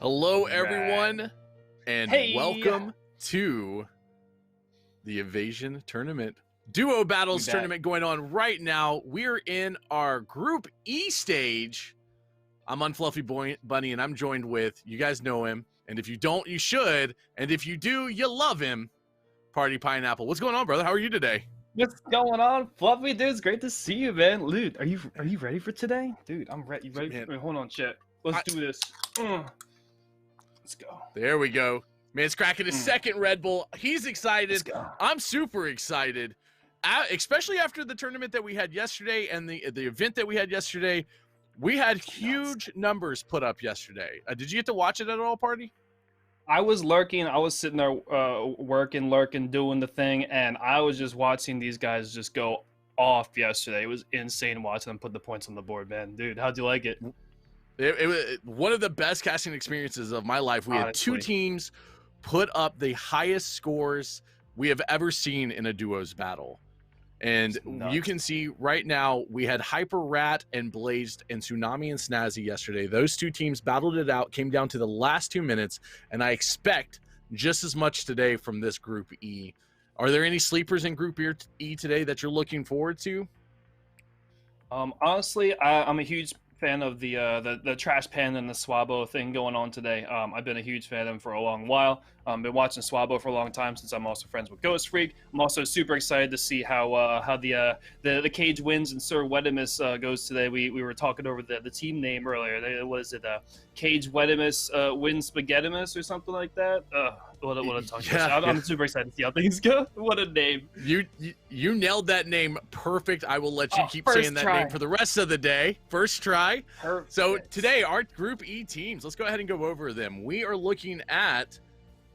Hello, everyone, and Hey! welcome to the Evasion Tournament. Duo Battles tournament going on right now. We're in our Group E stage. I'm Unfluffy Bunny, and I'm joined with, you guys know him, and if you don't, you should, and if you do, you love him, Party Pineapple. What's going on, brother? How are you today? What's going on, Fluffy? Dude, it's great to see you, man. Dude, are you ready for today? Dude, I'm ready. You ready? Wait, hold on, chat. Let's do this. Let's go. There we go. Man's cracking his second Red Bull. He's excited. Let's go. I'm super excited, especially after the tournament that we had yesterday and the event that we had yesterday. We had huge numbers put up yesterday. Did you get to watch it at all, Party? I was lurking. I was sitting there working, lurking, doing the thing, and I was just watching these guys just go off yesterday. It was insane watching them put the points on the board, man. Dude, how'd you like it? It was one of the best casting experiences of my life. We had two teams put up the highest scores we have ever seen in a duos battle. And you can see right now, we had Hyper Rat and Blazed and Tsunami and Snazzy yesterday. Those two teams battled it out, came down to the last 2 minutes, and I expect just as much today from this Group E. Are there any sleepers in Group E today that you're looking forward to? Honestly, I'm a huge fan of the Trash Panda and the Swabo thing going on today. I've been a huge fan of them for a long while. Been watching Swabo for a long time since I'm also friends with Ghost Freak. I'm also super excited to see how the Cage wins and Sir Wedimus goes today. We were talking over the team name earlier. What is it? Cage Wedimus wins Spaghettimus or something like that. What a tongue twister. I'm super excited to see how things go. What a name. You nailed that name perfect. I will let you keep saying that name for the rest of the day. First try. Perfect. So today, our Group E teams, let's go ahead and go over them. We are looking at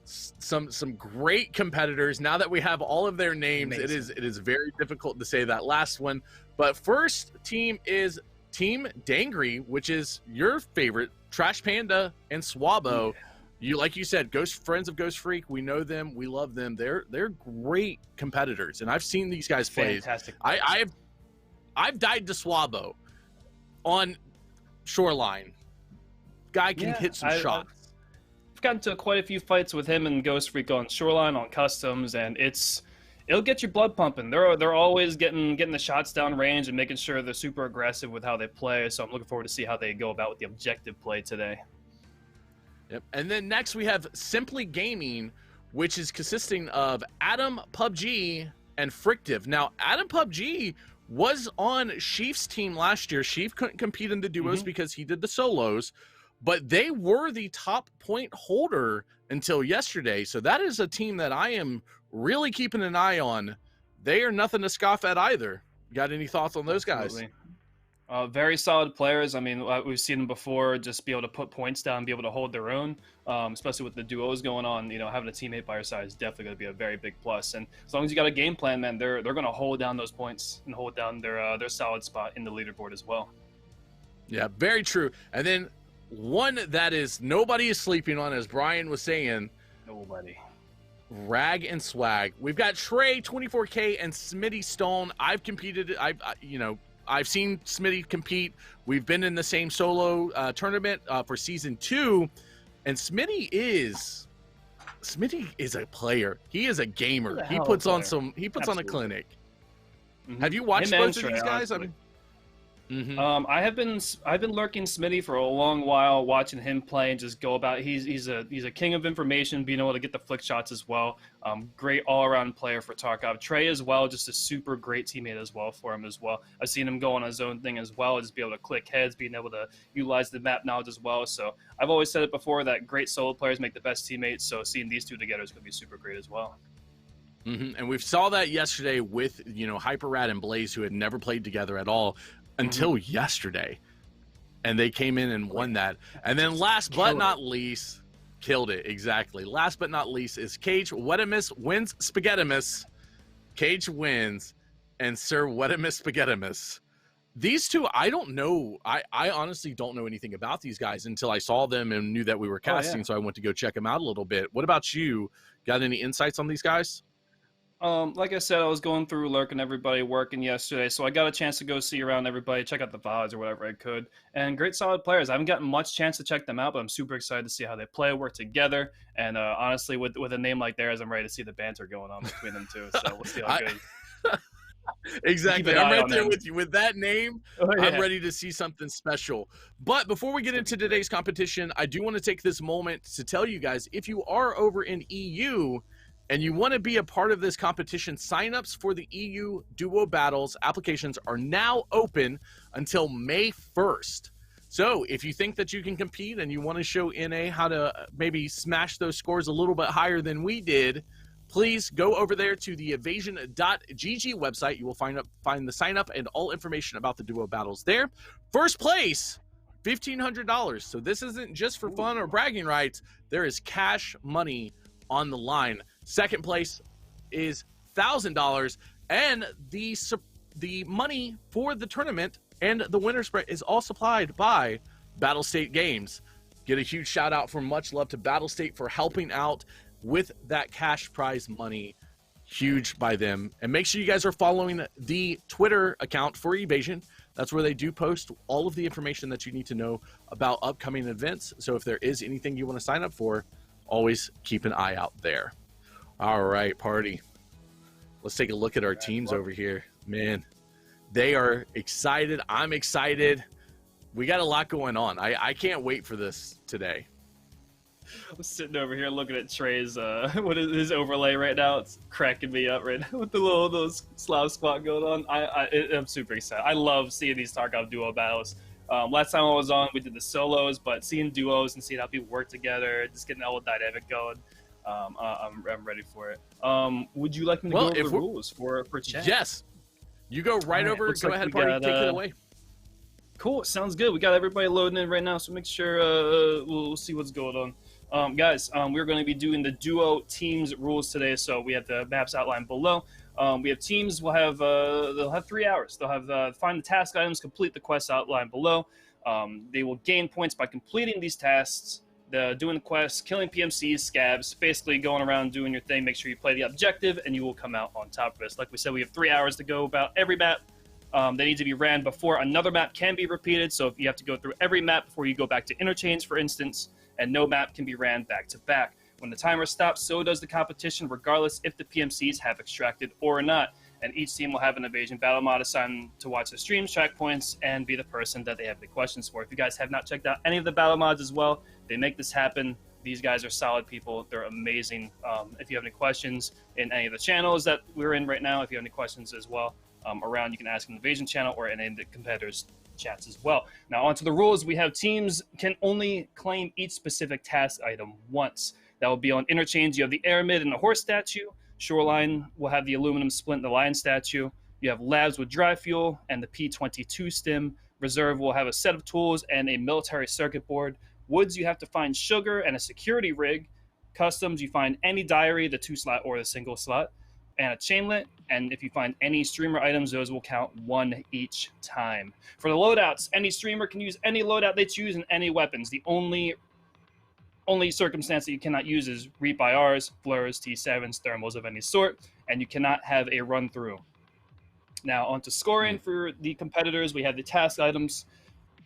some great competitors. Now that we have all of their names, it is very difficult to say that last one. But first team is Team Dangry, which is your favorite, Trash Panda and Swabo. Like you said, friends of Ghost Freak. We know them. We love them. They're great competitors, and I've seen these guys play. Fantastic. I've died to Swabo on Shoreline. Guy can hit some shots. I've gotten to quite a few fights with him and Ghost Freak on Shoreline, on customs, and it'll get your blood pumping. They're always getting the shots down range and making sure they're super aggressive with how they play. So I'm looking forward to see how they go about with the objective play today. Yep. And then next we have Simply Gaming, which is consisting of Adam PUBG and Frictive. Now, Adam PUBG was on Sheaf's team last year. Sheaf couldn't compete in the duos because he did the solos, but they were the top point holder until yesterday. So that is a team that I am really keeping an eye on. They are nothing to scoff at either. Got any thoughts on those guys? Very solid players. I mean, we've seen them before just be able to put points down, be able to hold their own, especially with the duos going on. You know, having a teammate by your side is definitely going to be a very big plus. And as long as you got a game plan, man, they're going to hold down those points and hold down their solid spot in the leaderboard as well. Yeah, very true. And then one that is nobody is sleeping on, as Brian was saying. Nobody. Rag and Swag. We've got Trey 24K and Smitty Stone. I've competed. I've seen Smitty compete. We've been in the same solo tournament for season 2, and Smitty is a player. He is a gamer. He puts on on a clinic. Have you watched both of these guys? I mean, I've been lurking Smitty for a long while, watching him play and just go about. He's a king of information, being able to get the flick shots as well. Great all-around player for Tarkov. Trey as well, just a super great teammate as well for him as well. I've seen him go on his own thing as well, just be able to click heads, being able to utilize the map knowledge as well. So I've always said it before that great solo players make the best teammates. So seeing these two together is going to be super great as well. And we saw that yesterday with Hyper Rat and Blaze, who had never played together at all until yesterday, and they came in and won that. And then last but not least, killed it. Exactly. Last but not least is Cage Wedimus wins Spaghettimus. Cage wins, and Sir Wedimus Spaghettimus. These two, I don't know. I honestly don't know anything about these guys until I saw them and knew that we were casting. So I went to go check them out a little bit. What about you? Got any insights on these guys? Like I said, I was going through lurking everybody working yesterday, so I got a chance to go see around everybody, check out the VODs or whatever I could. And great, solid players. I haven't gotten much chance to check them out, but I'm super excited to see how they play, work together. And honestly, with a name like theirs, I'm ready to see the banter going on between them two. So we'll see how good. Exactly. I'm right there them. with you. With that name, Oh, yeah. I'm ready to see something special. But before we get into today's competition, I do want to take this moment to tell you guys, if you are over in EU and you want to be a part of this competition, signups for the EU Duo Battles applications are now open until May 1st. So if you think that you can compete and you want to show NA how to maybe smash those scores a little bit higher than we did, please go over there to the evasion.gg website. You will find the sign up and all information about the duo battles there. First place, $1,500. So this isn't just for fun or bragging rights. There is cash money on the line. Second place is $1,000, and the money for the tournament and the winner spread is all supplied by Battle State Games. Get a huge shout out for much love to Battle State for helping out with that cash prize money. Huge by them. And make sure you guys are following the Twitter account for Evasion. That's where they do post all of the information that you need to know about upcoming events. So if there is anything you want to sign up for, always keep an eye out there. All right, party. Let's take a look at our teams over here. Man, they are excited. I'm excited. We got a lot going on. I can't wait for this today. I'm sitting over here looking at Trey's what is his overlay right now. It's cracking me up right now with the those Slav squat going on. I'm super excited. I love seeing these Tarkov duo battles. Last time I was on, we did the solos, but seeing duos and seeing how people work together, just getting all the dynamic going. I'm ready for it. Would you like me to go over the rules for chat? Yes. You go right over. Go ahead, party. Take it away. Cool. Sounds good. We got everybody loading in right now, so make sure we'll see what's going on. Guys, we're going to be doing the duo teams rules today, so we have the maps outlined below. We have teams. We'll have they'll have 3 hours. They'll have find the task items, complete the quest outlined below. They will gain points by completing these tasks, doing the quests, killing PMCs, scabs, basically going around doing your thing. Make sure you play the objective, and you will come out on top of this. Like we said, we have 3 hours to go about every map. They need to be ran before another map can be repeated. So if you have to go through every map before you go back to interchange, for instance, and no map can be ran back to back. When the timer stops, so does the competition, regardless if the PMCs have extracted or not. And each team will have an Evasion battle mod assigned to watch the streams, track points, and be the person that they have the questions for. If you guys have not checked out any of the battle mods as well, they make this happen. These guys are solid people. They're amazing. If you have any questions in any of the channels that we're in right now, if you have any questions as well around, you can ask in the Evasion channel or in any of the competitors' chats as well. Now, onto the rules. We have teams can only claim each specific task item once. That will be on interchange. You have the Aramid and the horse statue. Shoreline will have the aluminum splint and the lion statue. You have labs with dry fuel and the P22 stim. Reserve will have a set of tools and a military circuit board. Woods, you have to find sugar and a security rig. Customs, you find any diary, the 2-slot or the single slot, and a chainlet. And if you find any streamer items, those will count 1 each time. For the loadouts, any streamer can use any loadout they choose and any weapons. The only circumstance that you cannot use is Reap IRs, Blurs, T7s, Thermals of any sort, and you cannot have a run-through. Now, on to scoring for the competitors. We have the task items,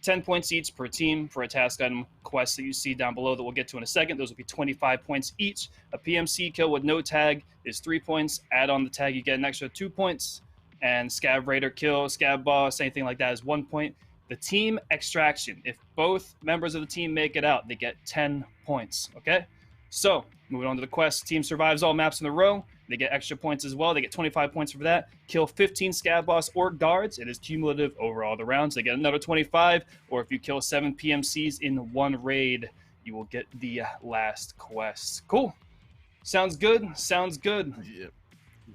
10 points each per team for a task item quest that you see down below that we'll get to in a second. Those will be 25 points each. A PMC kill with no tag is 3 points. Add on the tag, you get an extra 2 points. And Scab Raider kill, Scab Boss, anything like that is 1 point. The team extraction, if both members of the team make it out, they get 10 points, okay? So, moving on to the quest. Team survives all maps in a row. They get extra points as well. They get 25 points for that. Kill 15 Scab Boss or guards. It is cumulative over all the rounds. They get another 25. Or if you kill 7 PMCs in one raid, you will get the last quest. Cool. Sounds good. Sounds good. Yeah.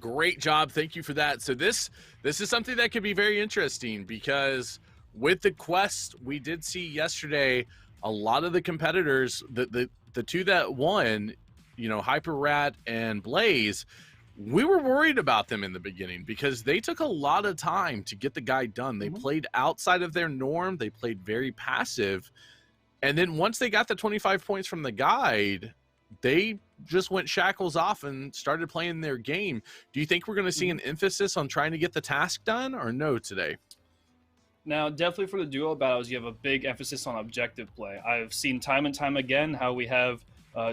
Great job. Thank you for that. So this is something that could be very interesting because with the quest we did see yesterday, a lot of the competitors, the two that won, you know, Hyper Rat and Blaze, we were worried about them in the beginning because they took a lot of time to get the guide done. They played outside of their norm. They played very passive. And then once they got the 25 points from the guide, they just went shackles off and started playing their game. Do you think we're going to see an emphasis on trying to get the task done or no today? Now, definitely for the duo battles, you have a big emphasis on objective play. I've seen time and time again how we have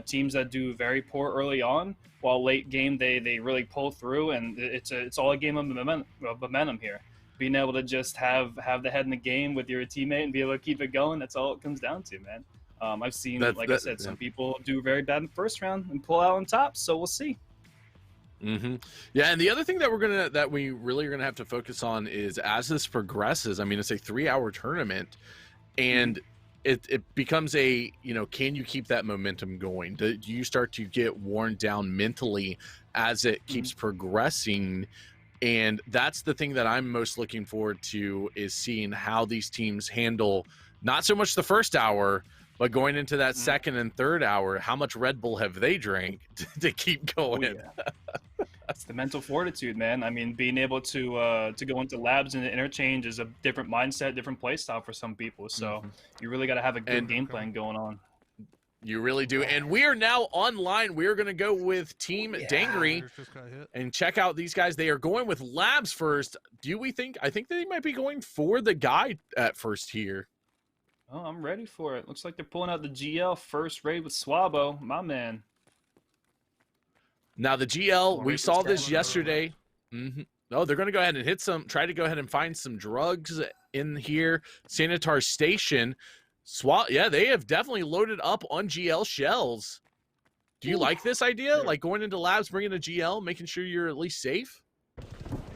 teams that do very poor early on, while late game they really pull through, and it's all a game of momentum here. Being able to just have the head in the game with your teammate and be able to keep it going, that's all it comes down to, man. I've seen, I said, some people do very bad in the first round and pull out on top, so we'll see. Yeah, and the other thing that we really are gonna have to focus on is as this progresses. I mean, it's a 3-hour tournament, and it becomes a, can you keep that momentum going? Do you start to get worn down mentally as it keeps progressing? And that's the thing that I'm most looking forward to, is seeing how these teams handle not so much the first hour, but going into that second and third hour. How much Red Bull have they drank to keep going? Oh, yeah. It's the mental fortitude, man. I mean, being able to go into labs and interchange is a different mindset, different play style for some people. So you really got to have a good game plan going on. You really do. And we are now online. We are going to go with Team Dangry and check out these guys. They are going with labs first. I think they might be going for the guy at first here. Oh, I'm ready for it. Looks like they're pulling out the GL first raid with Swabo, my man. Now the GL, we saw this yesterday. Oh, they're going to go ahead and try to go ahead and find some drugs in here. Sanitar Station. Yeah, they have definitely loaded up on GL shells. Do you like this idea? Like going into labs, bringing a GL, making sure you're at least safe?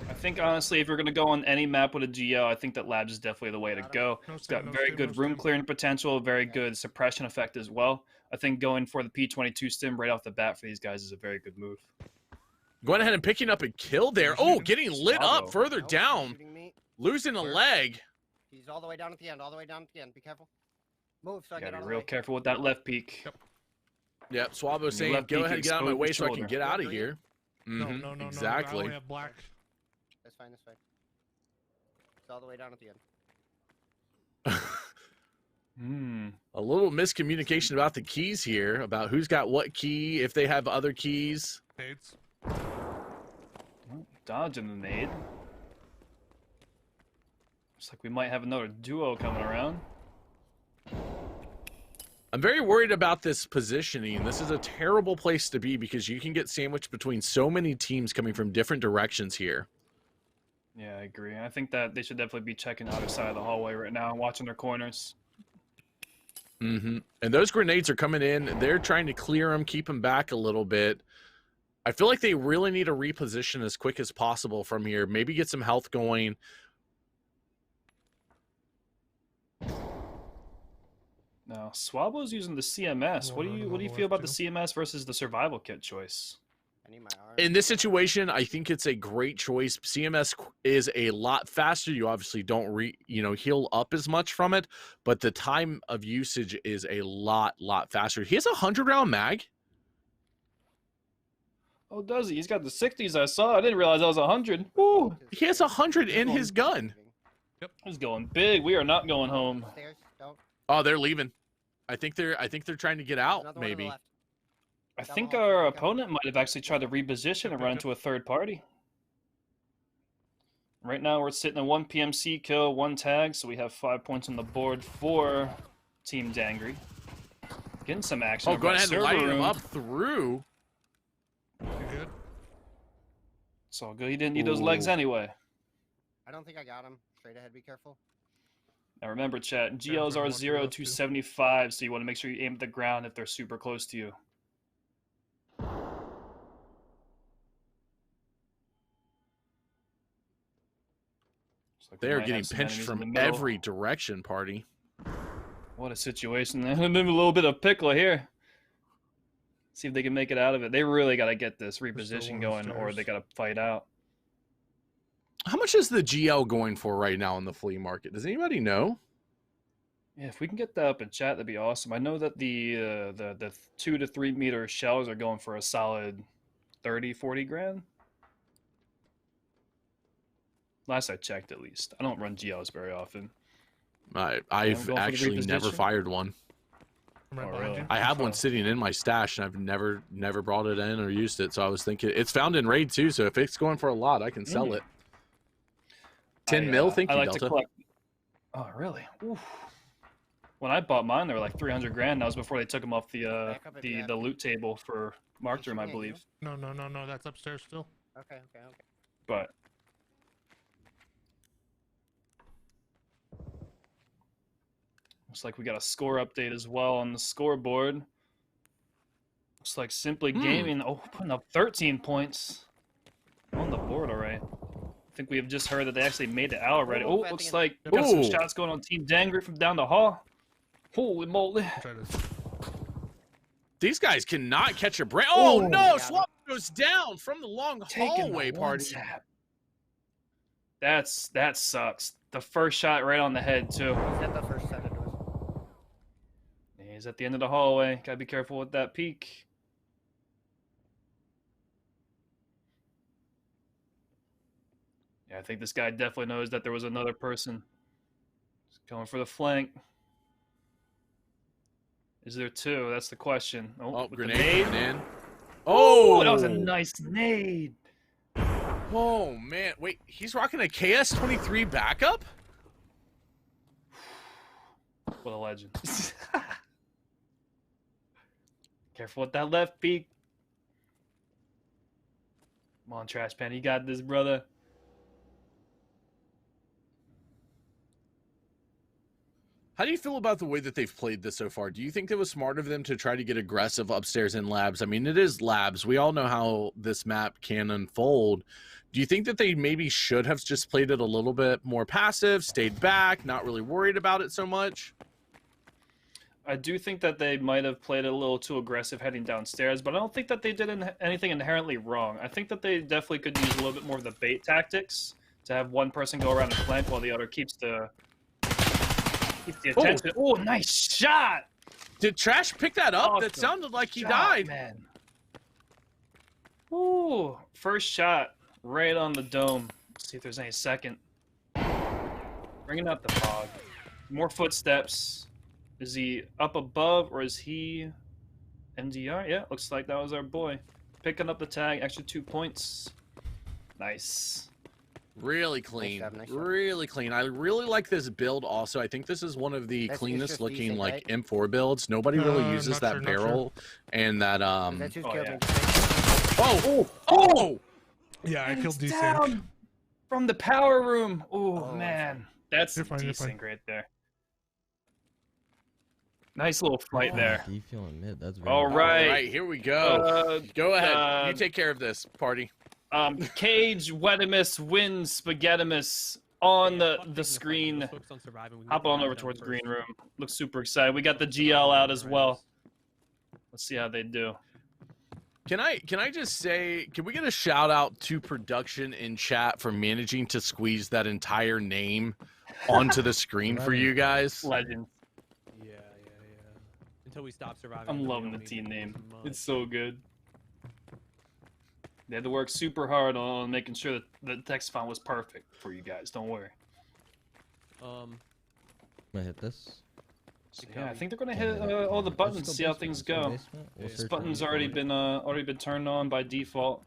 I think, honestly, if you're going to go on any map with a GL, I think that labs is definitely the way to go. It's got very good room clearing potential, very good suppression effect as well. I think going for the P22 stim right off the bat for these guys is a very good move. Going ahead and picking up a kill there. Oh, getting lit up further down. Losing a leg. He's all the way down at the end, Be careful. Move so I get out of the way. Real careful with that left peek. Yep, Swabo saying, go ahead and get out of my way so I can get out of here. No, exactly. I only have black. That's fine. It's all the way down at the end. A little miscommunication about the keys here, about who's got what key, if they have other keys. Nades. Dodging the nade. Looks like we might have another duo coming around. I'm very worried about this positioning. This is a terrible place to be because you can get sandwiched between so many teams coming from different directions here. Yeah, I agree. I think that they should definitely be checking the other side of the hallway right now, watching their corners. And those grenades are coming in. They're trying to clear them, keep them back a little bit. I feel like they really need to reposition as quick as possible from here. Maybe get some health going. Now, Swabo's using the CMS. What do you feel about the CMS versus the survival kit choice? In this situation, I think it's a great choice. CMS is a lot faster. You obviously don't heal up as much from it, but the time of usage is a lot faster. He has a 100-round mag. Oh, does he? He's got the 60s I saw. I didn't realize that was 100. Woo! He has 100 in his gun. Yep. He's going big. We are not going home. Oh, they're leaving. I think they're trying to get out, maybe. I think our opponent might have actually tried to reposition and run into a third party. Right now we're sitting at 1 PMC kill, 1 tag, so we have 5 points on the board for Team Dangry. Getting some action. Oh, go ahead and light him up through. You good? It's all good. He didn't need those legs anyway. I don't think I got him. Straight ahead, be careful. Now remember, chat, GLs are 0 to 75, so you want to make sure you aim at the ground if they're super close to you. Like they are getting pinched from every direction, party. What a situation. I'm in a little bit of pickle here. See if they can make it out of it. They really got to get this reposition going, or they got to fight out. How much is the GL going for right now in the flea market? Does anybody know? Yeah, if we can get that up in chat, that'd be awesome. I know that the 2 to 3 meter shells are going for a solid 30, 40 grand. Last I checked, at least. I don't run GLs very often. I've actually never fired one. I'm right Oh, behind really? you. I have one sitting in my stash, and I've never brought it in or used it. So I was thinking it's found in raid too. So if it's going for a lot, I can sell it. 10 mil, thank I you, like Delta. to collect. Oh, really? Oof. When I bought mine, they were like 300 grand. That was before they took them off the Back up if you have the to. loot table for marked room, I shooting at you? believe. No. That's upstairs still. Okay. But looks like we got a score update as well on the scoreboard. Looks like Simply Gaming, putting up 13 points on the board already. I think we have just heard that they actually made it out already. Oh, looks like we got some shots going on Team Dangry from down the hall. Holy moly. These guys cannot catch a break. Oh, no! yeah. Swap goes down from the long hallway party. That sucks. The first shot right on the head, too. He's at the first set of doors. He's at the end of the hallway. Gotta be careful with that peek. Yeah, I think this guy definitely knows that there was another person. He's going for the flank. Is there two? That's the question. Oh, with the grenade nade. coming in. Oh, that was a nice nade. Oh, man. Wait, he's rocking a KS-23 backup? What a legend. Careful with that left peek. Come on, Trash Pan. You got this, brother. How do you feel about the way that they've played this so far? Do you think it was smart of them to try to get aggressive upstairs in labs? I mean, it is labs. We all know how this map can unfold. Do you think that they maybe should have just played it a little bit more passive, stayed back, not really worried about it so much? I do think that they might have played it a little too aggressive heading downstairs, but I don't think that they did anything inherently wrong. I think that they definitely could use a little bit more of the bait tactics to have one person go around and flank while the other keeps the attention. Oh, nice shot! Did Trash pick that up? Awesome That sounded like he shot, died. Man. Ooh, first shot right on the dome. Let's see if there's any second. Bringing up the fog. More footsteps. Is he up above or is he MDR? Yeah, looks like that was our boy. Picking up the tag, extra 2 points. Nice. Really clean. Nice job. Really clean. I really like this build also. I think this is one of the It's cleanest just looking decent, like right? M4 builds. Nobody really uses not that sure, not barrel and that That's who's Oh, killed yeah. me. Oh! Yeah, I And killed it's Desync. down from the power room. Ooh, Oh, man. That's You're fine, you're fine. decent right there. Nice little fight there. D feeling mid. That's very All nice. right. All right, here we go. Go ahead. You uh, take care of this, party. Cage Wetimus wins Spaghettimus on the screen. Hop on over towards green room. Looks super excited. We got the GL out as well. Let's see how they do. Can I just say, can we get a shout out to production in chat for managing to squeeze that entire name onto the screen for you guys? Legend. Yeah. Until we stop surviving. I'm loving the team name. It's so good. They had to work super hard on making sure that the text font was perfect for you guys. Don't worry. I'm gonna hit this. So, yeah, I think they're gonna hit all the buttons, see how things go. This button's already been turned on by default.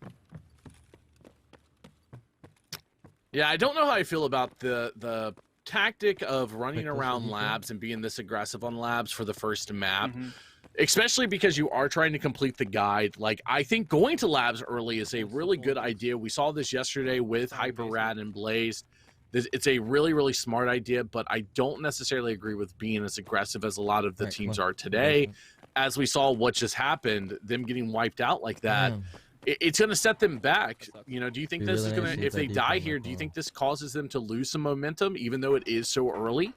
Yeah, I don't know how I feel about the tactic of running Like this around one, labs and being this aggressive on labs for the first map. Mhm. Especially because you are trying to complete the guide. Like, I think going to labs early is a really good idea. We saw this yesterday with Hyper Rad and Blazed. It's a really, really smart idea, but I don't necessarily agree with being as aggressive as a lot of the Right, teams come on. are today. As we saw what just happened, them getting wiped out like that, Damn. it's going to set them back. You know, do you think Be this really is going nice to, if if they that die defense here, went do you well. think this causes them to lose some momentum, even though it is so early?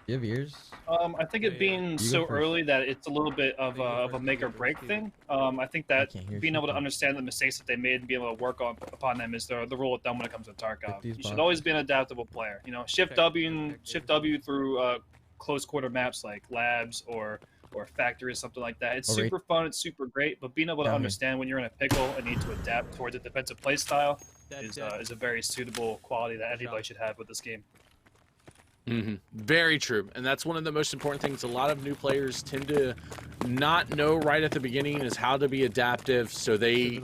You have ears? I think it being You so go first. early that it's a little bit of a make or break thing. I think that can't hear being able to shit. understand the mistakes that they made and being able to work upon them is the rule of thumb when it comes to Tarkov. these You should boxes. always be an adaptable player. You know, shift W through close quarter maps like labs or factory or something like that. It's Oh, right. super fun. It's super great. But being able to Down here. understand when you're in a pickle and need to adapt towards a defensive play style is a very suitable quality that anybody should have with this game. Very true, and that's one of the most important things. A lot of new players tend to not know right at the beginning is how to be adaptive, so they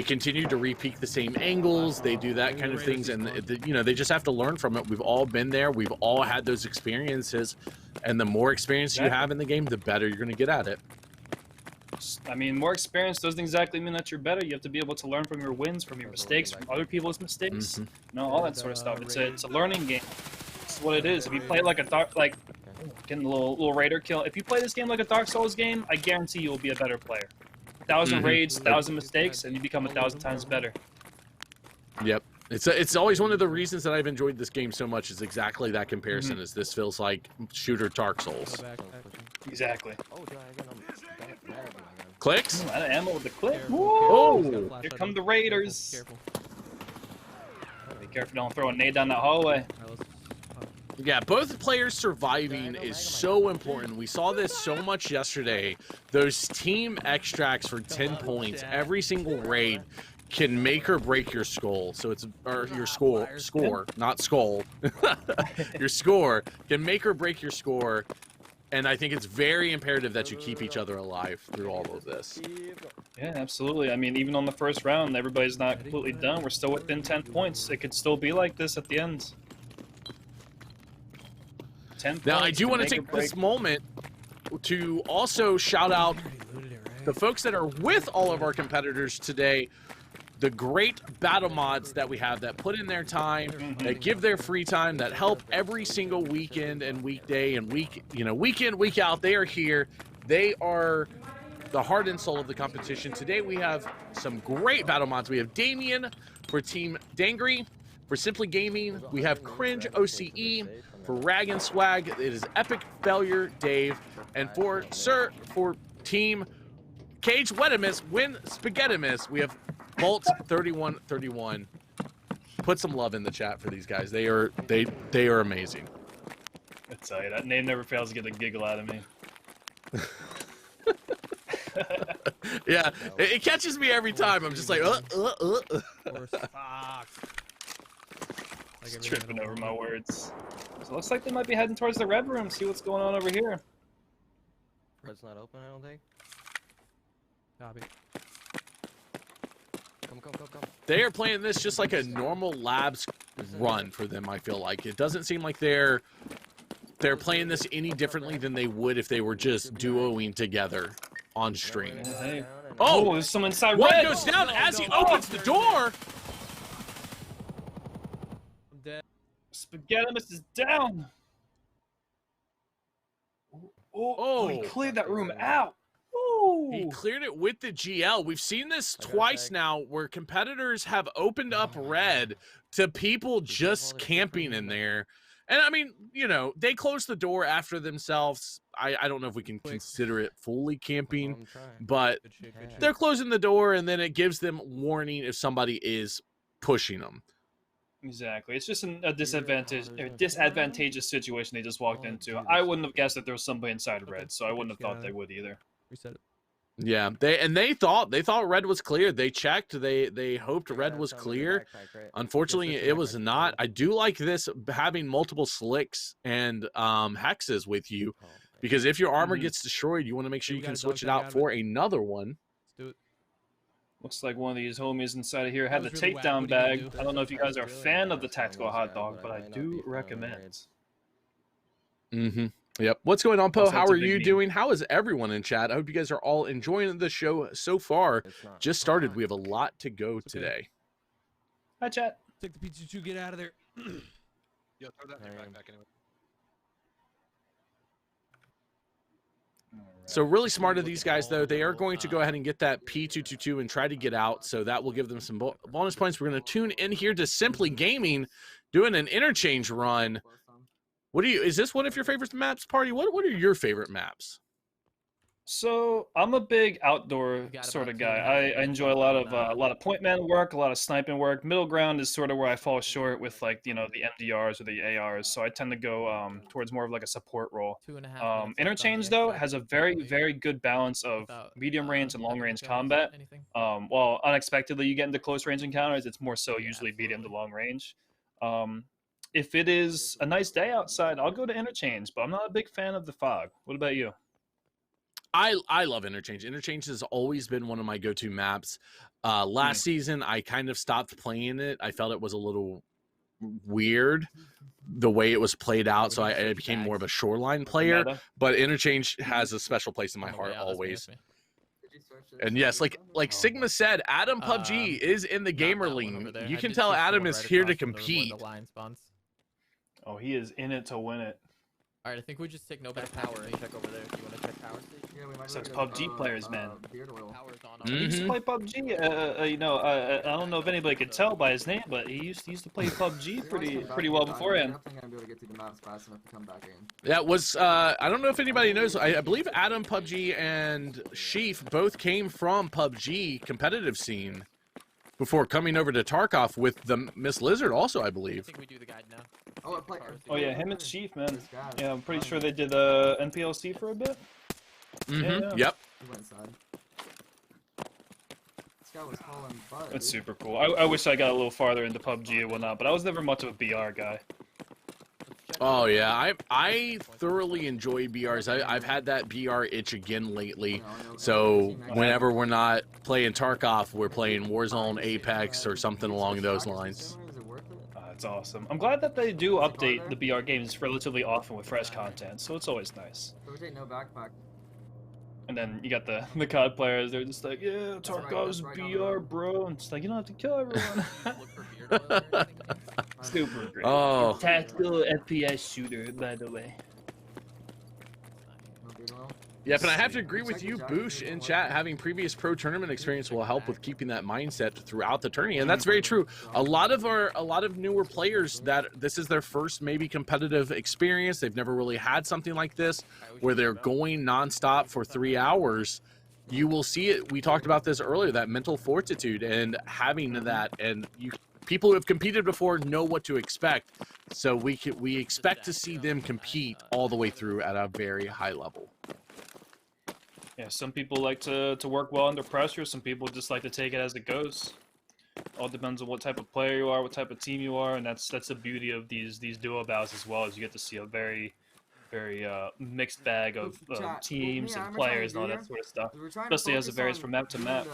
continue to repeat the same angles. They do that kind of things, and you know, they just have to learn from it. We've all been there. We've all had those experiences, and the more experience you have in the game, the better you're going to get at it. I mean, more experience doesn't exactly mean that you're better. You have to be able to learn from your wins, from your mistakes, from other people's mistakes. You know, all that sort of stuff. It's a learning game. It's what it is. If you play like a getting a little raider kill. If you play this game like a Dark Souls game, I guarantee you will be a better player. 1,000 raids, 1,000 mistakes, and you become 1,000 times better. Yep. It's always one of the reasons that I've enjoyed this game so much is exactly that comparison. Is this feels like shooter Dark Souls. Exactly. Clicks? Ooh, out of ammo with the click. Whoa! Here come the raiders. Be careful, don't throw a nade down that hallway. Yeah, both players surviving is so important. We saw this so much yesterday. Those team extracts for 10 points every single raid can make or break your skull. So it's your score, not skull. Your score can make or break your score. And I think it's very imperative that you keep each other alive through all of this. Yeah, absolutely. I mean, even on the first round, everybody's not completely done. We're still within 10 points. It could still be like this at the end. 10 Now, I points do can want to make or take break. this moment to also shout out the folks that are with all of our competitors today. The great battle mods that we have that put in their time, that give their free time, that help every single weekend and weekday and week in, week out. They are here. They are the heart and soul of the competition. Today we have some great battle mods. We have Damien for Team Dangry. For Simply Gaming, we have Cringe OCE. For Rag and Swag, it is Epic Failure Dave. And for Team Cage Wetimus, Win Spaghettimus, we have Bolt 3131. Put some love in the chat for these guys. They are amazing. I tell you, that name never fails to get a giggle out of me. Yeah, it catches me every time. I'm just like, Just tripping over my words. So it looks like they might be heading towards the red room. See what's going on over here. Red's not open, I don't think. Copy. Come. They are playing this just like a normal labs run for them. I feel like it doesn't seem like they're playing this any differently than they would if they were just duoing together on stream. Hey. Oh, there's someone inside one red. goes down as he opens the door. I'm dead. Spaghettimus is down. Oh, he cleared that room out. He cleared it with the GL. We've seen this twice now where competitors have opened up red to people just camping in there. And I mean, they closed the door after themselves. I don't know if we can consider it fully camping, but they're closing the door and then it gives them warning if somebody is pushing them. Exactly. It's just a disadvantageous situation they just walked into. I wouldn't have guessed that there was somebody inside red, so I wouldn't have thought they would either. Reset it. Yeah, they thought red was clear. They checked. They hoped red was clear. Unfortunately, it was not. I do like this having multiple slicks and hexes with you, because if your armor gets destroyed, you want to make sure you can switch it out for another one. Let's do it. Looks like one of these homies inside of here had the takedown bag. I don't know if you guys are a fan of the tactical hot dog, but I do recommend. Yep. What's going on, Poe? Also, How it's a are big you meme. doing? How is everyone in chat? I hope you guys are all enjoying the show so far. Just started. We have a lot to go today. Hi, chat. Take the P2, get out of there. Yo, throw that in your backpack anyway. So really smart of these guys, though. They are going to go ahead and get that P222 and try to get out. So that will give them some bonus points. We're going to tune in here to Simply Gaming, doing an interchange run. Is this one of your favorite maps, Party? What are your favorite maps? So I'm a big outdoor sort of guy. I enjoy a lot of point man work, a lot of sniping work. Middle ground is sort of where I fall short with the MDRs or the ARs. So I tend to go towards more of like a support role. Interchange though has a very, very good balance of medium range and long range combat. While unexpectedly you get into close range encounters, it's more so usually medium to long range. if it is a nice day outside, I'll go to Interchange, but I'm not a big fan of the fog. What about you? I love Interchange. Interchange has always been one of my go-to maps. Last season, I kind of stopped playing it. I felt it was a little weird the way it was played out, so I became more of a shoreline player. But Interchange has a special place in my heart always. And yes, like Sigma said, Adam PUBG is in the gamer league. You can tell Adam is here to compete. Oh, he is in it to win it. All right, I think we just take no back power and check over there. Do you want to check power stage? Yeah, we might Such go get, PUBG players, man. beard oil. Power's on. He used to play PUBG. You know, I don't know if anybody could tell by his name, but he used to play PUBG pretty well beforehand. I don't think I'm able to get through the maps fast enough to come back in. That was I don't know if anybody knows. I believe Adam PUBG and Sheaf both came from PUBG competitive scene before coming over to Tarkov with the Miss Lizard. Also, I I believe. think we do the guide now. Oh yeah, him and Chief, man. Yeah, I'm pretty sure they did NPLC for a bit. Mm-hmm. Yeah. Yep. He went inside. This guy was hauling butt, That's dude. super cool. I wish I got a little farther into PUBG and whatnot, but I was never much of a BR guy. Oh yeah, I thoroughly enjoy BRs. I've had that BR itch again lately. So whenever we're not playing Tarkov, we're playing Warzone, Apex, or something along those lines. Is it worth it? It's awesome. I'm glad that they do update the BR games relatively often with fresh content, so it's always nice. So we take no backpack. And then you got the COD players, they're just like, yeah, That's right, Tarkov's that's right, BR, bro. And it's like, you don't have to kill everyone. Look for beard oil or anything. Super great. Oh. Tactical FPS shooter, by the way. No beard oil. Yep, and I have to agree with you, Boosh, in chat. Having previous pro tournament experience will help with keeping that mindset throughout the tourney, and that's very true. A lot of newer players that this is their first maybe competitive experience. They've never really had something like this where they're going nonstop for 3 hours. You will see it. We talked about this earlier, that mental fortitude and having that, and people who have competed before know what to expect. So we expect to see them compete all the way through at a very high level. Yeah, some people like to work well under pressure. Some people just like to take it as it goes. All depends on what type of player you are, what type of team you are, and that's the beauty of these duo battles as well. Is you get to see a very mixed bag of teams and players and all that sort of stuff, especially as it varies from map to map.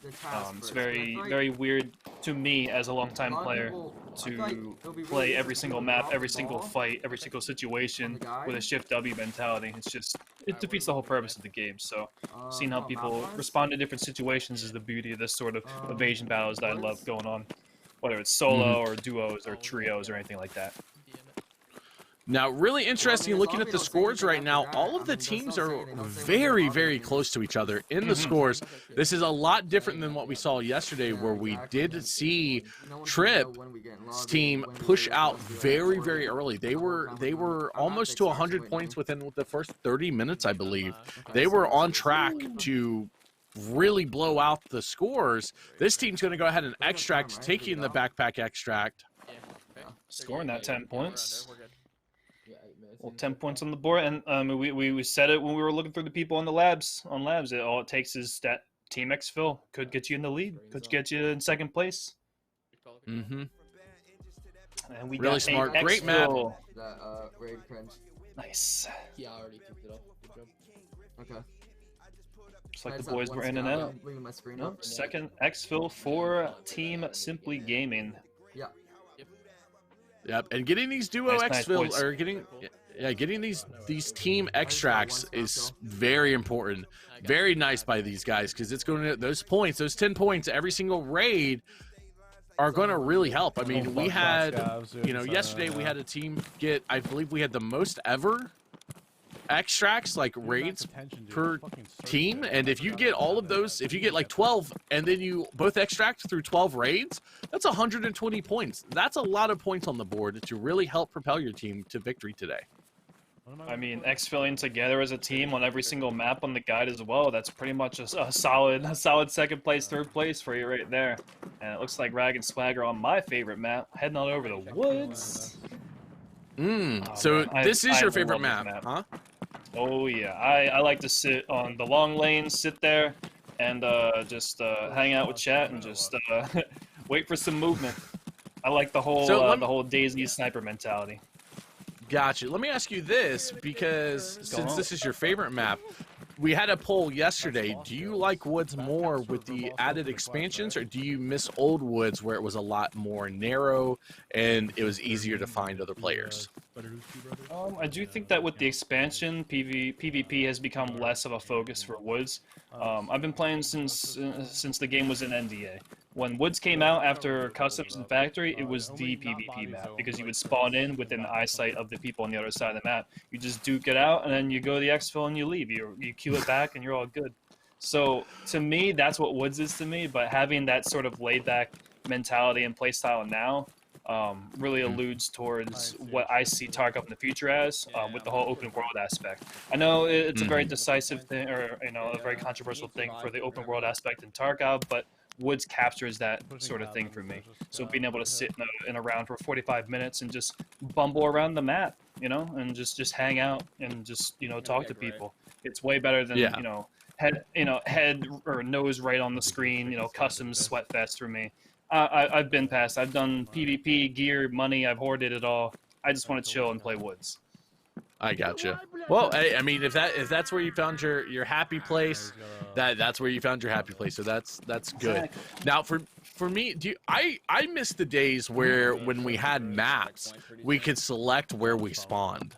It's very weird to me as a long-time player to play every single map, every single fight, every single situation with a shift W mentality. It's just, it defeats the whole purpose of the game. So seeing how people respond to different situations is the beauty of this sort of evasion battles that I love going on, whether it's solo or duos or trios or anything like that. Now, really interesting looking at the scores right now. All of the teams are very, very close to each other in the scores. This is a lot different than what we saw yesterday, where we did see Trip's team push out very, very early. They were almost to 100 points within the first 30 minutes, I believe. They were on track to really blow out the scores. This team's going to go ahead and extract, taking the backpack extract. Scoring that 10 points. Well, 10 points on the board, and we said it when we were looking through the people on the labs. All it takes is that Team Xfil could get you in the lead, could get you in second place. Mm-hmm. And we Really got smart, a great map. Xfil. That raid cringe. Nice. Yeah, I already took it off. Good job. Okay. Just like the boys were in and out. Leaving my screen No, up. second Xfil for Team Simply Gaming. Yeah. Yep, and getting these duo Nice, exfil boys. or getting these team extracts is very important. Very nice by these guys, because it's going to those 10 points every single raid are going to really help. I mean, we had yesterday we had a team get, I believe we had the most ever extracts, like raids per team, and if you get all of those, if you get like 12 and then you both extract through 12 raids, that's 120 points. That's a lot of points on the board to really help propel your team to victory today. I mean, Xfilling together as a team on every single map on the guide as well. That's pretty much a solid second place, third place for you right there. And it looks like Rag and Swagger on my favorite map, heading on over the woods. So man, this is I your favorite love this map, huh? Oh yeah, I like to sit on the long lane, sit there, and just hang out with chat and just wait for some movement. I like the whole So the whole Daisy sniper mentality. Gotcha. Let me ask you this, because since this is your favorite map, we had a poll yesterday. Do you like Woods more with the added expansions, or do you miss old Woods where it was a lot more narrow and it was easier to find other players? I do think that with the expansion, PvP has become less of a focus for Woods. I've been playing since the game was in NDA. When Woods came out after Customs and Factory, it was the PvP map because you would spawn in within the eyesight of the people on the other side of the map. You just duke it out, and then you go to the exfil and you leave. You queue it back, and you're all good. So to me, that's what Woods is to me. But having that sort of laid-back mentality and playstyle now really alludes towards what I see Tarkov in the future as, with the whole open world aspect. I know it's a very decisive thing, or a very controversial thing for the open world aspect in Tarkov, but Woods captures that sort of thing for me. So being able to sit in a round for 45 minutes and just bumble around the map, and just hang out and just talk to people. It's way better than head or nose right on the screen. Customs sweat fest for me. I've been past. I've done PvP, gear, money. I've hoarded it all. I just want to chill and play Woods. I gotcha. Well, I mean, if that's where you found your happy place, that's where you found your happy place. So that's good. Exactly. Now, for me, I miss the days where when we had maps, we could select where we spawned.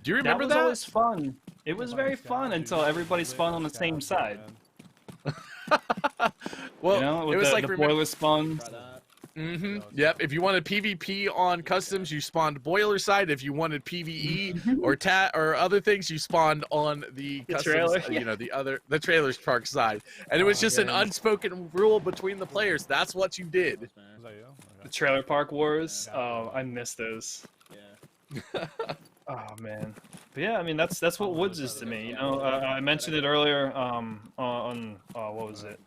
Do you remember that? That was always fun. It was very fun until everybody spawned on the same side. Well, it was like the boiler spawn. Yep. If you wanted PvP on Customs, you spawned boiler side. If you wanted PvE or other things, you spawned on the Customs, trailer. the trailers park side. And it was just an unspoken rule between the players. That's what you did. The trailer park wars. Oh, I miss those. Yeah. Oh man. But yeah, I mean that's what Woods is to me. I mentioned it earlier on what was it?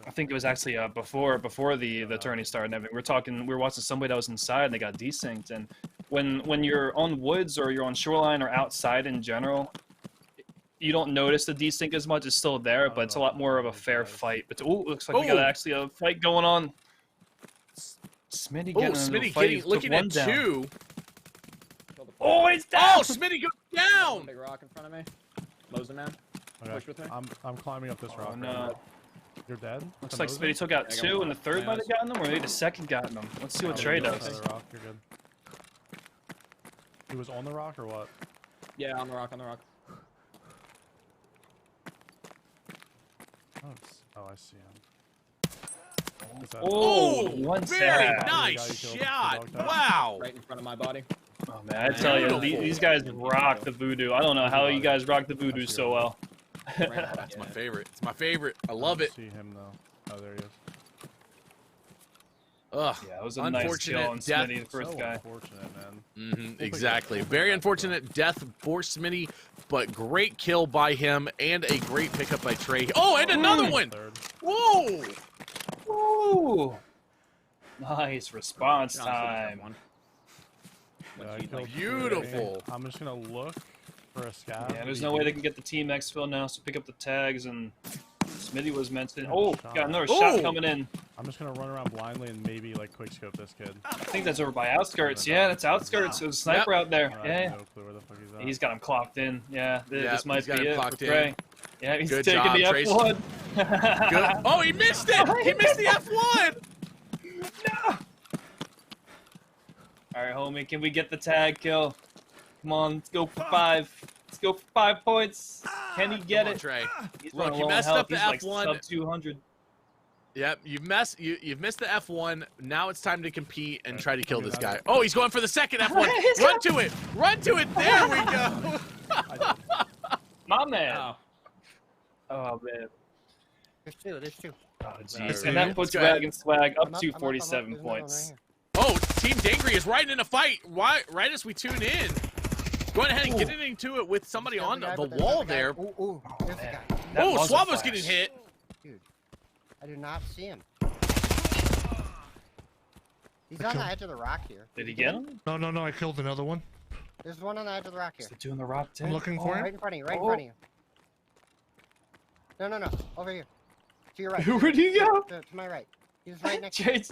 I think it was actually before the tourney started. And we were watching somebody that was inside and they got desynced. And when you're on Woods or you're on Shoreline or outside in general, you don't notice the desync as much. It's still there, but it's a lot more of a fair fight. But looks like we got actually a fight going on. Smitty getting looking at two. Oh, it's down! Oh, Smitty goes down! Big rock in front of me. Lows man. Okay. Push with me. I'm climbing up this rock. No. You're dead? Looks like Smitty took out two, and the third might have gotten them, or maybe the second gotten them. Let's see what Trey does. Rock. You're good. He was on the rock or what? Yeah, on the rock, on the rock. Oh, I see him. Oh, very tap. nice shot! Wow! Right in front of my body. Oh man, I tell you, these guys rock the voodoo. I don't know how you guys rock the voodoo so well. That's my favorite. It's my favorite. I love it. See him though. Oh, there he is. Ugh. Yeah, it was a nice kill on death. Smitty, the first guy. Unfortunate, man. Exactly. Very unfortunate death for Smitty, but great kill by him and a great pickup by Trey. Oh, and another one! Whoa! Ooh! Nice response time. Beautiful. I'm just gonna look for a scout. Yeah, there's no way they can get the team exfil now, so pick up the tags, and Smitty was mentioned. Oh, got another shot coming in. I'm just gonna run around blindly and maybe like quickscope this kid. I think that's over by outskirts. Yeah, that's outskirts. There's a sniper out there. Yeah. No clue where the fuck he's at. He's got him clocked in. Yeah, this might be it for in. Trey. Yeah, he's Good taking job, the Trace. F1. Good. Oh, he missed it! He missed the F1! No! Alright, homie, can we get the tag kill? Come on, let's go for 5. Let's go for 5 points. Can he get Come on, it? Trey. He's Look, running you low on messed health. up the He's F1. like sub 200. Yep, you've missed the F1. Now it's time to compete and try to kill this guy. Oh, he's going for the second F1. Run to it! Run to it! There we go! My man. Oh, man. There's two. Oh, jeez. And that puts Rag and Swag up to 47 points. Oh, Team Dangry is right in a fight right as we tune in. Going ahead and getting into it with somebody on the wall there. Ooh, there's the guy. Oh, Swavo's getting hit. Dude, I do not see him. He's on the edge of the rock here. Did he get him? No, I killed another one. There's one on the edge of the rock here. Is he doing the rock too? I'm looking for Right him. in front of you, right in front of you. No, over here. To your right. Where'd he go? To my right. He's right next to Chase.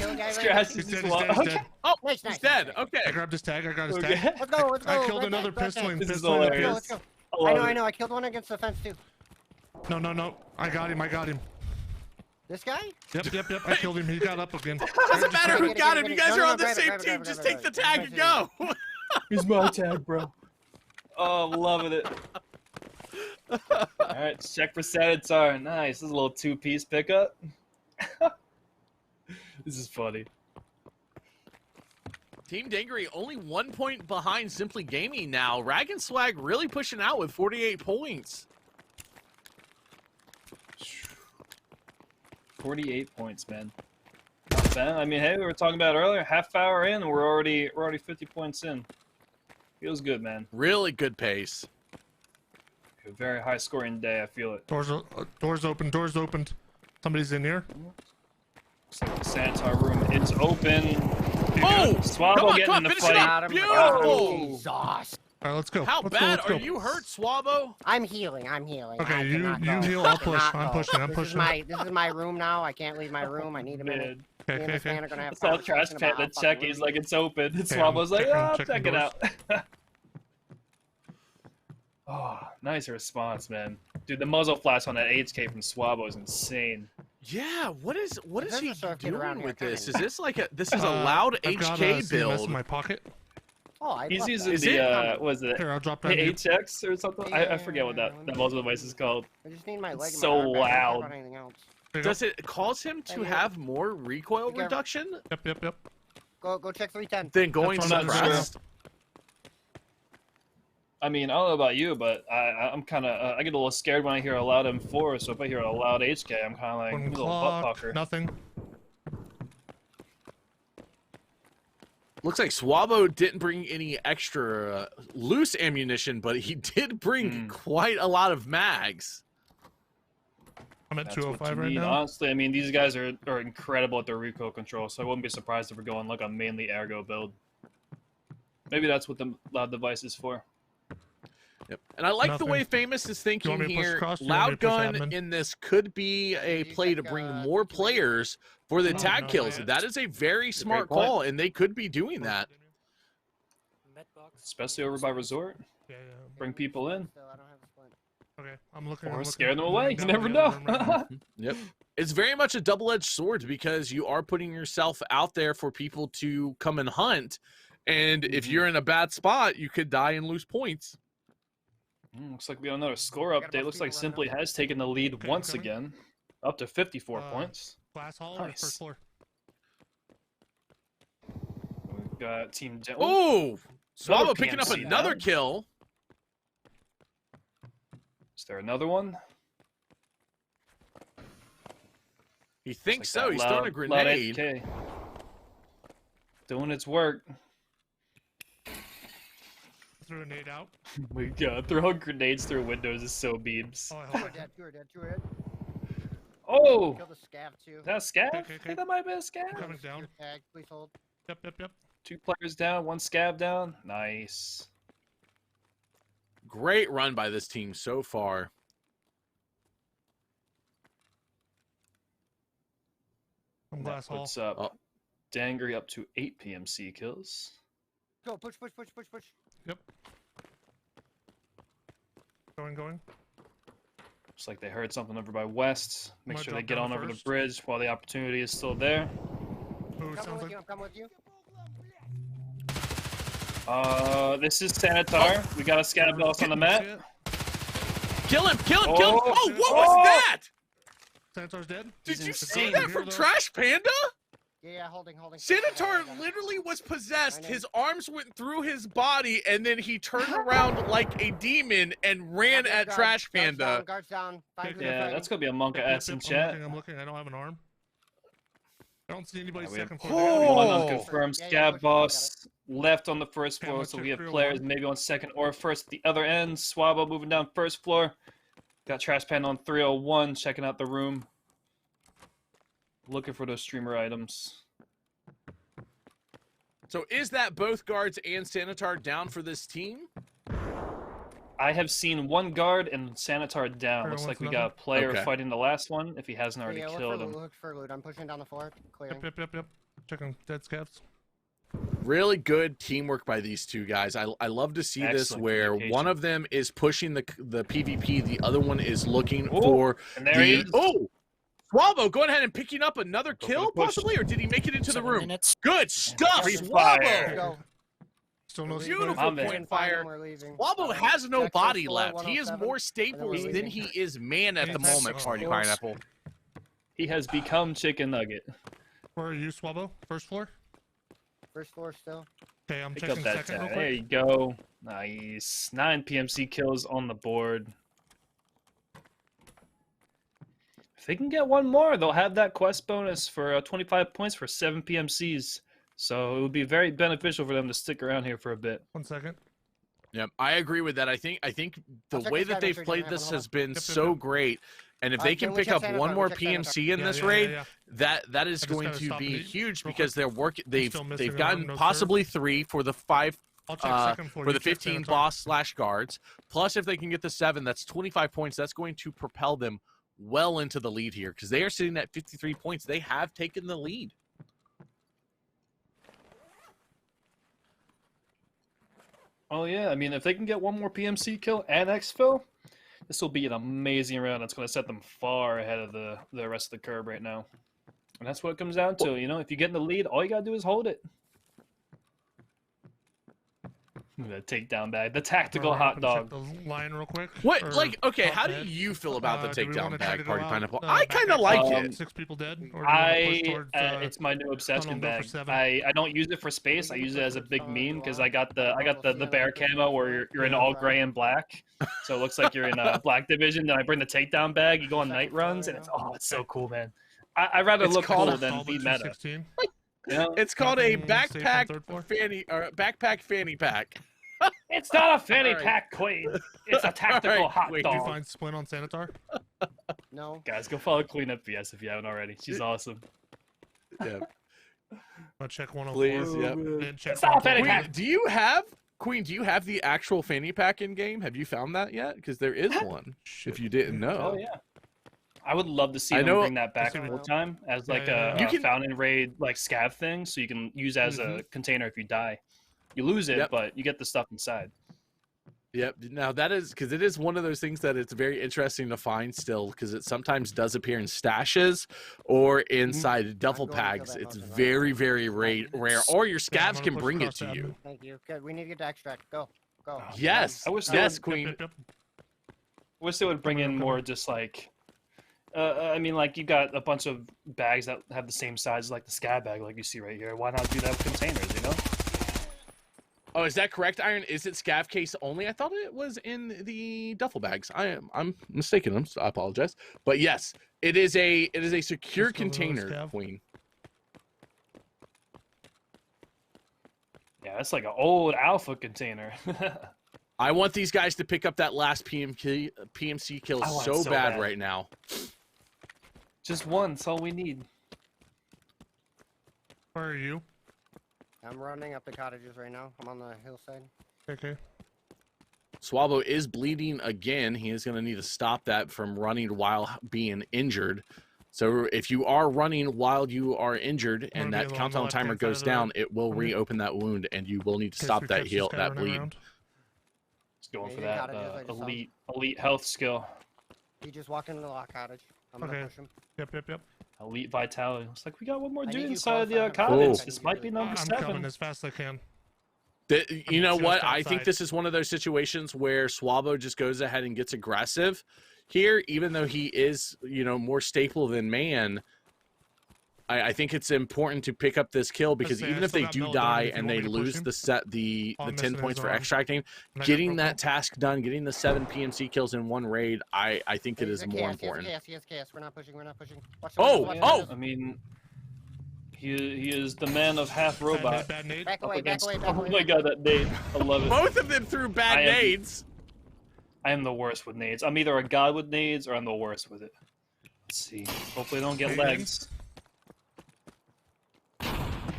kill a guy right Scratch He's is dead, just he's dead, he's dead. Oh, Nice, he's nice, dead. nice. Okay. I grabbed his tag, I got his Okay. tag. Let's go, let's go. I killed right another back, right pistol back. and This is pistol in the Let's go, hilarious. pit. let's go. I know, love I it. know. I killed one against the fence too. No. I got him, I got him. This guy? Yep, I killed him. He got up again. Doesn't matter who Get it, got get him. it, You get it. guys No, are no, on the grab it, same grab it, team. grab it, Just grab take it, the grab tag it. and go. Here's my tag, bro. Oh, I'm loving it. Alright, check for Sanitar. Nice. This is a little two-piece pickup. This is funny. Team Dangery only 1 point behind Simply Gaming now. Rag and Swag really pushing out with 48 points. 48 points, man. Not bad. I mean, hey, we were talking about earlier, half hour in, and we're already 50 points in. Feels good, man. Really good pace. A very high scoring day, I feel it. Doors opened. Somebody's in here. Looks like the Sanitar room is open. Oh! Swabble getting in the finish it fight. up. Got him. Beautiful! Jesus. Alright, let's go. How Let's go, bad let's go. are you hurt, Swabbo? I'm healing. I'm healing. Okay, I you cannot go. heal, I I'll push. cannot I'm go. pushing, I'm This pushing. is my room now. I can't leave my room. I need a minute. Man. Me and Okay. this man are gonna have I saw Trash conversation Panda about how check. fucking He's rude like, it's open. And Okay, Swabbo's like, I'm oh, checking check it doors. out. Oh, nice response, man. Dude, the muzzle flash on that HK from Swabbo is insane. Yeah, what is There's he a surf kid around doing here with this? Is coming. this like this is a loud I've got a HK CMS build? in my pocket. Oh, I He's love using that. Is the, it? what is it? Here, I'll drop The down. to you. HX or something? I forget what that muzzle device is called. I just need my leg. It's and my so arm back. I don't care loud. about anything else. There you go. Does it cause him to Hey, have more recoil Be careful. reduction Yep. Go check 310. than going That's what I'm suppressed? I mean, I don't know about you, but I'm kind of, I get a little scared when I hear a loud M4, so if I hear a loud HK, I'm kind of like, One a little butt clock, pucker. nothing. Looks like Swabbo didn't bring any extra loose ammunition, but he did bring quite a lot of mags. I'm at That's what 205 you right need. now. Honestly, I mean, these guys are incredible at their recoil control, so I wouldn't be surprised if we're going like a mainly ergo build. Maybe that's what the loud device is for. Yep. And I like the Nothing. way Famous is want thinking me to push here. across? Do you want me Loud to push Gun admin? in this could be a Did you play to check, bring security? more players for the Oh, tag no, kills. not yet. That is a very smart point. call, and they could be doing that. Especially over by Resort. Yeah. Bring people in. Still, I don't have a splint. Okay, I'm looking. Or I'm looking. scare them I'm away. looking You down never the other know. room right now. Yep. It's very much a double-edged sword because you are putting yourself out there for people to come and hunt. And if you're in a bad spot, you could die and lose points. Looks like we got another score got a bunch update. of Looks like people Simply running has taken the lead Okay, once coming. again. Up to 54 points. Glass hall or Nice. first floor? We've got Team Den. Oh! Another Swabbo picking up PMC another down. kill. Is there another one? He thinks Looks like so. that He's loud- throwing a loud grenade. AFK. Doing its work. Threw a nade out. We got throwing grenades through windows is so memes. Oh, I Two hope are dead. Two are dead. Two are dead. Oh! Kill the scav too. Is that a scav? Okay. I think that might have been a scav. Coming down. Your tag, please hold. Yep. 2 players down, 1 scav down. Nice. Great run by this team so far. I'm That glass hall. puts up Oh. Dangry up to 8 PMC kills. Go push. Yep. Going. Looks like they heard something over by West. Make Might sure they drop get down on over the first. bridge while the opportunity is still there. Ooh, Coming sounds with like you. I'm coming with you. This is Sanitar. We got a scav boss on the map. Kill him! Kill him! Oh, Kill him! Oh, what oh! was that? Sanitar's dead. Did He's you in see the that here, from though. Trash Panda? Yeah, holding. Sanitar literally was possessed. I know. His arms went through his body, and then he turned around like a demon and ran at Trash Panda. Guards down. Find who they're Yeah, fighting. that's gonna be a monk Yep, S in I'm chat. looking. I don't have an arm. I don't see anybody We have second Oh. floor. one Oh. unconfirmed Yeah, scav push, boss left on the first Okay, floor, let's so check we have 301. players maybe on second or first at the other end. Swabbo moving down first floor. Got Trash Pan on 301, checking out the room. Looking for those streamer items. So is that both guards and Sanitar down for this team? I have seen 1 guard and Sanitar down. Looks like we got a player Okay. fighting the last one, if he hasn't already Yeah, killed him. look for loot. I'm pushing down the floor. Clearing. Yep. Checking dead scavs. Really good teamwork by these two guys. I love to see this Excellent where communication. one of them is pushing the PvP, the other one is looking Oh, for and there he the is. Swallow going ahead and picking up another Go for kill the push. possibly, or did he make it into the 7 room? minutes. Good stuff, Free Swallow. fire. Go. Still no Beautiful I'm point in. fire. We're leaving. Swallow has no Jackson body floor, left. He is 107, more staples we're than leaving. he is man at the Fantastic. moment, Party Of course. Pineapple. He has become Chicken Nugget. Where are you, Swabo? First floor? First floor still. Okay, I'm Pick up checking that second real tag. There quick. you go. Nice. 9 PMC kills on the board. If they can get one more, they'll have that quest bonus for 25 points for 7 PMCs. So it would be very beneficial for them to stick around here for a bit. 1 second. Yep, I agree with that. I think I'll the check way this that guy, they've make sure he played doesn't have this one. has been Yep, yep, so yep. great. And if they can Can we pick check up Santa one Fe? more We check Santa PMC in Yeah, this yeah, raid, yeah. that is just going gotta to stop be and eat huge real because they've still missing they've a gotten room, no possibly 3 for the 5 I'll check second floor. for You the check 15 Sanitar. boss / guards. Plus, if they can get the 7, that's 25 points. That's going to propel them well into the lead here because they are sitting at 53 points. They have taken the lead. Oh yeah, I mean, if they can get one more PMC kill and exfil, this will be an amazing round. That's going to set them far ahead of the rest of the curve right now. And that's what it comes down to. You know, if you get in the lead, all you got to do is hold it. The takedown bag, the tactical We're hot gonna check dog. the line real quick. What, or like, okay, top how do head. you feel about the Do we wanna takedown try to bag, go Party out, Pineapple? back I kind of like Um, it. 6 people dead? Or do you wanna push towards, It's my new obsession go for bag. 7. I don't use it for space. I use it as a big meme because I got the bear camo where you're in all gray and black, so it looks like you're in a black division. Then I bring the takedown bag. You go on night runs, and it's so cool, man. I'd rather It's look called cool a than be meta. 216. You know? It's called a Nothing safe on backpack third floor? fanny pack. It's not a fanny All right. pack, Queen. It's a tactical right, hot Queen. Did you dog. find Splint on Sanitar? No. Guys, go follow Queen at BS if you haven't already. She's awesome. Yeah, I'll check 104. please. Yep. Then check Stop 104. fanny Queen, pack. do you have the actual fanny pack in game? Have you found that yet? Because there is one. If you didn't know. Oh yeah. I would love to see I them know- bring that back I see full what- time as like Yeah, a, You a can- fountain raid like scav thing, so you can use as a container if you die. You lose it, Yep. but you get the stuff inside. Yep. Now that is because it is one of those things that it's very interesting to find still because it sometimes does appear in stashes or inside duffel going to kill packs. that It's mountain, right? very, very rare. Or your Yeah, I'm scabs gonna can push bring it across to that you. one. Thank you. Good. We need to get to extract. Go. Go. Yes. I wish they Yes, would- Queen. Yep, yep, Wish they would bring in more just like, I mean, like you got a bunch of bags that have the same size as like the scab bag, like you see right here. Why not do that with containers? You know? Oh, is that correct, Iron? Is it scav case only? I thought it was in the duffel bags. I'm mistaken. I apologize. But yes, it is a secure Just go to the container, scav. Queen. Yeah, that's like an old alpha container. I want these guys to pick up that last PMC kill I want so so bad bad. right now. Just one. That's all we need. Where are you? I'm running up the cottages right now. I'm on the hillside. Okay. Swallow is bleeding again. He is going to need to stop that from running while being injured. So if you are running while you are injured I'm and gonna that be along the countdown timer left-hand side goes of the down, road. it will Okay. reopen that wound and you will need to In case stop we that catch this heal, guy that running bleed. around. Just going for Maybe that cottages, I just saw him. elite health skill, He just walked into the lock cottage. I'm Okay. gonna push him. Yep. elite vitality. Looks like we got one more I dude need you inside the close, I have cottage. Oh. This might be number I'm 7. coming as fast as I can. You know just what? I think outside. this is one of those situations where Swallow just goes ahead and gets aggressive here, even though he is, more staple than man. I think it's important to pick up this kill because say, even I if still they got do Mel die Durden if you and want they me to push lose him. the All I'm 10 missing points is for arm. extracting, And I got getting Ropo. that task done, getting the 7 PMC kills in one raid, I think it He's is a more chaos, important. He has chaos. We're not pushing. Watch Oh, the windows, watch the oh! windows. I mean, he is the man of half robot. Bad nade. Back Up away, back against- away, back oh away. my god, that nade. I love it. Both of them threw bad I am- nades. I am the worst with nades. I'm either a god with nades or I'm the worst with it. Let's see. Hopefully I don't get Hey, legs.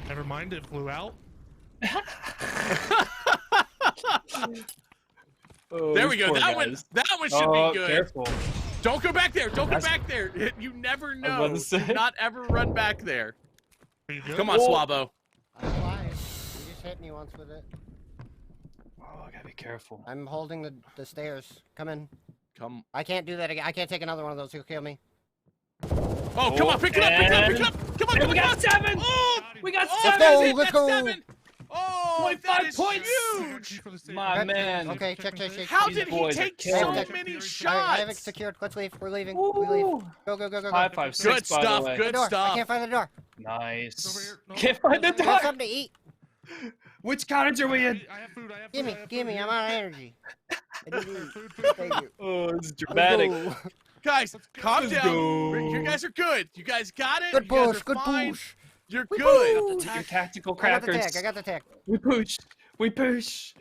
Never mind, it flew out. Oh, There we these go. poor That guys. one should Oh, be good. careful. Don't go back there. Don't go That's- back there. You never about know. to say. Do not ever run back there. Are you good? Come on, Swabo. I'm alive. You just hit me once with it. Oh, I gotta be careful. I'm holding the stairs. Come in. Come. I can't do that again. I can't take another one of those. He'll kill me. Oh, come on, pick it up, pick it up, pick it up. Come on, Hey, come we on. got 7! Oh, We got oh, 7! that's it, Let's that's go. 7. Oh, 25 that is points. huge. My man. Okay, check. How These did he boys are take killing so it. many I have it shots? secured. Let's leave. We're leaving. We leave. Ooh. Go, go, go, go, go. 5, 5, 6, Good by the stuff, way. The good door. I stuff. can't find the door. Nice. No. Can't find the We have door. something to eat. Which cottage are we in? I have food. I have food. Gimme, I have gimme. food. I'm out of energy. I need to eat. Food. Thank you. Oh, this is Let's dramatic. go. Guys, calm Let's down. go. You guys are good. You guys got it. Good you guys push. are Good fine. push. You're good. Your tactical I got the crackers. tag. I got the tag. We push. We push.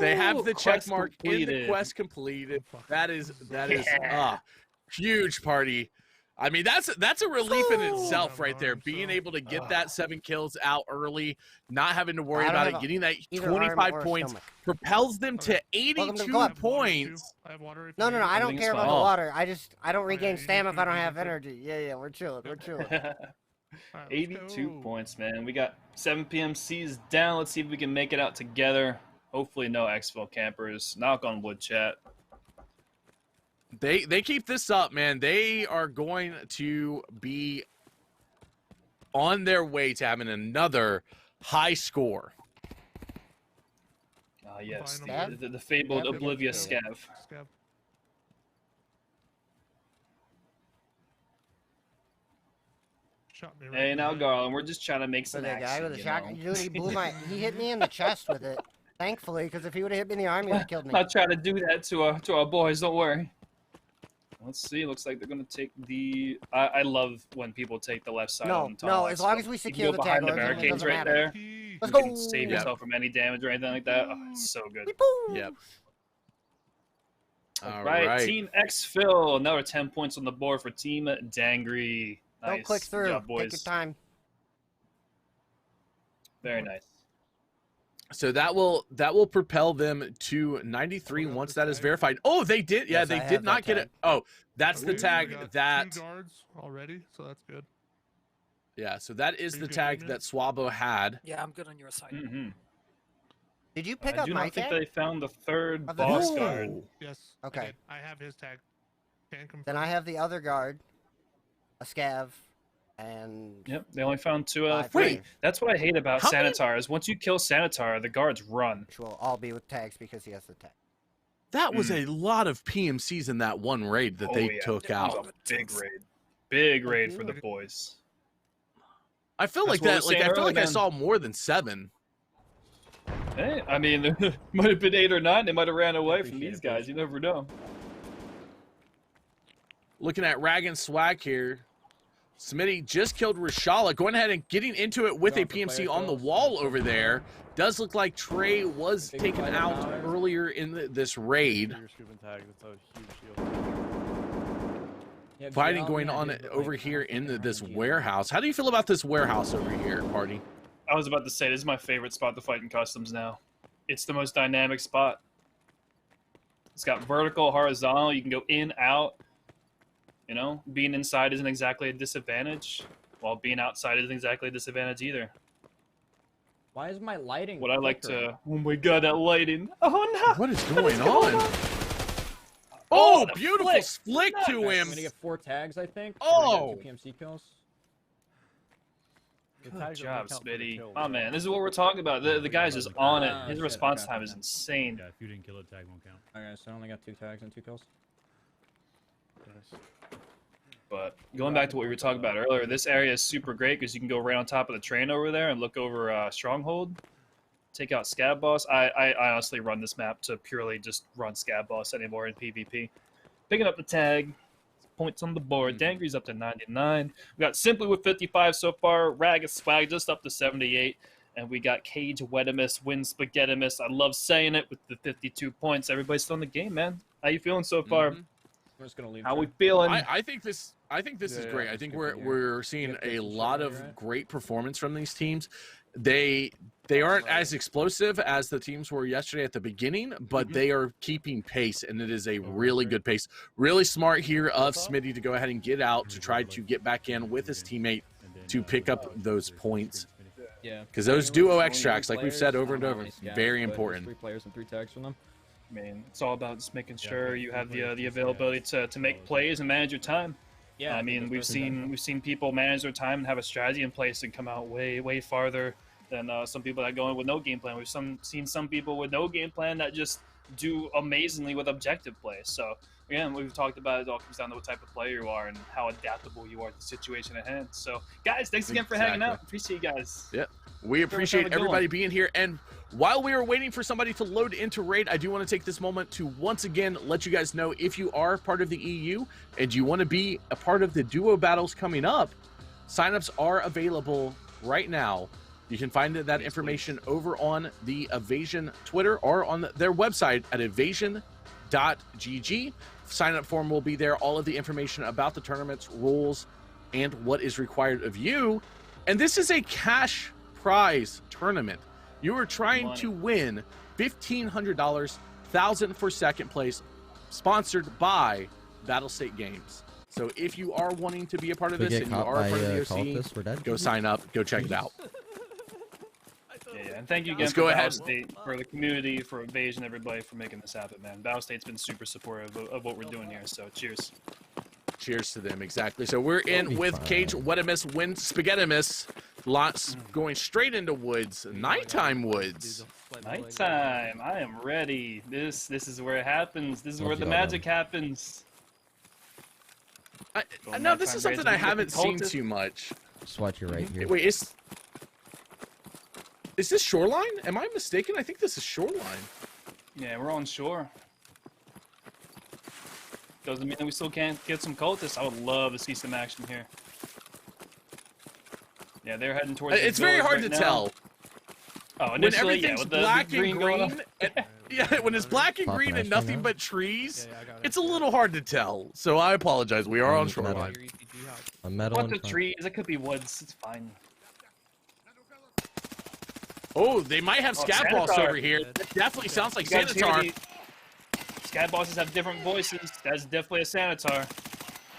They have Ooh, the check quest mark in the completed. quest completed. That is Yeah. huge party. I mean, that's a relief in itself Oh, right there. arm, Being so- able to get that 7 kills out early, not having to worry I don't about have it, a- getting that either arm 25 or points stomach. propels them to Welcome to 82 club. I have water, too. points. I have water. if No, you no, need no. it. I don't Everything's care about fine. the Oh. water. I don't yeah, regain you stamina if I don't definitely have need it. energy. Yeah, we're chilling. We're chilling. Alright, let's 82 go. points, man. We got 7 PMCs down. Let's see if we can make it out together. Hopefully, no exfil campers. Knock on wood, chat. They keep this up, man. They are going to be on their way to having another high score. Yes, Scav? the fabled Scav? oblivious Scav. scav. Scab. Shot me right Hey, in the now, head. Garland, we're just trying to make So some that guy action, with the you shotgun, know? dude, he blew my. He hit me in the chest with it. Thankfully, because if he would have hit me in the arm, he would have killed me. Not trying to do that to our boys. Don't worry. Let's see. Looks like they're gonna take the. I love when people take the left side. No, on the no, tunnel. as long as we You secure can the go behind the tag, it barricades doesn't right matter. there. Key. Let's You go. can save yourself from any damage or anything like that. Oh, it's so good. Yep. All Right, right. Team Xfil. Another 10 points on the board for Team Dangry. Nice. Don't click Good through. job, boys. Take your time. Very nice. So that will propel them to 93 once that is verified. Oh, they did. Yeah, Yes, I they have did that not get tag. it. Oh, that's the Okay, we tag got that. 2 guards already, so that's good. Yeah, so that is Are you the good, tag Damien? that Swabo had. Yeah, I'm good on your side. Mm-hmm. Did you pick I up do my not think tag? they found the third Of the boss new- guard. Oh. Yes. Okay. I did. I have his tag. Can confirm. Then I have the other guard, a scav, and Yep, they only found 2 out of 5 3. That's what I hate about How many- Sanitar is once you kill Sanitar, the guards run. which will all be with tags because he has the tag. That was a lot of PMCs in that one raid that Oh, they yeah. took That out. was a big raid. Big Oh, raid for the good. boys. I feel like That's what that. we were Like I saying feel like I earlier, saw more than 7. Hey, I mean, there might have been 8 or 9. They might have ran away from Appreciate these it, guys. You never know. Looking at Rag and Swag here. Smitty just killed Rashala, going ahead and getting into it with a Going for PMC player on the kills. wall over there. Does look like Trey was Big taken fight out now. earlier in this raid. Your scooping tag, that's a huge shield. Yeah, Fighting GL, going yeah, on dude, but, over like, here in fucking this RNG. warehouse. How do you feel about this warehouse over here, party? I was about to say, this is my favorite spot to fight in customs now. It's the most dynamic spot. It's got vertical, horizontal. You can go in, out. You know, being inside isn't exactly a disadvantage, while being outside isn't exactly a disadvantage either. Why is my lighting? What I like flickering? to... Oh my god, that lighting. Oh no! What is going going on? on? Oh, the beautiful flick. flick to I'm him. gonna get 4 tags, I think. Oh! 2 PMC kills. The Good tags job, don't count for the Smitty. kill, Oh though. man, this is what we're talking about. The guy's just on it. His shit, response okay, time is okay. insane. Yeah, if you didn't kill it, tag won't count. Okay, so I only got 2 tags and 2 kills. But going back to what we were talking about earlier, this area is super great because you can go right on top of the train over there and look over Stronghold, take out Scab Boss. I honestly run this map to purely just run Scab Boss anymore in PvP. Picking up the tag, points on the board. Dangry's up to 99. We got Simply with 55 so far. Rag and Swag just up to 78. And we got Cage Wetimus, Win Spaghettimus. I love saying it with the 52 points. Everybody's still in the game, man. How you feeling so far? Mhm. I'm just gonna leave. How we chat. feeling? I think this is Yeah, great. I just think good we're for you. we're seeing You have a decent shit lot already, of right? great performance from these teams. They They aren't as explosive as the teams were yesterday at the beginning, but they are keeping pace, and it is a really good pace. Really smart here of Smitty to go ahead and get out to try to get back in with his teammate to pick up those points. Yeah. Because those duo extracts, like we've said over and over, very important. 3 players and 3 tags from them. I mean, it's all about just making sure you have the availability to make plays and manage your time. Yeah. I mean, we've seen people manage their time and have a strategy in place and come out way farther than some people that go in with no game plan. We've seen some people with no game plan that just do amazingly with objective play. So again, we've talked about it all comes down to what type of player you are and how adaptable you are to the situation at hand. So guys, thanks again for hanging out. Appreciate you guys. Yeah, we appreciate everybody being here. And while we are waiting for somebody to load into Raid, I do want to take this moment to once again let you guys know, if you are part of the EU and you want to be a part of the duo battles coming up, signups are available right now. You can find that information over on the Evasion Twitter or on their website at evasion.gg. Sign up form will be there. All of the information about the tournaments, rules, and what is required of you. And this is a cash prize tournament. You are trying to win $1,500, $1,000 for second place, sponsored by Battle State Games. So if you are wanting to be a part of this and you are a part of the OC, go sign up, go check it out. Yeah, and thank you again for Battle State, for the community, for Evasion, everybody for making this happen, man. Battle State's been super supportive of what we're doing here, so cheers. Cheers to them, exactly. So we're in with Cage, Wetimus, Win, Spaghettimus, lots going straight into woods, nighttime woods. Nighttime, I am ready. This is where it happens. This is where the magic happens. No, this is something I haven't seen too much. Just watch you right here. Wait, is this Shoreline? Am I mistaken? I think this is Shoreline. Yeah, we're on shore. Doesn't mean that we still can't get some cultists. I would love to see some action here. Yeah, they're heading towards the It's very hard right to now. tell. Oh, initially, yeah, with the black green and going on. green. Yeah, when it's black and green and nothing but trees, it's a little hard to tell. So I apologize. We are on Shoreline. A metal. What the trees? It could be woods. It's fine. Oh, they might have scat boss Sanitar. over here. That definitely sounds like You guys hear Sanitar. Scat bosses have different voices. That's definitely a Sanitar.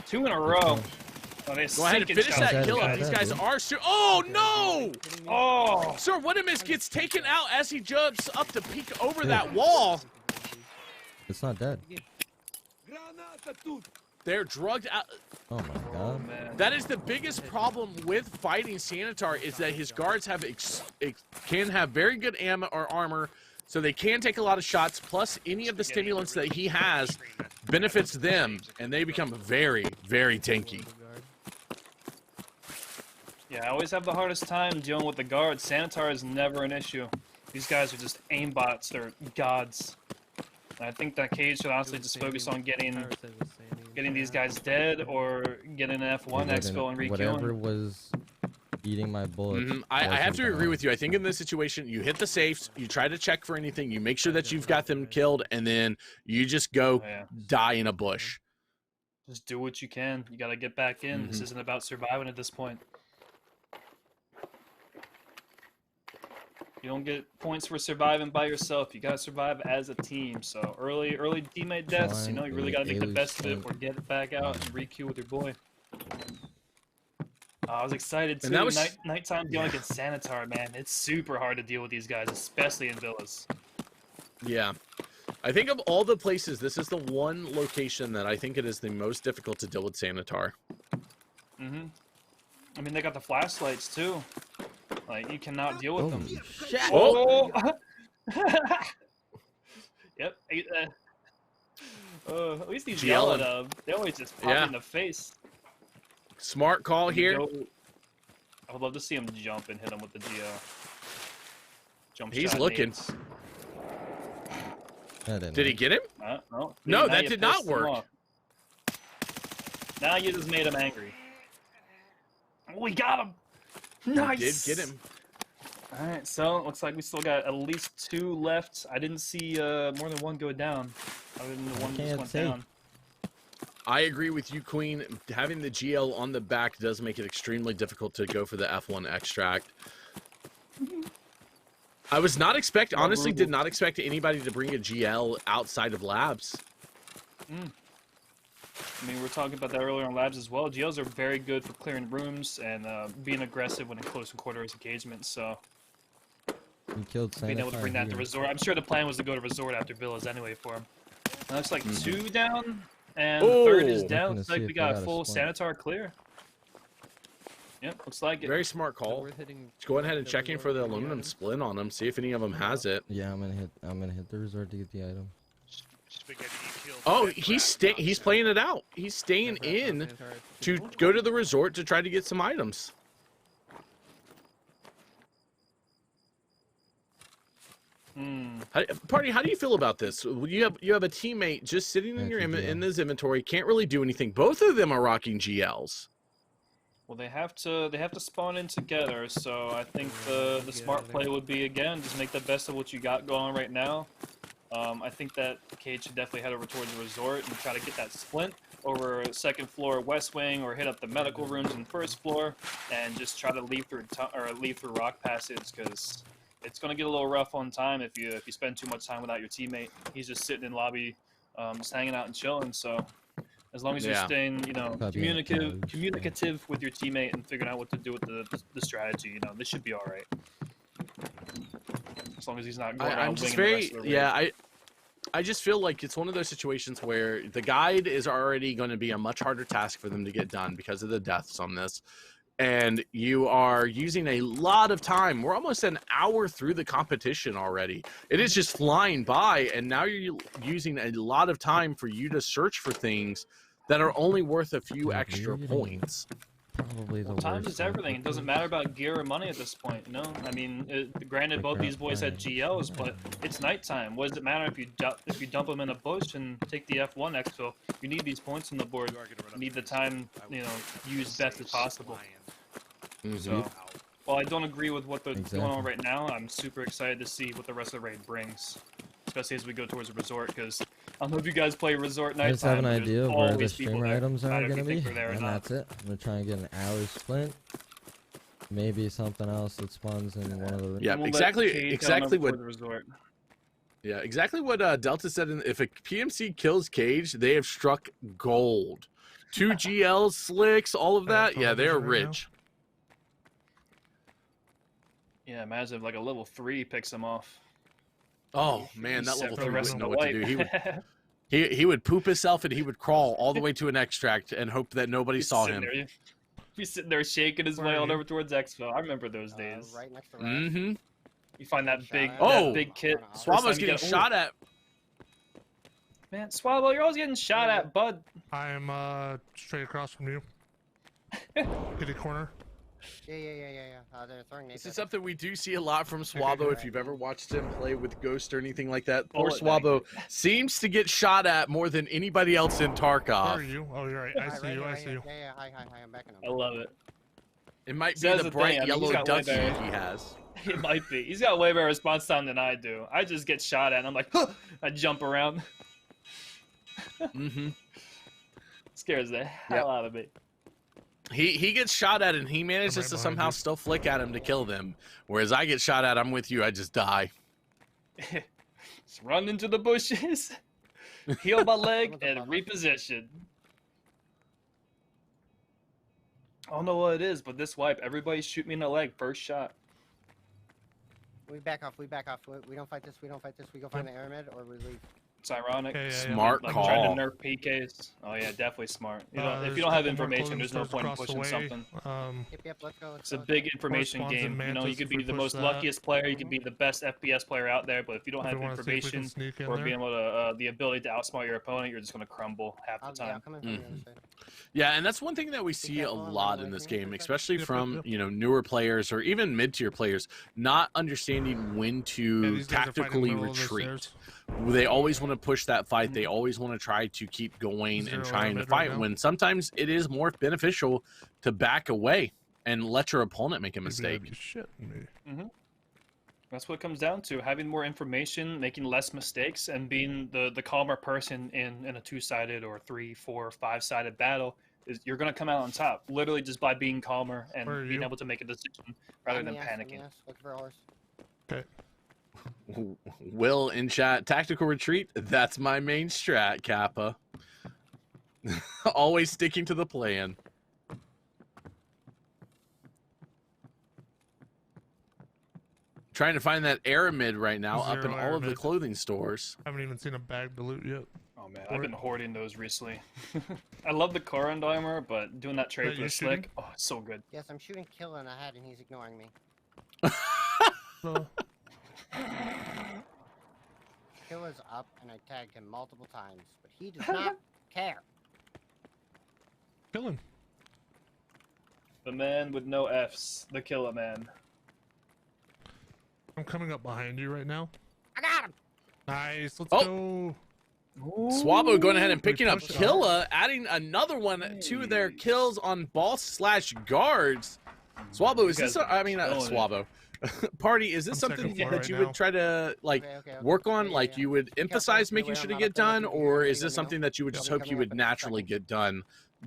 2 in a row. Oh, Go ahead and finish that kill up. These guys are... Oh, no! Oh! Sir Wetimus gets taken out as he jumps up to peek over that wall. It's not dead. They're drugged out. Oh my god. That is the biggest problem with fighting Sanitar, is that his guards have can have very good ammo or armor, so they can take a lot of shots, plus any of the stimulants that he has benefits them, and they become very, very tanky. Yeah, I always have the hardest time dealing with the guards. Sanitar is never an issue. These guys are just aimbots. They're gods. And I think that Cage should honestly just focus on getting these guys dead or getting an F1 expo and requeuing. Whatever was eating my bullets. I have to agree with you. I think in this situation, you hit the safes, you try to check for anything, you make sure that you've got them killed, and then you just go die in a bush. Just do what you can. You got to get back in. This isn't about surviving at this point. You don't get points for surviving by yourself. You gotta survive as a team. So early teammate deaths, you know, you really gotta make the best of it or get it back out and re-queue with your boy. I was excited too. Nighttime dealing against Sanitar, man. It's super hard to deal with these guys, especially in villas. Yeah. I think of all the places, this is the one location that I think it is the most difficult to deal with Sanitar. I mean, they got the flashlights too. Like, you cannot deal with them. Shit. Oh! Yep. At least he's yelling. They always just pop in the face. Smart call here. I would love to see him jump and hit him with the GL. Jump He's shot looking. nades. Did he get him? No. No, Now that you did not pissed him work. off. Now you just made him angry. We got him! Nice! Did get him. Alright, so looks like we still got at least 2 left. I didn't see more than 1 go down. Other than the one that just went down. I agree with you, Queen. Having the GL on the back does make it extremely difficult to go for the F1 extract. I was not honestly did brutal. not expect anybody to bring a GL outside of labs. I mean, we were talking about that earlier on labs as well. GLs are very good for clearing rooms and being aggressive when in close quarters engagements. So You killed being able to bring that to here. resort. I'm sure the plan was to go to resort after villas anyway for him. It looks like 2 down, and third is Oh! down. Looking to Looks like see we if they got got a a full splint. sanitar clear. Yep, looks like it. Very smart call. Worth hitting Just go ahead and the check in resort for the for the aluminum items. splint on them. See if any of them has it. Yeah, I'm gonna hit the resort to get the item. Spaghetti killed. Oh, that he's rat he's box. playing it out. He's staying in to go to the resort to try to get some items. Party, how do you feel about this? You have a teammate just sitting in your in his inventory, can't really do anything. Both of them are rocking GLs. Well, they have to spawn in together. So I think the smart play would be again just make the best of what you got going right now. I think that Cage should definitely head over towards the resort and try to get that splint over second floor west wing, or hit up the medical rooms in first floor, and just try to leave through rock passage, because it's gonna get a little rough on time if you spend too much time without your teammate. He's just sitting in lobby, just hanging out and chilling. So as long as you're staying, communicative with your teammate and figuring out what to do with the strategy, this should be all right. As long as he's not going out I'm just winging the rest of the raid. I just feel like it's one of those situations where the guide is already going to be a much harder task for them to get done because of the deaths on this. And you are using a lot of time. We're almost an hour through the competition already. It is just flying by, and now you're using a lot of time for you to search for things that are only worth a few extra points. Probably the Time worst is everything. It doesn't matter about gear or money at this point, I mean, granted, both these boys had GLs, but it's nighttime. What does it matter if you dump them in a bush and take the F1 exfil? You need these points on the board. You need the time, used best as possible. So, while I don't agree with what going on right now, I'm super excited to see what the rest of the raid brings, especially as we go towards the resort, because I don't know if you guys play resort nighttime. I just have an but there's idea of where the always people streamer there, items no are matter if gonna you be, think they're there or and not. that's it. I'm gonna try and get an hour splint. Maybe something else that spawns in one of the. Yeah, We'll let exactly Cade tell them what. before the resort. Yeah, exactly what Delta said. If a PMC kills Cage, they have struck gold. 2 GLs, slicks, all of that. Yeah, they are rich. Yeah, imagine if like a level 3 picks him off. Oh man, that He's level set for 3 the rest wouldn't of know the what to do. wipe. He would poop himself and he would crawl all the way to an extract and hope that nobody saw him. He's sitting there shaking his way on over towards Expo. I remember those days. Right next to Mm-hmm. You find that big, kit. Swabbo's getting shot at. Man, Swabbo, you're always getting shot at, bud. I'm straight across from you. Kitty corner. Yeah. They're throwing This is something we do see a lot from Swabbo. If you've ever watched him play with Ghost or anything like that, poor Bullet Swabbo seems to get shot at more than anybody else in Where are Tarkov. you? Oh, you're right. I see you. I see you. Yeah. Hi. I'm backing up. I love it. It might be Says the the bright thing, I mean, he's yellow got way ducky better- he has. It might be. He's got way better response time than I do. I just get shot at and I'm like, huh! I jump around. Mm-hmm. Scares the hell out of me. He gets shot at and he manages right to behind somehow you. still flick at him to kill them. Whereas I get shot at, I'm with you, I just die. Just run into the bushes, heal my leg, and reposition. I don't know what it is, but this wipe, everybody shoot me in the leg first shot. We back off. We don't fight this. We go find the airmed or we leave. It's ironic. Okay, yeah. Smart Like call. trying to nerf PKs. Oh yeah, definitely smart. If There's you don't have a couple more information, there's no clothing point in stores pushing across the something. way. Yep. Let's go. It's a big information Spawns in game. You Mantis could if be we the push most that. luckiest player, you can be the best FPS player out there, but if you don't If have we wanna see if we can information sneak in or there. being able to the ability to outsmart your opponent, you're just gonna crumble half the Yeah, time. come in from the other side. Yeah, and that's one thing that we see a careful on lot the in this way game, through. especially Yep, from, yep. newer players or even mid-tier players, not understanding when Yeah, to these guys are fighting in the tactically middle of the retreat. stairs. They always want to push that fight. They always want to try to keep going Zero and trying to mid right fight now. when sometimes it is more beneficial to back away and let your opponent make a You'd be mistake. shitting me. That's what it comes down to: having more information, making less mistakes, and being the calmer person in a 2-sided or 3, 4, 5-sided battle. You're gonna come out on top, literally just by being calmer and Where are being you? able to make a decision rather than Yes, panicking. yes. Look for a horse. Okay. Will in chat, tactical retreat. That's my main strat, Kappa. Always sticking to the plan. Trying to find that aramid right now up in Zero all of the aramid. clothing stores. Haven't even seen a bag to loot yet. Oh man, I've been hoarding those recently. I love the Koran armor, but doing that trade Wait, for you the shooting? slick, oh, it's so good. Yes, I'm shooting Killa in the head and he's ignoring me. So, Killa's up and I tagged him multiple times, but he does not care. kill him. The man with no Fs, the killer man. I'm coming up behind you right now. I got him! Nice, let's Oh. go. Swabo going ahead and We picking up push it. Killa, adding another one to their kills on boss/guards. Swabo, is You this? guys I mean, killing it. Swabo. Party, is this I'm something second floor that right you now. would try to like Okay. work on? Yeah, Like yeah. you would Be careful, emphasize no making way, sure I'm to not get up there done, with you, or you're is this leaving something that you would Yeah, just I'm hope you coming would up in naturally seconds. get done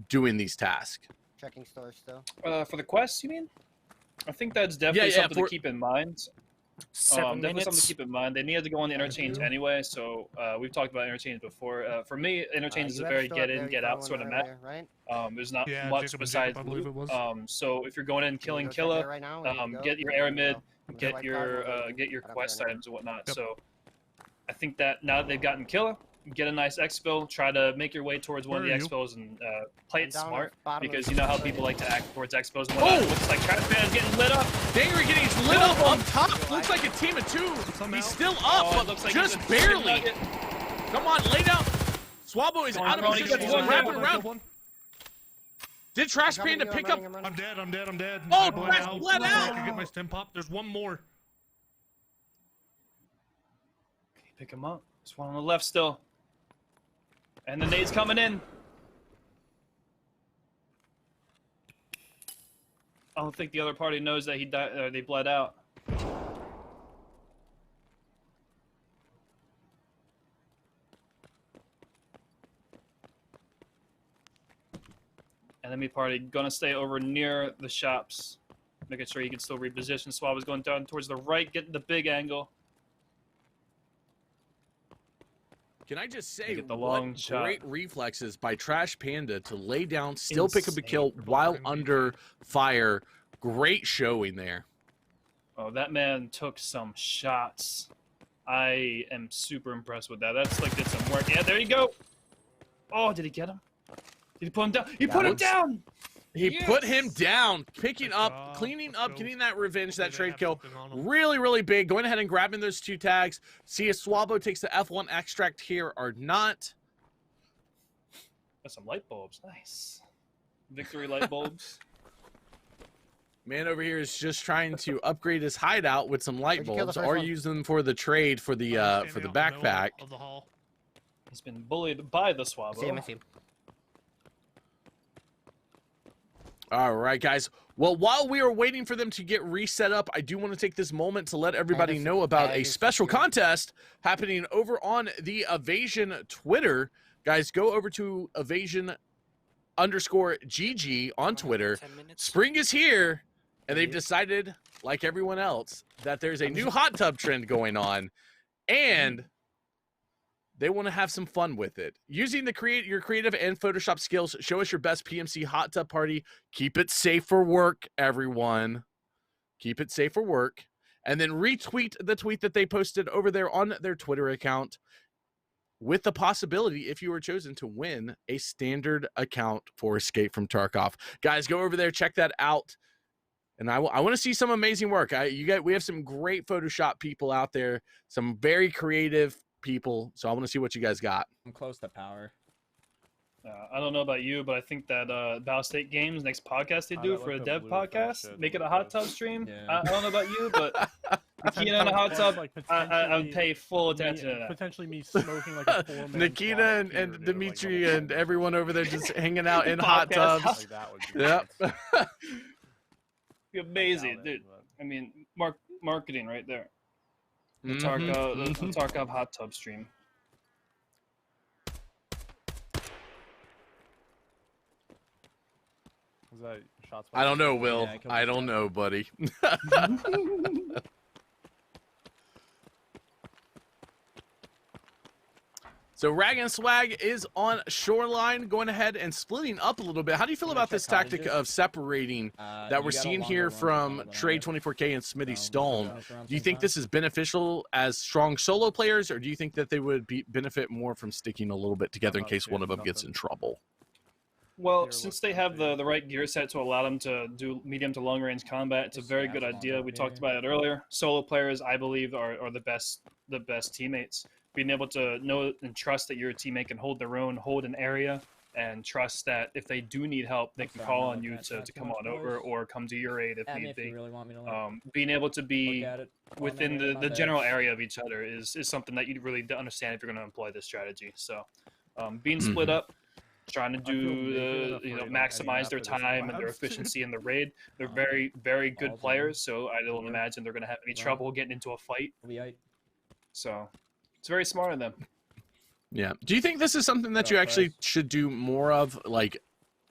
doing these tasks? Checking stores still. For the quest, you mean? I think that's definitely yeah, something for- to keep in mind. 7 Definitely something minutes. to keep in mind. They needed to go on the interchange anyway, so we've talked about interchange before. For me, interchange is You a had very store get up in, there, get you out found sort of one map. earlier, Right? There's not Yeah, much Jacob and besides Jacob, I believe loot. it was. So if you're going in, killing Go check Killa, there right now, or you go? get your Yeah, aramid, go. I'm gonna get swipe your card, we're leaving. get your I don't quest care anymore. items and whatnot. Yep. So I think that now that they've gotten Killa, get a nice exfil, try to make your way towards one of Where the are you? expos and play I'm it down smart, at the bottom of because the you know how floor. people like to act towards expos and whatnot. Oh! It looks like Trash Man is getting lit up. Danger getting lit up up top. Looks like a team of two. Somehow. He's still Oh, up, it but looks like just he's a chicken barely. nugget. Come on, lay down. Swabo is Come on, out of Tony, position. get He's one wrapping down. around. Did Trash I'm coming Panda to you, pick I'm up? running, I'm I'm dead, I'm dead, I'm dead. Oh, I bled Trash out. bled Before I out. could get my stim pop. There's one more. Can you pick him up? There's one on the left still. And the nade's coming in. I don't think the other party knows that he died. They bled out. Enemy party gonna stay over near the shops, making sure he can still reposition. Swab is going down towards the right, getting the big angle. Can I just say Get the what long shot. great reflexes by Trash Panda to lay down, still pick up a kill Insane. while under fire. Great showing there. Oh, that man took some shots. I am super impressed with that. That's like did some work. Yeah, there you go. Oh, did he get him? Did he put him down? He put him down! He Yes! put him down, picking Good up, job. cleaning Let's up, go. getting that revenge, that They trade have kill. something on 'em. Really, really big. Going ahead and grabbing those two tags. See if Swabo takes the F1 extract here or not. Got some light bulbs. Nice. Victory light bulbs. Man over here is just trying to upgrade his hideout with some light Where'd you kill the bulbs, first or one? use them for the trade for the Standing out in the middle backpack. Of the hall. He's been bullied by the I see him, I Swabo. see him. All right, guys. Well, while we are waiting for them to get reset up, I do want to take this moment to let everybody is- know about that a is special secure. contest happening over on the Evasion Twitter. Guys, go over to Evasion_GG on Twitter. 10 minutes. Spring is here, and they've decided, like everyone else, that there's a new hot tub trend going on, and they want to have some fun with it. Using your creative and Photoshop skills, show us your best PMC hot tub party. Keep it safe for work, everyone. Keep it safe for work. And then retweet the tweet that they posted over there on their Twitter account with the possibility, if you were chosen, to win a standard account for Escape from Tarkov. Guys, go over there, check that out. And I want to see some amazing work. We have some great Photoshop people out there, some very creative people. So I want to see what you guys got. I'm close to power. I don't know about you, but I think that Bal State Games next podcast they do that for a like the dev blue flash podcast, shit make it on a the hot post. tub stream. Yeah. I don't know about you, but if you in a hot tub, I would pay full attention to that. Potentially me smoking like a 4-man Nikita squad and here, dude, Dimitri like, and everyone over there just hanging out in hot Podcast tubs. like that would be Yep. nuts. Be amazing, Doubt it, dude. but- I mean, marketing right there. The Mhm, Tarkov, the mhm. Tarkov hot tub stream. Was that shots I don't know, Will. Yeah, I killed I this don't guy. know, buddy. So Rag and Swag is on Shoreline, going ahead and splitting up a little bit. How do you feel Wanna about check this tactic cottages? of separating that we're seeing here from Trade 24K and Smithy Stone? Do you think this is beneficial as strong solo players, or do you think that they would benefit more from sticking a little bit together in case one of them gets in trouble? Well, since they have the right gear set to allow them to do medium to long range combat, it's a very good idea. We talked about it earlier. Solo players, I believe, are the best teammates. Being able to know and trust that your teammate can hold their own, hold an area, and trust that if they do need help, they can call on you to come on over or come to your aid if need be. Being able to be within the general area of each other is something that you really understand if you're going to employ this strategy. So being split up, trying to do maximize their time and their efficiency in the raid. They're very, very good players, so I don't imagine they're going to have any trouble getting into a fight. So it's very smart of them. Yeah. Do you think this is something that you actually should do more of, like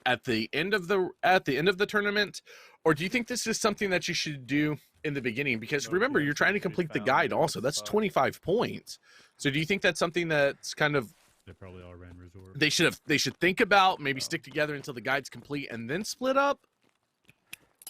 at the end of the tournament, or do you think this is something that you should do in the beginning? Because remember, you're trying to complete the guide also. That's 25 points. So do you think that's something that's kind of they probably all ran resort. They should think about maybe stick together until the guide's complete and then split up?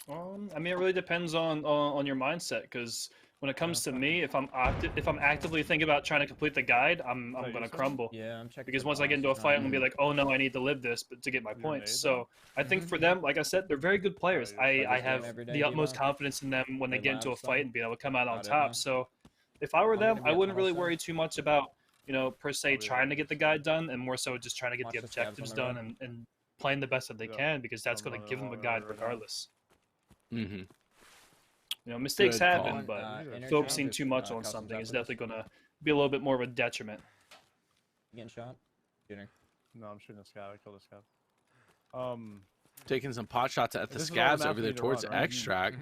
I mean, it really depends on your mindset, because when it comes to me, if I'm actively thinking about trying to complete the guide, I'm gonna crumble. Yeah, I'm checking. Because once I get into a fight, I'm gonna be like, oh no, I need to live this to get my points. So I think for them, like I said, they're very good players. I have the utmost confidence in them when they get into a fight and being able to come out on top. So if I were them, I wouldn't really worry too much about, per se trying to get the guide done, and more so just trying to get the objectives done and playing the best that they can, because that's going to give them a guide regardless. Mm-hmm. Mistakes happen, but focusing too much on something is definitely going to be a little bit more of a detriment. Getting shot? Shooting. No, I'm shooting a scav. I killed a scav. Taking some pot shots at the scavs over there towards extract.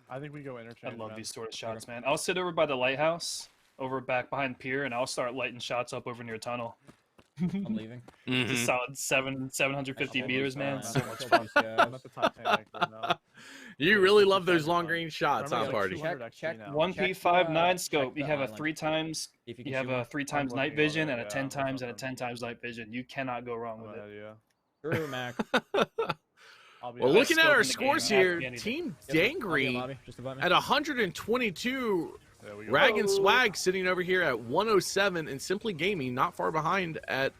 I think we go interchange. I love these sort of shots, man. I'll sit over by the lighthouse, over back behind pier, and I'll start lighting shots up over near tunnel. I'm leaving. It's a solid 750 meters, man. So much fun. I'm at the Titanic right now. You really love those long range shots, huh, Party? Check 1P59 scope. You have a 3 times. You have a 3 times night vision and a 10 times and a 10 times night vision. You cannot go wrong with it. True, Mac. Well, looking at our scores here, Team Dangry at 122. Rag and Swag sitting over here at 107, and Simply Gaming not far behind at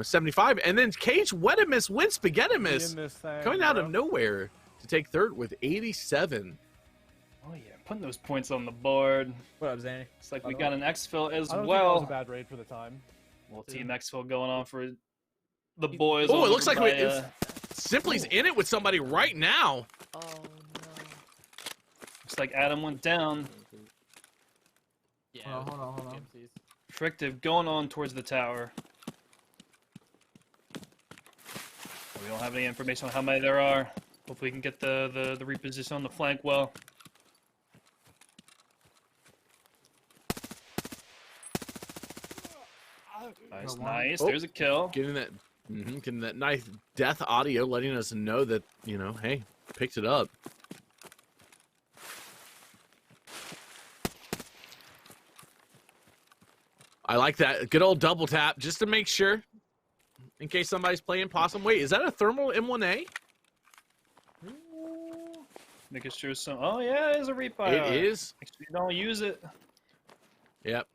75. And then Cage Wetimus wins Spaghettimus coming out of nowhere to take third with 87. Oh yeah, putting those points on the board. What up, Zanny? It's like we got an exfil as I don't well. think that was a bad raid for the time. Well, Team exfil going on for the boys. Oh, it looks like Simply's in it with somebody right now. Oh no. Looks like Adam went down. Yeah. Hold on. Frictive going on towards the tower. We don't have any information on how many there are. Hopefully we can get the reposition on the flank well. Nice. Oh, there's a kill. Getting that nice death audio, letting us know that, hey, picked it up. I like that. Good old double tap, just to make sure, in case somebody's playing possum. Wait, is that a thermal M1A? Making sure some. Oh yeah, it is a repo. It is. Make sure you don't use it. Yep.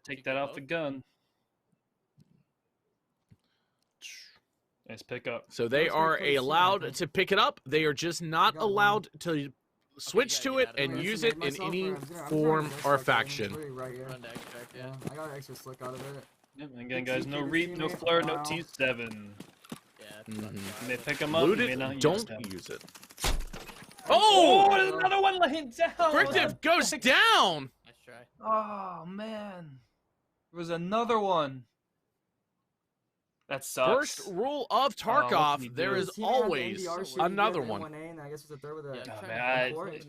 Take that off the gun. Nice pickup. So they are allowed to pick it up. They are just not allowed to switch to it and use it in any form or faction. I got an extra slick out of it. Yep, and again, guys, no reap, no flare, no T7. You may pick them up, Loot you it, may not don't use them. use it. Oh! There's another one laying down! Frictive goes down! Nice try. Oh, man. There was another one. That sucks. First rule of Tarkov, there is always another one.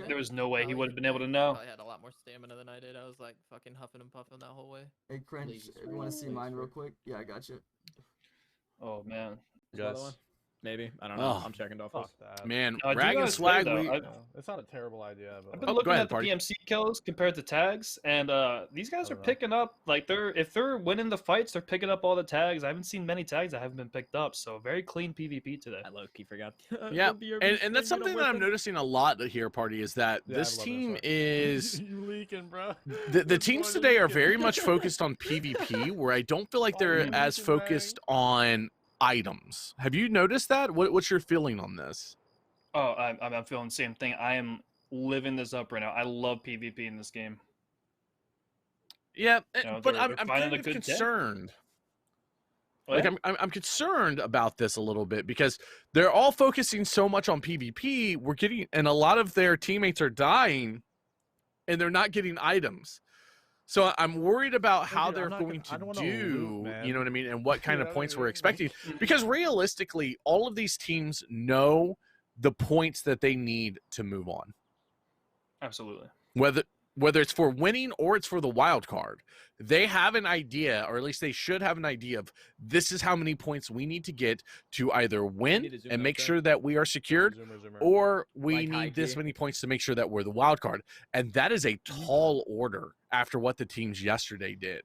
There was no way he would have been able to know. I had a lot more stamina than I did. I was like fucking huffing and puffing that whole way. Hey, Cringe, you want to see mine real quick? Yeah, I got you. Oh, man. Yes. Maybe. I don't know. Oh. I'm checking Dolphus. Fuck that. Man, I do rag and gotta say, swag. though, We, I- No, it's not a terrible idea, but I've been like, looking ahead, at the Party. PMC kills compared to tags, and these guys I are don't know. picking up like if they're winning the fights, they're picking up all the tags. I haven't seen many tags that haven't been picked up, so very clean PvP today. I low-key forgot. yeah, The BRB and that's string, something you that know, I'm noticing a lot here, Party, is that Yeah, this I love team that is you leaking, bro. the teams today are very much focused on PvP, where I don't feel like Why are they're you as leaking, focused on items. Have you noticed that? What's your feeling on this? Oh, I'm feeling the same thing. I am living this up right now. I love PvP in this game. Yeah, You know, but they're I'm finding kind a of good depth. concerned. Oh, Like yeah? I'm concerned about this a little bit because they're all focusing so much on PvP. We're getting, and a lot of their teammates are dying, and they're not getting items. So I'm worried about how dude, they're I'm not going gonna- I to don't wanna do, loot, man. you know what I mean, and what kind You of know what points I we're mean? expecting. Mhm. Because realistically, all of these teams know the points that they need to move on, Absolutely. whether it's for winning or it's for the wild card. They have an idea, or at least they should have an idea of this is how many points we need to get to either win need to zoom and up, make Jack. sure that we are secured, Zoomer. or we Like high need this key. many points to make sure that we're the wild card. And that is a tall order after what the teams yesterday did.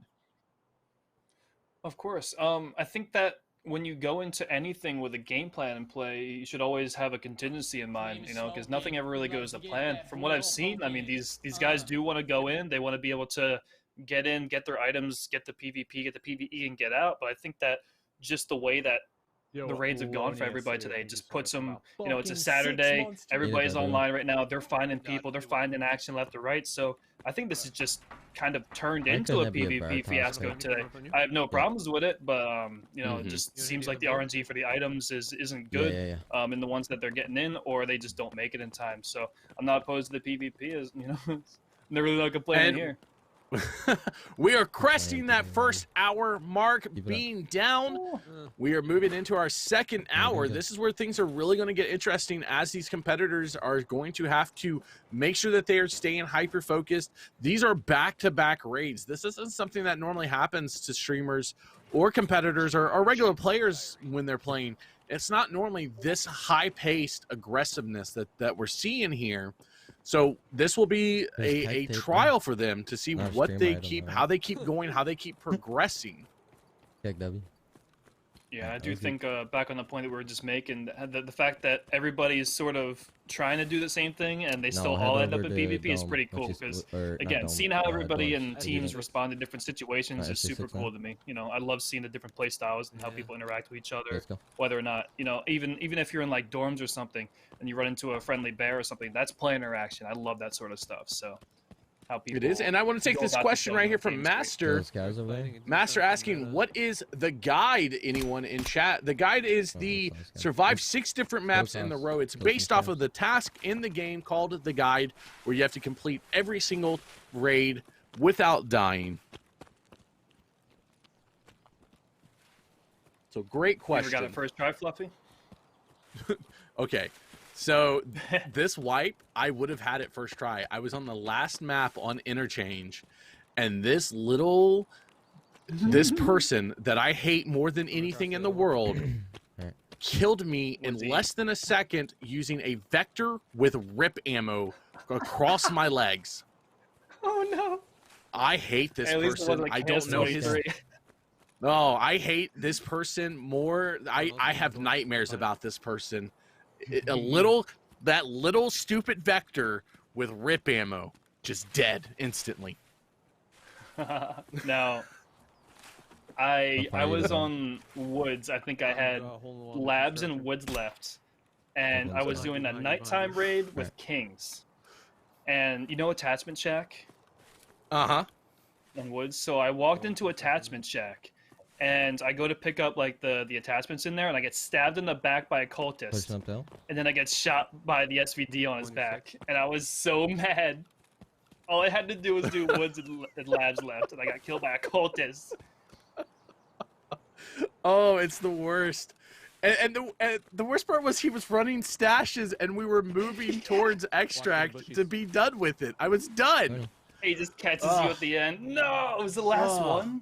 Of course. I think that when you go into anything with a game plan in play, you should always have a contingency in mind, you know, because nothing ever really goes to plan. From what I've seen, I mean, these guys do want to go in. They want to be able to get in, get their items, get the PvP, get the PvE, and get out. But I think that just the way that the raids have gone for everybody today just puts them, you know, it's a Saturday, everybody's Yeah, online right now, they're finding people, they're finding action left or right. So I think this is just kind of turned Why into a couldn't it be a PvP Veritas fiasco thing? today. I have no problems with it, but you know, Mhm. it just You wanna seems do like the the board? RNG for the items isn't Yeah, good. yeah, yeah. In the ones that they're getting in, or they just don't make it in time. So I'm not opposed to the PvP, as you know, never really not complaining And- here. We are cresting that first hour mark, Keep it up. being down. We are moving into our second hour. good. This is where things are really going to get interesting, as these competitors are going to have to make sure that they are staying hyper focused. These are back-to-back raids. This isn't something that normally happens to streamers or competitors or regular players when they're playing. It's not normally this high-paced aggressiveness that we're seeing here. So this will be There's a tech tape trial for them to see Not a what stream they item, keep, right? how they keep going, how they keep progressing. Check W. Yeah, I that do was good. think back on the point that we were just making, the fact that everybody is sort of trying to do the same thing and they still head all end up over in to PvP is Dome, pretty which cool is- because or not again, Dome, seeing how everybody Dorms. and That's teams good. respond to different situations Alright, is super 669. cool to me. You know, I love seeing the different play styles and how Yeah. people interact with each other, Let's go. whether or not, you know, even if you're in like dorms or something and you run into a friendly bear or something, that's play interaction. I love that sort of stuff. So how people It is, and I want to take go this about question right fulfilling here their from game's great. Master. Those guys over there. Master asking, what is the guide, anyone in chat? The guide is Oh, the that's nice. survive 6 different maps Those in the guys. row. It's Those based off guys. of the task in the game called the guide, where you have to complete every single raid without dying. So great You ever question. got it first try, Fluffy? Okay, so this wipe, I would have had it first try. I was on the last map on Interchange, and this person that I hate more than anything in the world Right. killed me in Was he- less than a second using a vector with rip ammo across my legs. Oh no! I hate this At least it person. wasn't like I don't know his. KS-23. No, I hate this person more. I have nightmares about this person. That little stupid vector with rip ammo, just dead instantly. Now, I fire was them. on woods. I think I had labs and woods left, and I was doing a nighttime raid with Right. kings. And you know attachment shack Uh-huh. in woods. So I walked into attachment shack, and I go to pick up like the attachments in there, and I get stabbed in the back by a Push cultist, up down. and then I get shot by the SVD on his back, and I was so mad. All I had to do was do woods and labs left, and I got killed by a cultist. Oh, it's the worst. And the worst part was he was running stashes, and we were moving towards extract to be done with it. I was done. He just catches Ugh. you at the end. No, it was the last Ugh. one.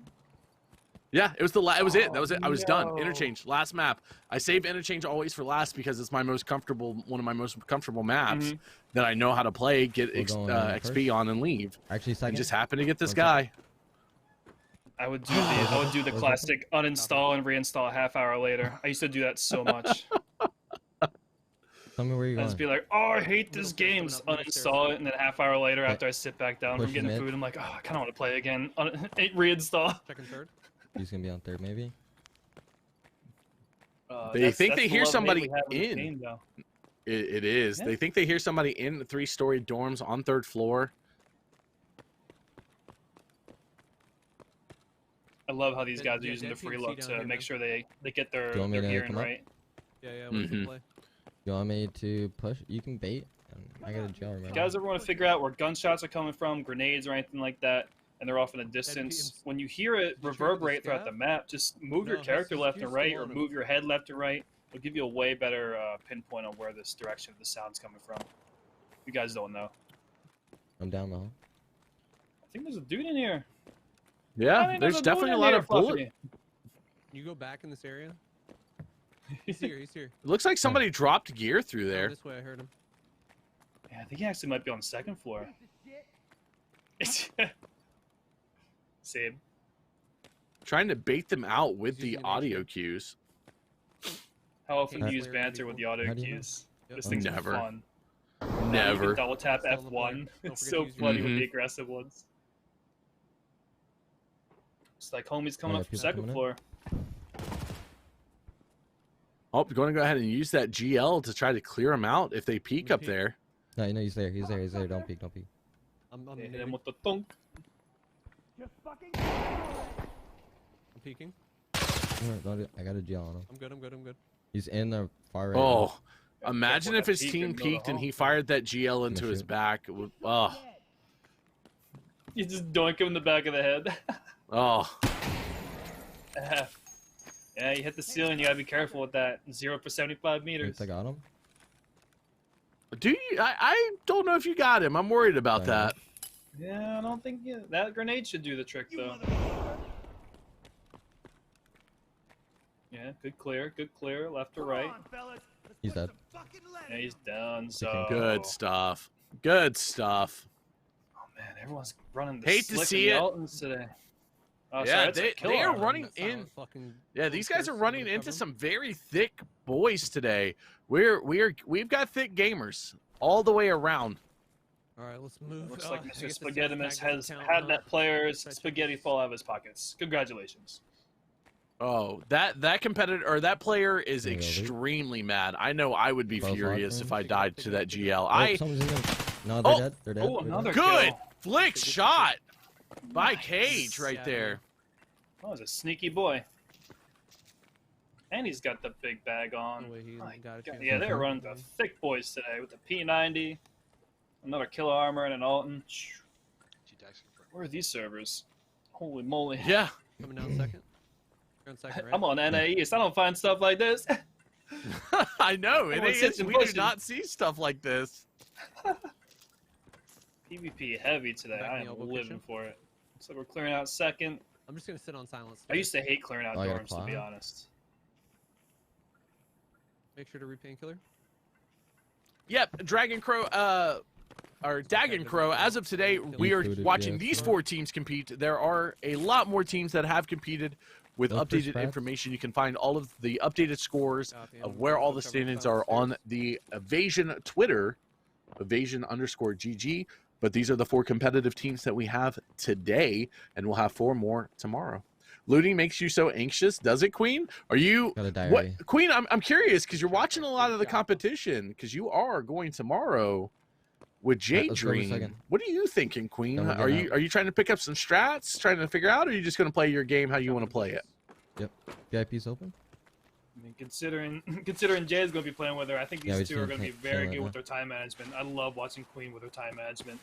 Yeah, it was the it was it. That was it. I was done. no. Interchange, last map. I save interchange always for last because it's my most comfortable, one of my most comfortable maps that I know how to play, get XP on, and leave. Actually, second. And just happened to get this guy. I would do the classic uninstall and reinstall a half hour later. I used to do that so much. Tell me where you're I'd going. just be like, oh, I hate this game. Just uninstall it, and then a half hour later, after I sit back down from getting food, I'm like, oh, I kind of want to play again. Reinstall. Second, third. He's gonna be on third, maybe. They think they hear somebody in. Game, it is. Yeah. They think they hear somebody in the 3-story dorms on 3rd floor. I love how these guys are using the free look to make sure they get their hearing right. Yeah, we can play. You want me to push? You can bait. I got a gel. If you guys ever want to figure out where gunshots are coming from, grenades or anything like that, and they're off in the distance, when you hear it reverberate throughout the map, just move your character left and right, or move your head left and right. It'll give you a way better pinpoint on where this direction of the sound's coming from. You guys don't know. I'm down the hall. I think there's a dude in here. Yeah, there's definitely a lot of bullets. You go back in this area? He's here, he's here. It looks like somebody dropped gear through there. This way, I heard him. Yeah, I think he actually might be on the 2nd floor. Same. Trying to bait them out with the audio cues. How often do you use banter with the audio cues? This thing's Never. fun. Never. Double tap F1. It's so funny with the aggressive ones. It's like homies coming up from 2nd floor. Oh, you're going to go ahead and use that GL to try to clear them out if they peek up there. No, he's there. He's there. He's there. Don't peek. Don't peek. I'm hit him with the thunk. I'm peeking. I got a gel on him. I'm good. I'm good. I'm good. He's in the far right. Oh, imagine if his team peeked and he fired that GL into his back. It would, oh. You just doink him in the back of the head. Oh. Yeah, you hit the ceiling. You gotta be careful with that. 0 for 75 meters. I got him. Do you? I don't know if you got him. I'm worried about that. Yeah, I don't think that grenade should do the trick though. Yeah, good clear, left to right. He's dead. Yeah, he's down. So good stuff. Good stuff. Oh man, everyone's running the hate to see it today. Oh, yeah, sorry, they are running in. Yeah, these guys are running into some very thick boys today. We've got thick gamers all the way around. All right, let's move. Looks like Mr. Spaghettimus has had that player's spaghetti fall out of his pockets. Congratulations. Oh, that competitor or that player is extremely mad. I know I would be furious if I died to that GL. No, they're dead. They're dead. Oh, another good kill. flick shot by Cage right there. Oh, he's a sneaky boy. And he's got the big bag on. Yeah, they're running the thick boys today with the P90, another killer armor, and an Alton. Where are these servers? Holy moly. Yeah. Coming down second. You're on second, right? I'm on NAEast. I don't find stuff like this. I know. We do not see stuff like this. PvP heavy today. I am living for it. So we're clearing out second. I'm just going to sit on silence. I used to hate clearing out dorms, to be honest. Make sure to read painkiller. Yep, Dragon Crow, or Dagon Crow, as of today, we are watching these 4 teams compete. There are a lot more teams that have competed with updated information. You can find all of the updated scores of where all the standings are on the Evasion Twitter, Evasion_GG. But these are the 4 competitive teams that we have today, and we'll have 4 more tomorrow. Looting makes you so anxious, does it, Queen? Are you what, Queen? I'm curious because you're watching a lot of the competition because you are going tomorrow with J Dream. What are you thinking, Queen? Are you trying to pick up some strats, trying to figure out, or are you just going to play your game how you want to play it? Yep. VIP's open. I mean, considering Jay's going to be playing with her, I think these two are going to be very good with their time management. I love watching Queen with her time management.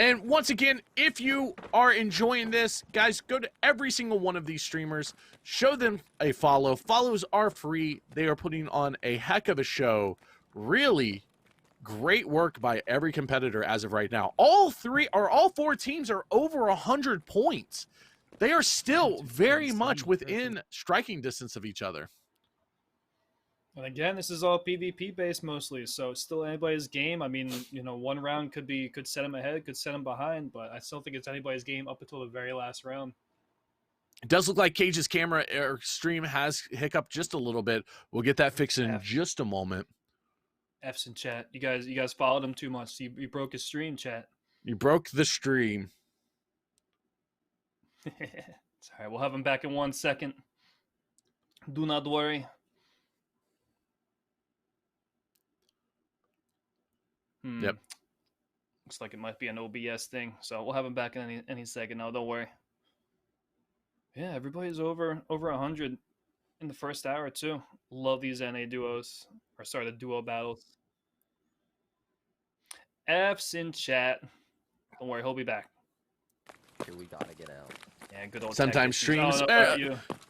And once again, if you are enjoying this, guys, go to every single one of these streamers, show them a follow. Follows are free. They are putting on a heck of a show. Really, great work by every competitor as of right now. All four teams are over 100 points. They are still very much within striking distance of each other. And again, this is all PvP based mostly, so it's still anybody's game. I mean, you know, one round could set them ahead, could set them behind, but I still think it's anybody's game up until the very last round. It does look like Cage's camera or stream has hiccuped just a little bit. We'll get that fixed in just a moment. F's in chat. You guys followed him too much. You broke his stream, chat. You broke the stream. It's all right. We'll have him back in 1 second. Do not worry. Yep. Looks like it might be an OBS thing, so we'll have him back in any second now. Don't worry. Yeah, everybody's over 100 in the first hour too. Love these NA duos, or sorry, the duo battles. F's in chat. Don't worry, he'll be back. Here we gotta get out. Yeah, good old. Sometimes streams.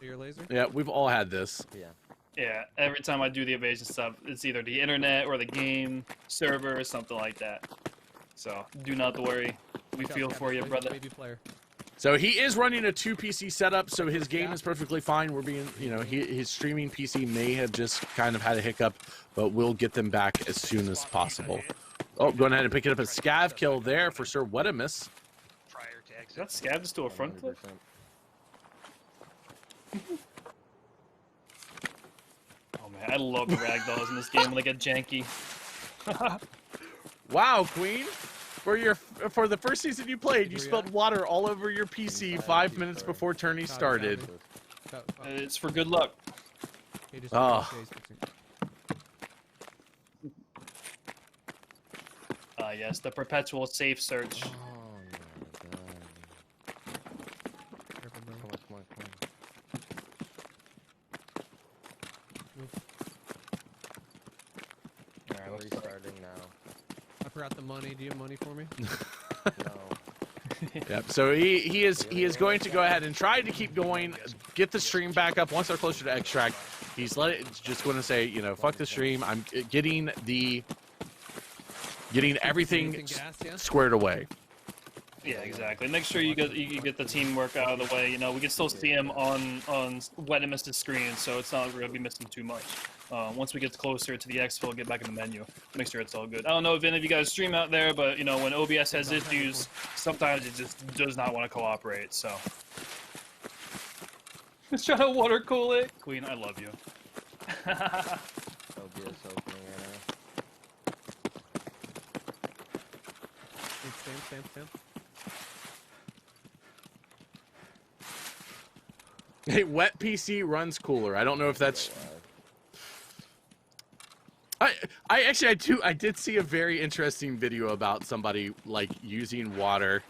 Your laser? Yeah, we've all had this. Yeah. Yeah, every time I do the evasion stuff, it's either the internet or the game server or something like that. So do not worry. We feel for you, brother. Baby player. So he is running a 2 PC setup, so his game is perfectly fine. We're being, you know, his streaming PC may have just kind of had a hiccup, but we'll get them back as soon as possible. Oh, going ahead and picking up a scav kill there for Sir Wedimus. Is that scav just do a front flip? Oh man, I love the ragdolls in this game when they get janky. Wow, Queen. For the first season you played, you spilled water all over your PC 5 minutes before tourney started. It's for good luck. Oh. Yes, the perpetual safe search. Oh my god. Come on. Alright, let's Restarting now. I forgot the money. Do you have money for me? No. Yep. So he is going to go ahead and try to keep going, get the stream back up once they're closer to extract. He's just going to say, you know, fuck the stream. I'm getting everything squared away. Yeah, exactly. Make sure you get the teamwork out of the way. You know, we can still see him on Wedimus' screen, so it's not going to be missing too much. Once we get closer to the exfil, get back in the menu. Make sure it's all good. I don't know if any of you guys stream out there, but you know, when OBS has issues, sometimes it just does not want to cooperate. So, let's try to water cool it. Queen, I love you. OBS opening right now. Stand. Hey, wet PC runs cooler. I don't know if that's. I did see a very interesting video about somebody like using water,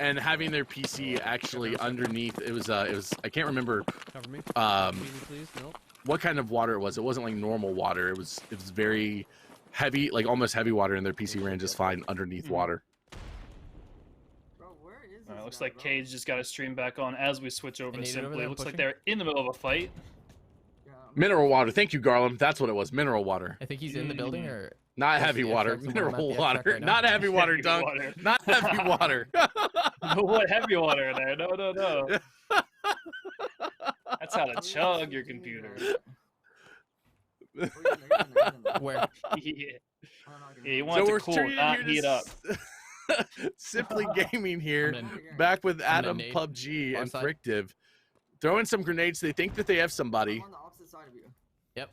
and having their PC actually underneath. It was I can't remember. Cover me. Please. Nope. What kind of water it was. It wasn't like normal water. It was very heavy, like almost heavy water, and their PC ran just fine underneath water. Alright, looks like Cage just got his stream back on as we switch over to Simply. Looks like they're in the middle of a fight. Mineral water. Thank you, Garland. That's what it was. Mineral water. I think he's in the building, or not heavy water. Mineral water. Not heavy water, Dunk. Not heavy water. What heavy water in there? No. That's how to chug your computer. where? Yeah, you want it to cool, not heat up. Simply Gaming here, back with Adam, PUBG, and Frictive. Throwing some grenades. They think that they have somebody. I'm on the opposite side of you. Yep.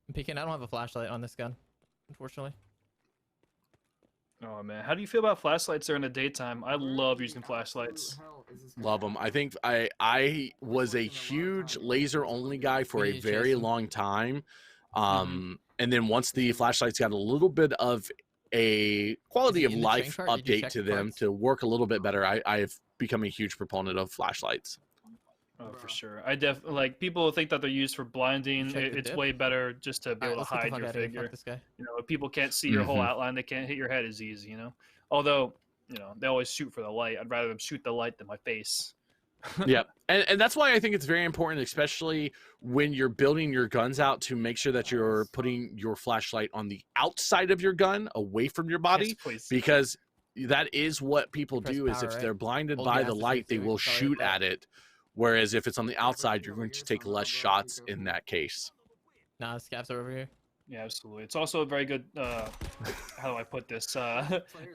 I'm peeking. I don't have a flashlight on this gun, unfortunately. Oh man, how do you feel about flashlights during the daytime? I love using flashlights. Love them. I think I was a huge laser only guy for a very long time. And then once the flashlights got a little bit of a quality of life update to them to work a little bit better, I have become a huge proponent of flashlights. Oh, for sure. I like people think that they're used for blinding. It's way better just to be able to hide your figure. You know, if people can't see your whole outline, they can't hit your head as easy, you know. Although, you know, they always shoot for the light. I'd rather them shoot the light than my face. Yep. And that's why I think it's very important, especially when you're building your guns out, to make sure that you're putting your flashlight on the outside of your gun, away from your body, Yes, please. because that is what people Press do. Is power, if right? they're blinded Hold by gas the to light, they shoot, will sorry, shoot but- at it. Whereas if it's on the outside, you're going to take less shots in that case. Nah, scavs are over here. Yeah, absolutely. It's also a very good, how do I put this,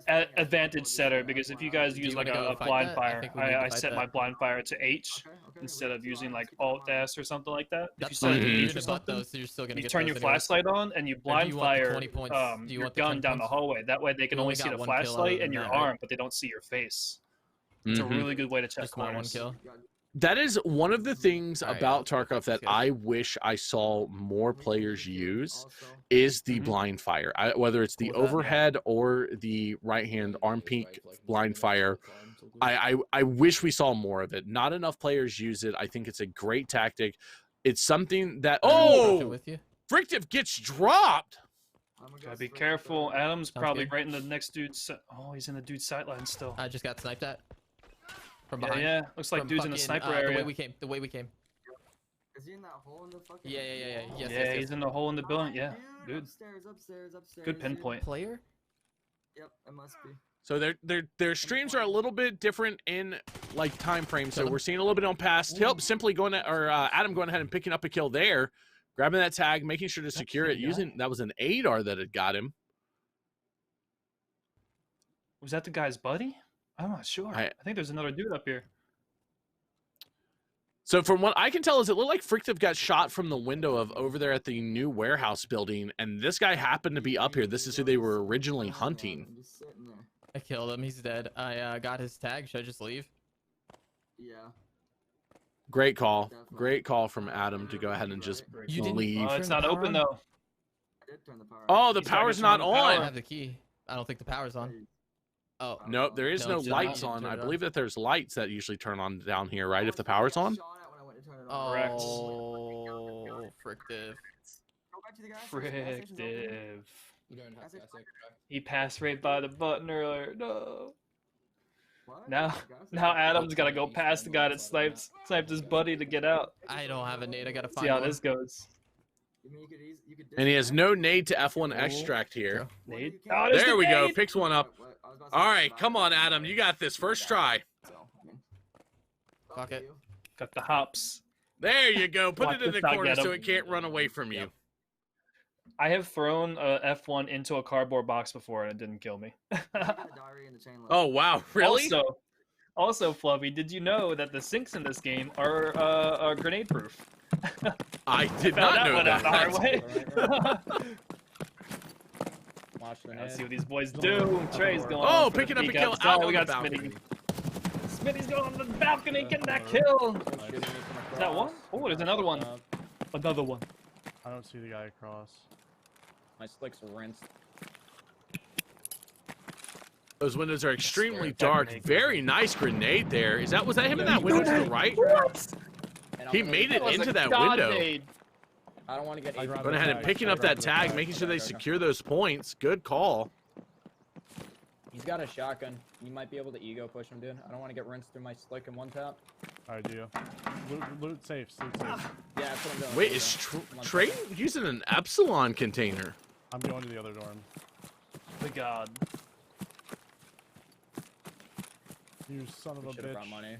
advantage setter, because if you guys use you like wanna go a fight blind that? I fire, think we need to I fight set that. my blind fire to H instead of using like Alt S or something like that. If you That's set it fine. to Mhm. You're H or gonna butt something, those, so you're still gonna you get turn those your anyways. flashlight on and you Or do blind you want the fire 20 points? Do you your want the gun 10 down the points? hallway. That way they can You only only see got the one kill other flashlight than and your that, right? arm, but they don't see your face. It's a Mhm. really good way to check Just want one corners. kill. That is one of the things All right, about I'll Tarkov that take this, guys. I wish I saw more players use, is the Mhm. blind fire. Whether it's the Cool with that, yeah. overhead or the right hand arm peek blind fire. I wish we saw more of it. Not enough players use it. I think it's a great tactic. It's something that Pushing with you. Frictive gets dropped. Gotta be careful. Adam's Sounds probably good. right in the next dude's. Oh, he's in the dude's sideline still. I just got sniped at. From Yeah, behind. yeah. Looks like From dude's in the fucking, sniper The area. way we came. The way we came. Is he in that hole in the fucking? Yeah. Yes, Yeah, yes, he's yes. in the hole in the building. Yeah, good. Upstairs. Good pinpoint. Player? Yep, it must be. So their streams are a little bit different in like time frame. So Kill him. we're seeing a little bit on past. Help simply going to, or Adam going ahead and picking up a kill there, grabbing that tag, making sure to secure it. Using that was an ADAR that had got him. Was that the guy's buddy? I'm not sure. I- I think there's another dude up here. So from what I can tell, is it looked like Frictive got shot from the window of over there at the new warehouse building, and this guy happened to be up here. This is who they were originally hunting. Just sitting there. I killed him. He's dead. I got his tag. Should I just leave? Yeah. Great call. Great call from Adam to go ahead and just You didn't leave. Oh, turn it's the not power open on? though. I did turn the power. Oh, the He's trying to power's turn not the I power don't on. have the key. I don't think the power's on. Oh. Nope, there is No, no it's not. lights Didn't on. turn I it on. believe that there's lights that usually turn on down here, right? If the power's on. Correct. Oh, frictive. Frictive. He passed right by the button earlier. No. Now Adam's gotta go past the guy that sniped his buddy to get out. I don't have a nade. I gotta find See how one. this goes. And he has no nade to F1 extract here. Nade. Oh, there's There the we go. nade! Picks one up. All right, come on, Adam. You got this. First try. Fuck it. Got the hops. There you go. Put Watch it in this the dog corner get so him. it can't run away from you. I have thrown a F1 into a cardboard box before and it didn't kill me. Oh, wow. Really? Also, Fluffy, did you know that the sinks in this game are grenade proof? I did Found not know one out the hard that. way. Watch the Let's see net. what these boys do. Trey's going. Oh, on for the picking up a peek kill outside. out We on the got balcony. Smitty. Smitty's going on the balcony, getting that kill. Shooting me from Is that one? across. Oh, there's another one. Another one. I don't see the guy across. My slicks are rinsed. Those windows are extremely That dark. grenade. Very nice grenade there. Was that him in that window to the right? What? And He I'm made it was into a that god window. nade. I don't want to get. I grabbed Going ahead and tag. picking I up that grabbed the tag, tag. making sure they Okay. secure those points. Good call. He's got a shotgun. You might be able to ego push him, dude. I don't want to get rinsed through my slick in one tap. I do. Loot safes. Loot safes. Yeah, that's what I'm doing. Wait, That's is what I'm doing. Trey using an Epsilon container? I'm going to the other dorm. The god. You son of a We should've brought bitch. money.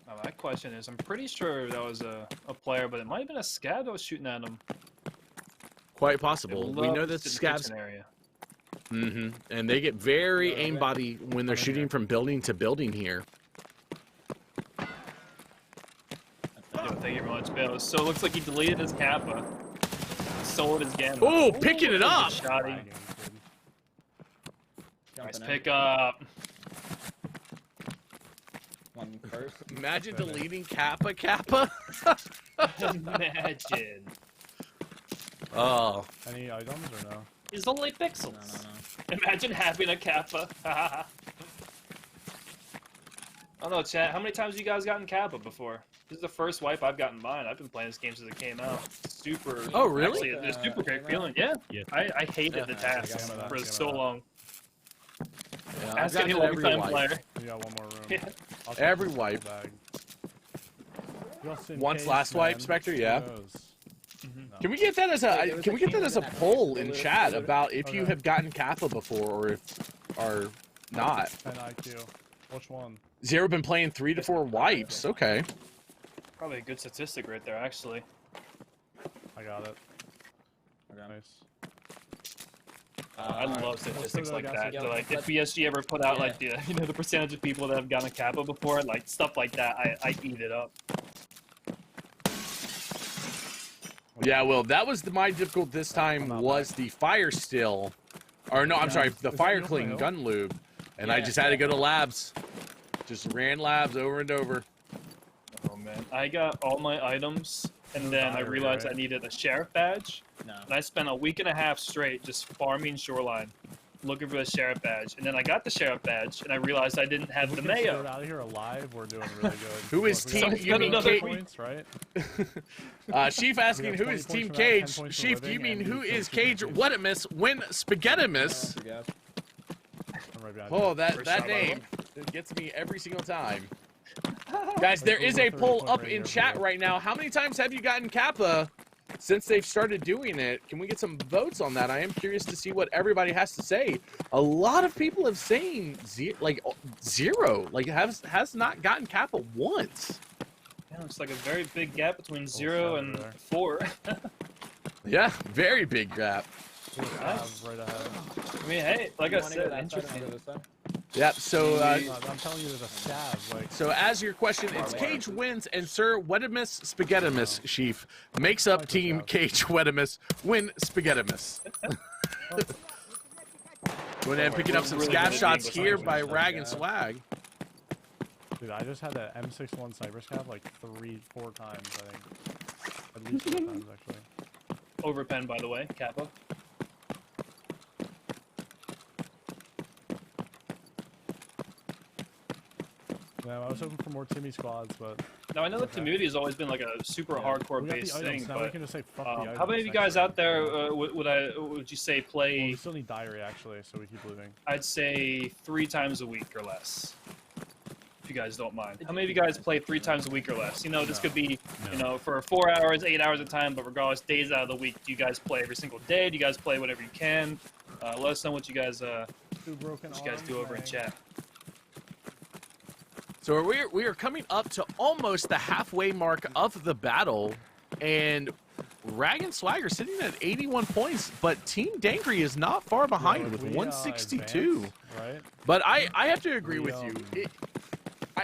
Now, my question is, I'm pretty sure that was a player, but it might have been a scab that was shooting at him. Quite It possible. We know loves that the scabs. kitchen area. And they get very Yeah, okay. aimbody when they're shooting from building to building here. Yo, thank you very much, Bill. So it looks like he deleted his Kappa. Sold his gamma. Oh, picking it that up. was a shoddy. Lagging, dude. Nice Jumping in. pick up. One first. Imagine Seven. deleting Kappa Kappa. Imagine. Oh, Any items or no? It's only No, pixels. no, no. Imagine having a Kappa. I don't know, chat. How many times have you guys gotten Kappa before? This is the first wipe I've gotten mine. I've been playing this game since it came out. Super. Oh, really? Actually, it's a super great feeling. Yeah. Yeah. I hated the Yeah, task I got for that. so long. Yeah, I've Ask gotten any to every long-time wipe. player. We got one more room. Yeah. I'll take Every this wipe. bag. You all seen Once Cage, last wipe, man? Spectre, Who yeah. knows? No. Can we get that as Wait, a there was can a we get that king as a in that poll house. in There was- chat about if you Okay. have gotten Kappa before or if or not? 10 IQ. Which one? Zero been playing 3 to 4 wipes. Okay. Probably a good statistic right there, actually. I got it. Okay. Nice. I love statistics like that. Yeah, So, like, if let's- BSG ever put out like the the percentage of people that have gotten a Kappa before, like stuff like that, I eat it up. Yeah, well, that was my difficult this time was the fire still, or no, I'm sorry, the Is fire that clean Hill? gun lube, and I Yeah. just had to go to labs. Just ran labs over and over. Oh man, I got all my items, and then I diary, realized right? I needed a sheriff badge, No. and I spent a week and a half straight just farming Shoreline, looking for the sheriff badge, and then I got the sheriff badge, and I realized I didn't have If the we can get mayo. out of here alive, we're doing really good. Who is Look, we team- got you mean 10 Cage- points, right? Sheaf asking who 20 is points Team for that, 10 Cage. points for Sheaf, do you living, mean and who you is feel Cage? super What miss? When Spaghettimus? You guys. I'm right behind Oh, you. that First that time name it gets me every single time. Guys, there is a poll up in chat right now. How many times have you gotten Kappa since they've started doing it? Can we get some votes on that? I am curious to see what everybody has to say. A lot of people have saying zero, like has not gotten Kappa once. Yeah, it's like a very big gap between 0 shot and over there. 4. Yeah, very big gap. We have right ahead. I mean, hey, like You I wanna go said, that side, interesting. I'll go this side? Yep. So I'm telling you, there's a stab. Like, so as your question, it's Cage wins, and Sir Wedimus Spaghettimus Sheaf makes up Team Cage Wedimus win Spaghettimus. Going and picking up some Really scav good shots game, here but by sometimes Rag and Swag. dude, I just had that M61 cyber scav like 3-4 times, I think. At least 4 times, actually. Overpen, by the way, Kappa. Yeah, I was hoping for more Timmy squads, but Now I know the Okay. community has always been like a super yeah. hardcore We got the based items, thing, now we but can just say fuck the items. how many of you next guys time. out there would you say Well, play? we still need diary actually, so we keep looting. I'd say 3 times a week or less. If you guys don't mind. How many of you guys play 3 times a week or less? You know, this could be, you know, for 4 hours, 8 hours at a time, but regardless, days out of the week. Do you guys play every single day? Do you guys play whenever you can? Let us know what you guys Two broken what you guys arms, do over in man. chat. So we are coming up to almost the halfway mark of the battle, and Rag and Swag are sitting at 81 points, but Team Dankry is not far behind Yeah, if with we, 162. advance, right? But I have to agree We, with you.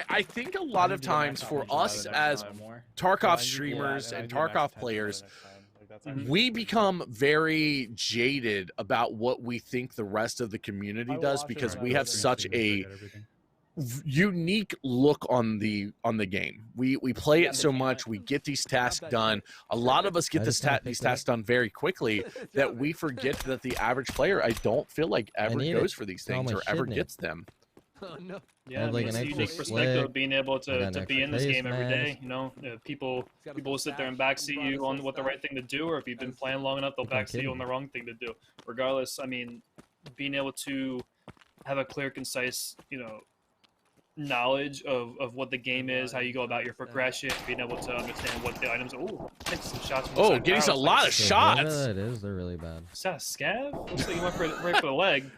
I think a lot of times for us next as time. Tarkov Yeah, streamers and and I do max Tarkov 10 players, next time. Like, that's actually we pretty become very jaded about what we think the rest of the community I will does watch it because when we I have go to such a unique look on the game. We play it so much, we get these tasks done. A lot of us get these tasks done very quickly that we forget that the average player, I don't feel like ever need goes it. for these It's all things my or ever shit in it. gets them. Oh no. Yeah, have, like, it's an a extra unique perspective slick, of being able I got to an be in this extra game every face day. mask. You know, people will sit there and backseat you on what the right thing to do, or if you've been playing long enough, they'll You're backseat you on kidding the me. wrong thing to do. Regardless, I mean, being able to have a clear, concise, you know, knowledge of what the game is, how you go about your progression, being able to understand what the items. Oh, take some shots. From the Oh, side getting barrel. a lot of So shots. whoever that is, they're really bad. Is that a scav? Looks like you went right for the leg.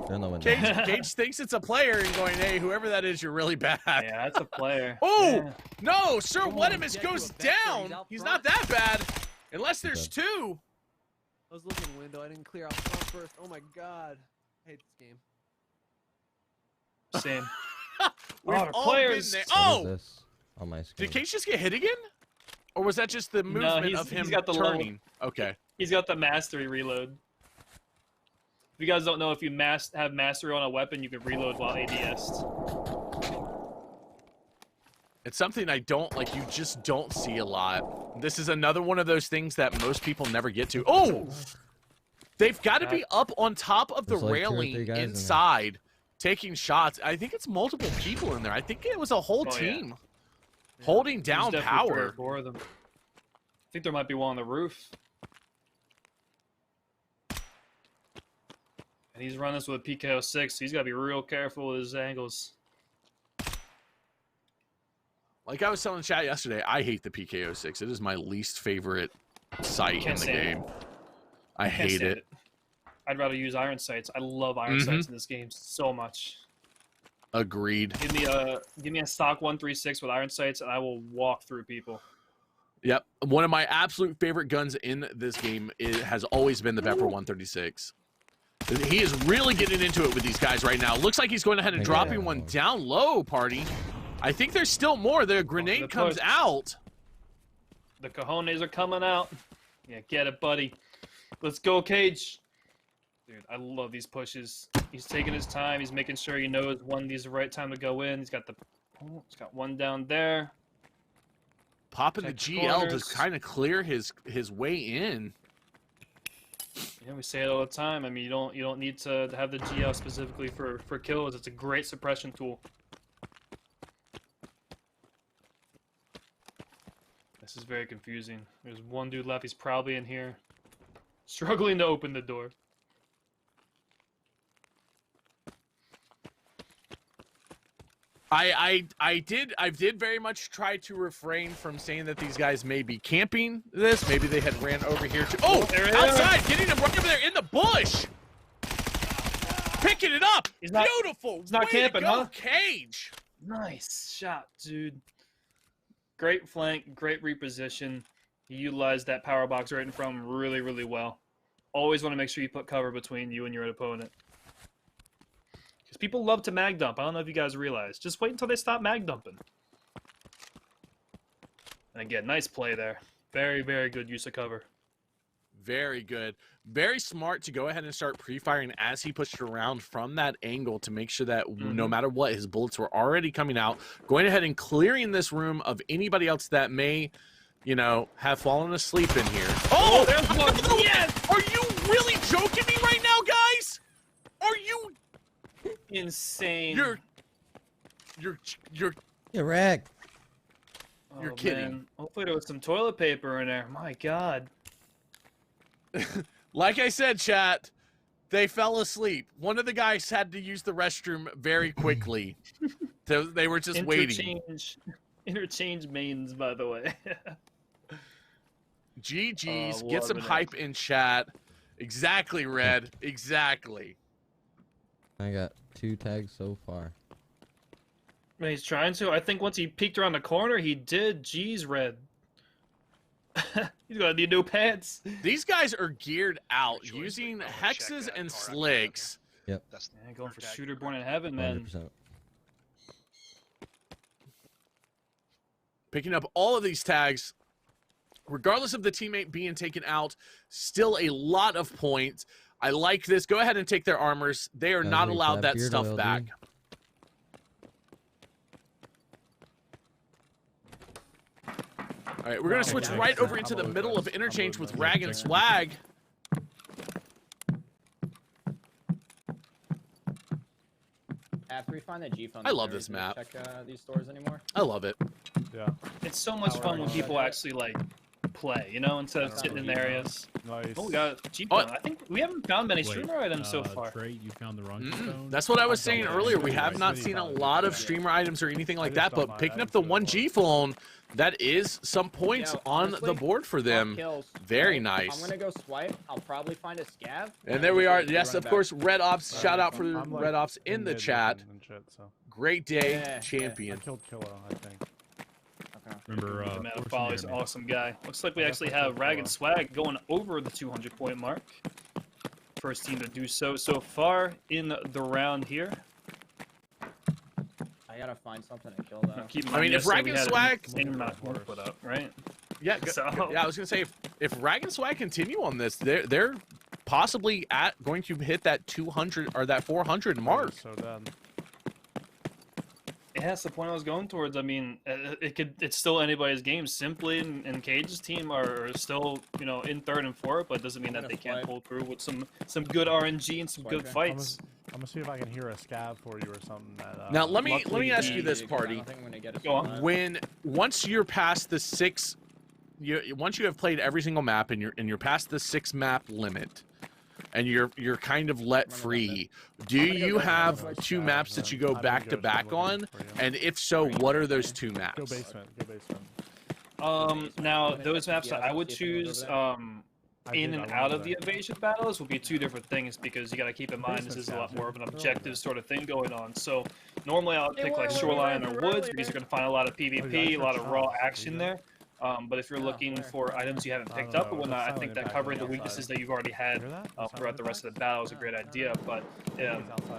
They're in the window. Cage thinks it's a player and going, hey, whoever that is, you're really bad. Yeah, that's a player. Oh, Yeah. no, Sir Oh, Wedimus get goes to a vector, he's down. out He's front. not that bad. Unless there's two. I was looking window. I didn't clear out front first. Oh my god. I hate this game. Same. We've the all players. been there. What Oh, is this on my screen? did Cage just get hit again? Or was that just the movement he's- of him he's got the little- turning? Okay. He's got the mastery reload. If you guys don't know, if you have mastery on a weapon, you can reload while ADS. It's something I don't like. You just don't see a lot. This is another one of those things that most people never get to. Oh, they've got to be up on top of the There's like 2 or 3 railing guys in there. inside, taking shots. I think it's multiple people in there. I think it was a whole team holding down There's definitely 3 or power. 4 of them. I think there might be one on the roof. And he's running this with a PKO6, so he's got to be real careful with his angles. Like I was telling chat yesterday, I hate the PKO6. It is my least favorite sight in the game. I hate it. I'd rather use iron sights. I love iron sights in this game so much. Agreed. Give me a stock 136 with iron sights, and I will walk through people. Yep. One of my absolute favorite guns in this game has always been the Vepr 136. He is really getting into it with these guys right now. Looks like he's going ahead and dropping one down low, party. I think there's still more. The grenade comes out. The cojones are coming out. Yeah, get it, buddy. Let's go, Cage. Dude, I love these pushes. He's taking his time. He's making sure he knows when is the right time to go in. He's got one down there. Popping the GL to kind of clear his way in. Yeah, we say it all the time. I mean, you don't need to have the GL specifically for kills. It's a great suppression tool. This is very confusing. There's one dude left. He's probably in here, struggling to open the door. I did very much try to refrain from saying that these guys may be camping this. Maybe they had ran over here to outside, getting him right over there in the bush. Picking it up. He's not, beautiful. He's not way camping, to go, huh? Cage. Nice shot, dude. Great flank, great reposition. He utilized that power box right in front of him really, really well. Always want to make sure you put cover between you and your opponent. Because people love to mag dump. I don't know if you guys realize. Just wait until they stop mag dumping. And again, nice play there. Very, very good use of cover. Very good. Very smart to go ahead and start pre-firing as he pushed around from that angle to make sure that no matter what, his bullets were already coming out. Going ahead and clearing this room of anybody else that may, you know, have fallen asleep in here. Oh, there's one. Yes! Are you really joking me right now, guys? Are you insane? You're wrecked. You're kidding. Man. Hopefully there was some toilet paper in there. My God. Like I said, chat, they fell asleep. One of the guys had to use the restroom very quickly. They were just waiting. Interchange mains, by the way. GG's. Get some hype in chat. Exactly, Red. Exactly. I got 2 tags so far. He's trying to. I think once he peeked around the corner, he did. Jeez, Red. He's gonna need new pants. These guys are geared out using hexes and slicks. Yep. Yeah, going for shooter born in heaven, man. 100%. Picking up all of these tags, regardless of the teammate being taken out, still a lot of points. I like this. Go ahead and take their armors. They are not allowed that stuff back. All right, we're going to switch right over into the middle of interchange with Rag and Swag. After we find that G phone, I love this map. Check these stores anymore. I love it. Yeah. It's so much fun when people actually like play, you know, instead of sitting in areas. Nice. Oh, we got G phone. I think we haven't found many streamer items so far. Trey, you found the wrong phone? That's what I was saying earlier. We have not seen a lot of streamer items or anything like that, but picking up the 1G phone, that is some points on the board for them. Very nice. I'm gonna go swipe. I'll probably find a scav. And there we are. Yes, of course, Red Ops. Shout out for Red Ops in the chat. Great day, champion. I killed Kilo, I think. Remember, Folly's an awesome guy. Looks like we actually have Rag and Swag going over the 200-point mark. First team to do so far in the round here. I gotta find something to kill that. I mean, if Rag and Swag put up, right? Yeah, yeah. I was gonna say if Rag and Swag continue on this, they're possibly going to hit that 200 or that 400 mark. So done. Yeah, that's the point I was going towards. I mean, it's still anybody's game. Simply and Cage's team are still, you know, in third and fourth, but it doesn't mean that they can't pull through with some good RNG and some good fights. I'm gonna see if I can hear a scab for you or something. That, Now let me ask you this, party. Go on. Once you're past the once you have played every single map and you're past the 6 map limit, and you're kind of let free, do you have 2 maps that you go back to back on? And if so, what are those 2 maps? Go basement. Go basement. Now those maps that I would choose in and out of the evasion battles will be 2 different things, because you got to keep in mind this is a lot more of an objective sort of thing going on. So normally I'll pick like shoreline or woods, because you're going to find a lot of PvP, a lot of raw action there. But if you're looking for items you haven't picked up or whatnot, I think that covering the weaknesses that you've already had throughout the rest of the battle is a great idea. But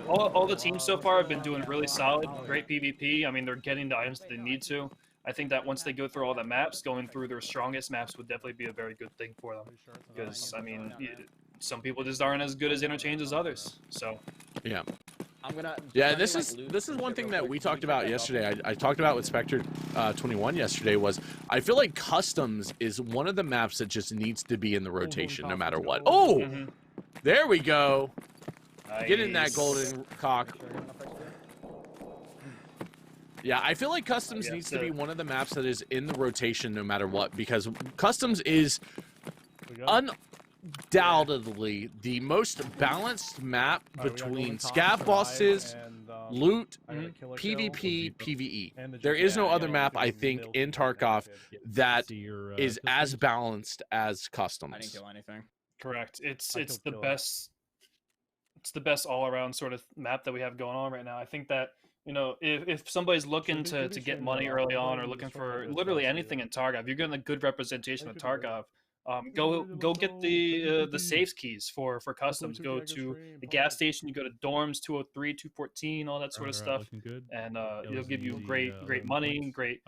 all the teams so far have been doing really solid, great PvP. I mean, they're getting the items that they need to. I think that once they go through all the maps, going through their strongest maps would definitely be a very good thing for them. Because, I mean, some people just aren't as good as interchange as others. So, yeah. Yeah, this is one thing that we talked about yesterday. I talked about with Spectre 21 yesterday. Was I feel like customs is one of the maps that just needs to be in the rotation no matter what. Oh, there we go. Nice. Get in that golden cock. Yeah, I feel like customs needs to be one of the maps that is in the rotation no matter what, because customs is undoubtedly the most balanced map between scav bosses, loot, PvP, PvE. There is no other map, I think, in Tarkov that is as balanced as customs. I didn't kill anything. Correct. It's the best. It's the best all-around sort of map that we have going on right now. I think that, you know, if somebody's looking to get money early on, or looking for literally anything in Tarkov, you're getting a good representation of Tarkov. Go get the safe keys for customs. Go to the gas station. You go to dorms 203, 214, all that sort of stuff, and it'll give you great money, great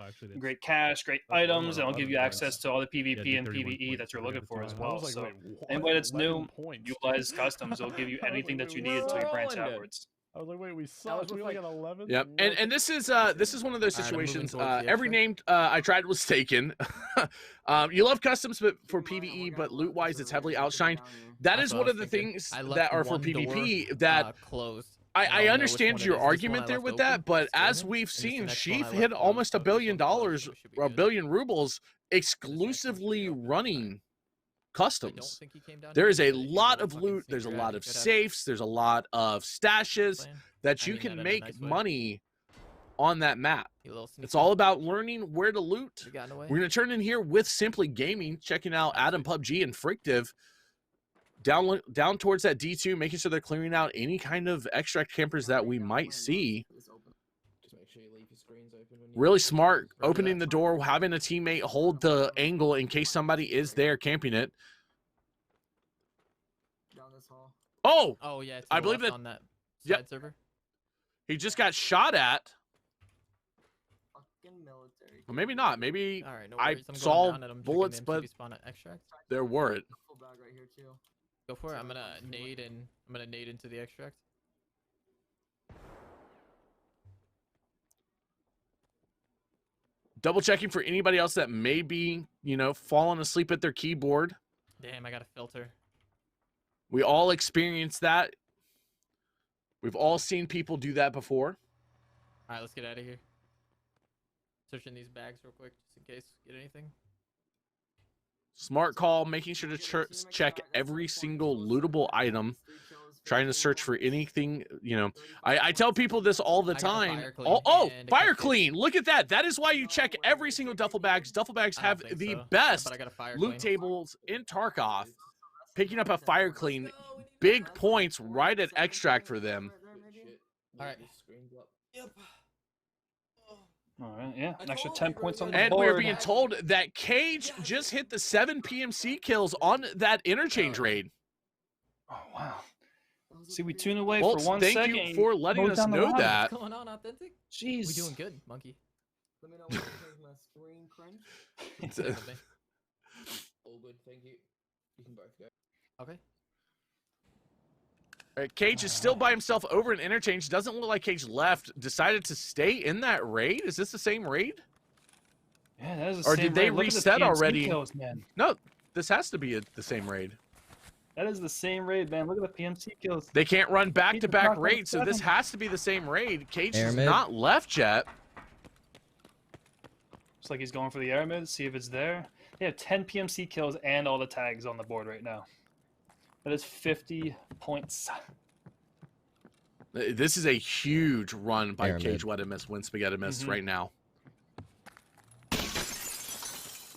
cash, great items, and it'll give you access to all the PvP and PvE that you're looking for as well. So anybody that's new, utilize customs. It'll give you anything that you need until you branch outwards. I was like, wait, we sucked. We only got 11. Yep, and this is one of those situations. Every name I tried was taken. You love customs, but for PvE, but loot wise, it's heavily outshined. That is one of the things that are for PvP that I understand your argument there with that, but as we've seen, Sheaf hit almost $1 billion, or 1 billion rubles exclusively running customs. There is a lot of loot, there's a lot of safes, there's a lot of stashes that you can make money on that map. It's all about learning where to loot. We're going to turn in here with Simply Gaming, checking out Adam, PUBG, and Frictive down towards that D2, making sure they're clearing out any kind of extract campers that we might see. Really smart, opening the door, having a teammate hold the angle in case somebody is there camping it. Oh yeah, I believe that on that side server. He just got shot at. Well, maybe not. Maybe I saw bullets, but there weren't. Go for it. I'm gonna nade into the extract. Double checking for anybody else that may be, you know, falling asleep at their keyboard. Damn, I got a filter. We all experience that. We've all seen people do that before. All right, let's get out of here. Searching these bags real quick, just in case get anything. Smart call, making sure to check every single lootable item. Trying to search for anything, you know. I tell people this all the time. Fire clean. Look at that. That is why you check every single duffel bags. Duffel bags have the best loot tables in Tarkov. Picking up a fire clean, big points right at extract for them. All right. Yep. All right, yeah, an extra 10 points on the board. And we're being told that Cage just hit the 7 PMC kills on that interchange raid. Oh, wow. See, we tune away for 1 second. Thank you for letting us know that. What's going on, Authentic? Jeez. We doing good, Monkey. Let me know when my screen crunch. All good, thank you. You can both go. Okay. Cage is still by himself over an interchange. Doesn't look like Cage left. Decided to stay in that raid. Is this the same raid? Yeah, that is the Or same did they raid. Look at this reset PMC already? Kills, man. No, this has to be the same raid. That is the same raid, man. Look at the PMC kills. They can't run back-to-back knocked out raids, so this 7. has to be the same raid. Cage Air is mid. not left yet. Looks like he's going for the air mid. See if it's there. They have 10 PMC kills and all the tags on the board right now. That is 50 points. This is a huge run by Air Cage mid. Wetamiss, Win Spaghetti Miss right now.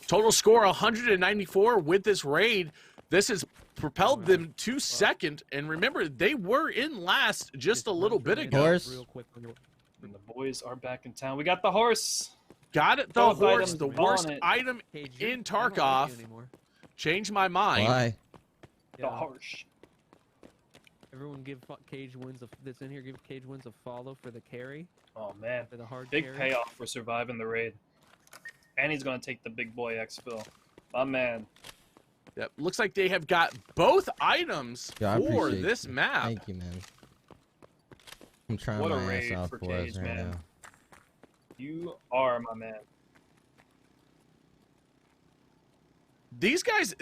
Total score 194 with this raid. This has propelled them to second. And remember, they were in last just a little bit ago. Horse. Real quick when you're... And the boys are back in town. We got the horse. Got it, the Both horse, items the on worst it. item Cage, in I don't like you Tarkov. anymore. Changed my mind. Why? The Yeah. horse. Everyone give Cage wins that's in here. Give Cage wins a follow for the carry, Oh, man. for the hard Big carry. payoff for surviving the raid. And he's going to take the big boy exfil. My man. Yep. Looks like they have got both items Yeah, I for appreciate this you. map. Thank you, man. I'm trying What a my ass raid off for for us Cage, right man. now. You are my man. These guys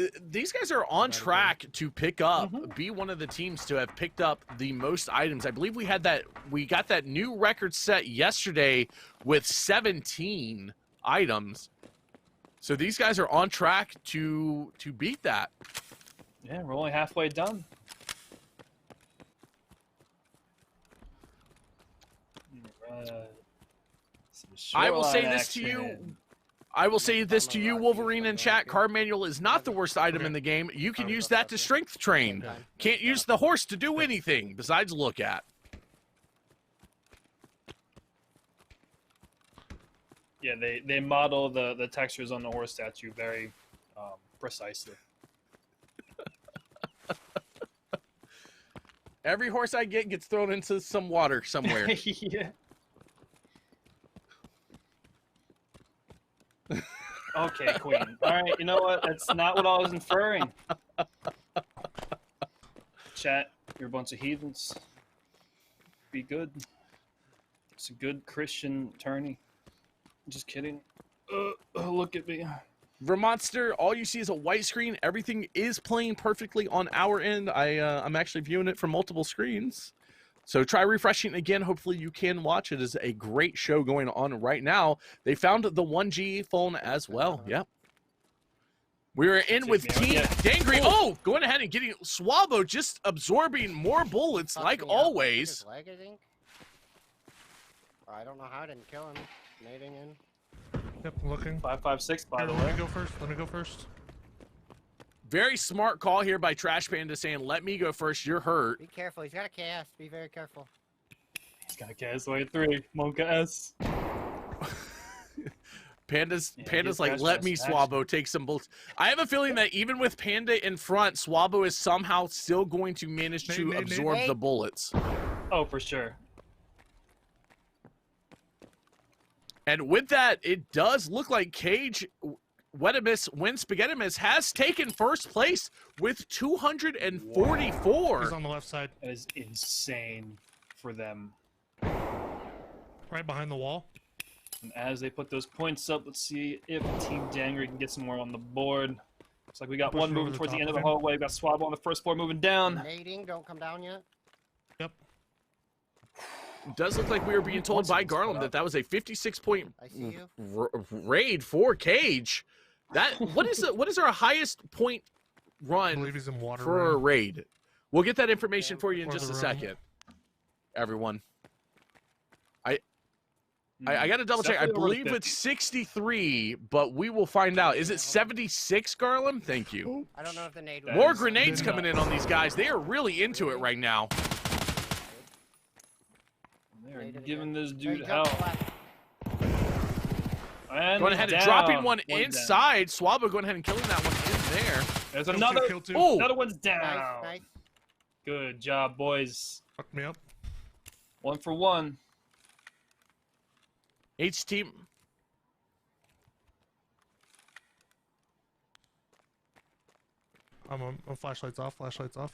are on track to pick up, be one of the teams to have picked up the most items. I believe we got that new record set yesterday with 17 items. So these guys are on track to beat that. Yeah, we're only halfway done. Right. I will say Shoreline this to you. action. I will say this to you, Wolverine in chat. Card manual is not the worst item in the game. You can use that to strength train. Can't use the horse to do anything besides look at. Yeah, they model the textures on the horse statue very precisely. Every horse I get gets thrown into some water somewhere. Yeah. Okay, Queen. All right, you know what? That's not what I was inferring. Chat, you're a bunch of heathens. Be good. It's a good Christian attorney. Just kidding. Look at me. Vermonster, all you see is a white screen. Everything is playing perfectly on our end. I'm actually viewing it from multiple screens. So try refreshing again. Hopefully you can watch. It is a great show going on right now. They found the 1G phone as well. Yep. We are in with Team Dangry. Oh, going ahead and getting Swabo, just absorbing more bullets like always. His leg, I think. Or I don't know how I didn't kill him. Nading in. Yep, I'm looking. 556, by Here, the let way. me go first. Let me go first. Very smart call here by Trash Panda saying, let me go first. You're hurt. Be careful. He's got a cast. Be very careful. He's got a cast way 3. Monka S. Panda's he's like, fast, let fast, me, fast. Swabo, take some bullets. I have a feeling that even with Panda in front, Swabo is somehow still going to manage to Nate. absorb the bullets. Oh, for sure. And with that, it does look like Cage Wetamiss Win Spaghetti Miss has taken first place with 244. He's on the left side, That is insane for them. right behind the wall. And as they put those points up, let's see if Team Dangry can get some more on the board. Looks like we got Push one him moving over the towards the top end of of the him. hallway. We got Swab on the first floor moving down. Nading, don't come down yet. Yep. It does look like we were being told by Garland that that was a 56-point I see you. raid for Cage. That what is our highest point I run believe he's in water. for a room. raid? We'll get that information for you in For just the a room. second. Everyone. I got to double check. I Definitely over believe 50. it's 63, but we will find out. Is it 76, Garland? Thank you. I don't know if the nade. That More is grenades nuts. coming in on these guys. They are really into it right now. They're Naded giving again. this There you dude go, hell. left. And Going ahead and down. dropping one down. inside. Swabo going ahead and killing that one in there. There's Kill another. two, kill two. Oh, Another one's down. Nice, nice. Good job, boys. Fuck me up. 1 for 1. H team. I'm flashlights off. Flashlights off.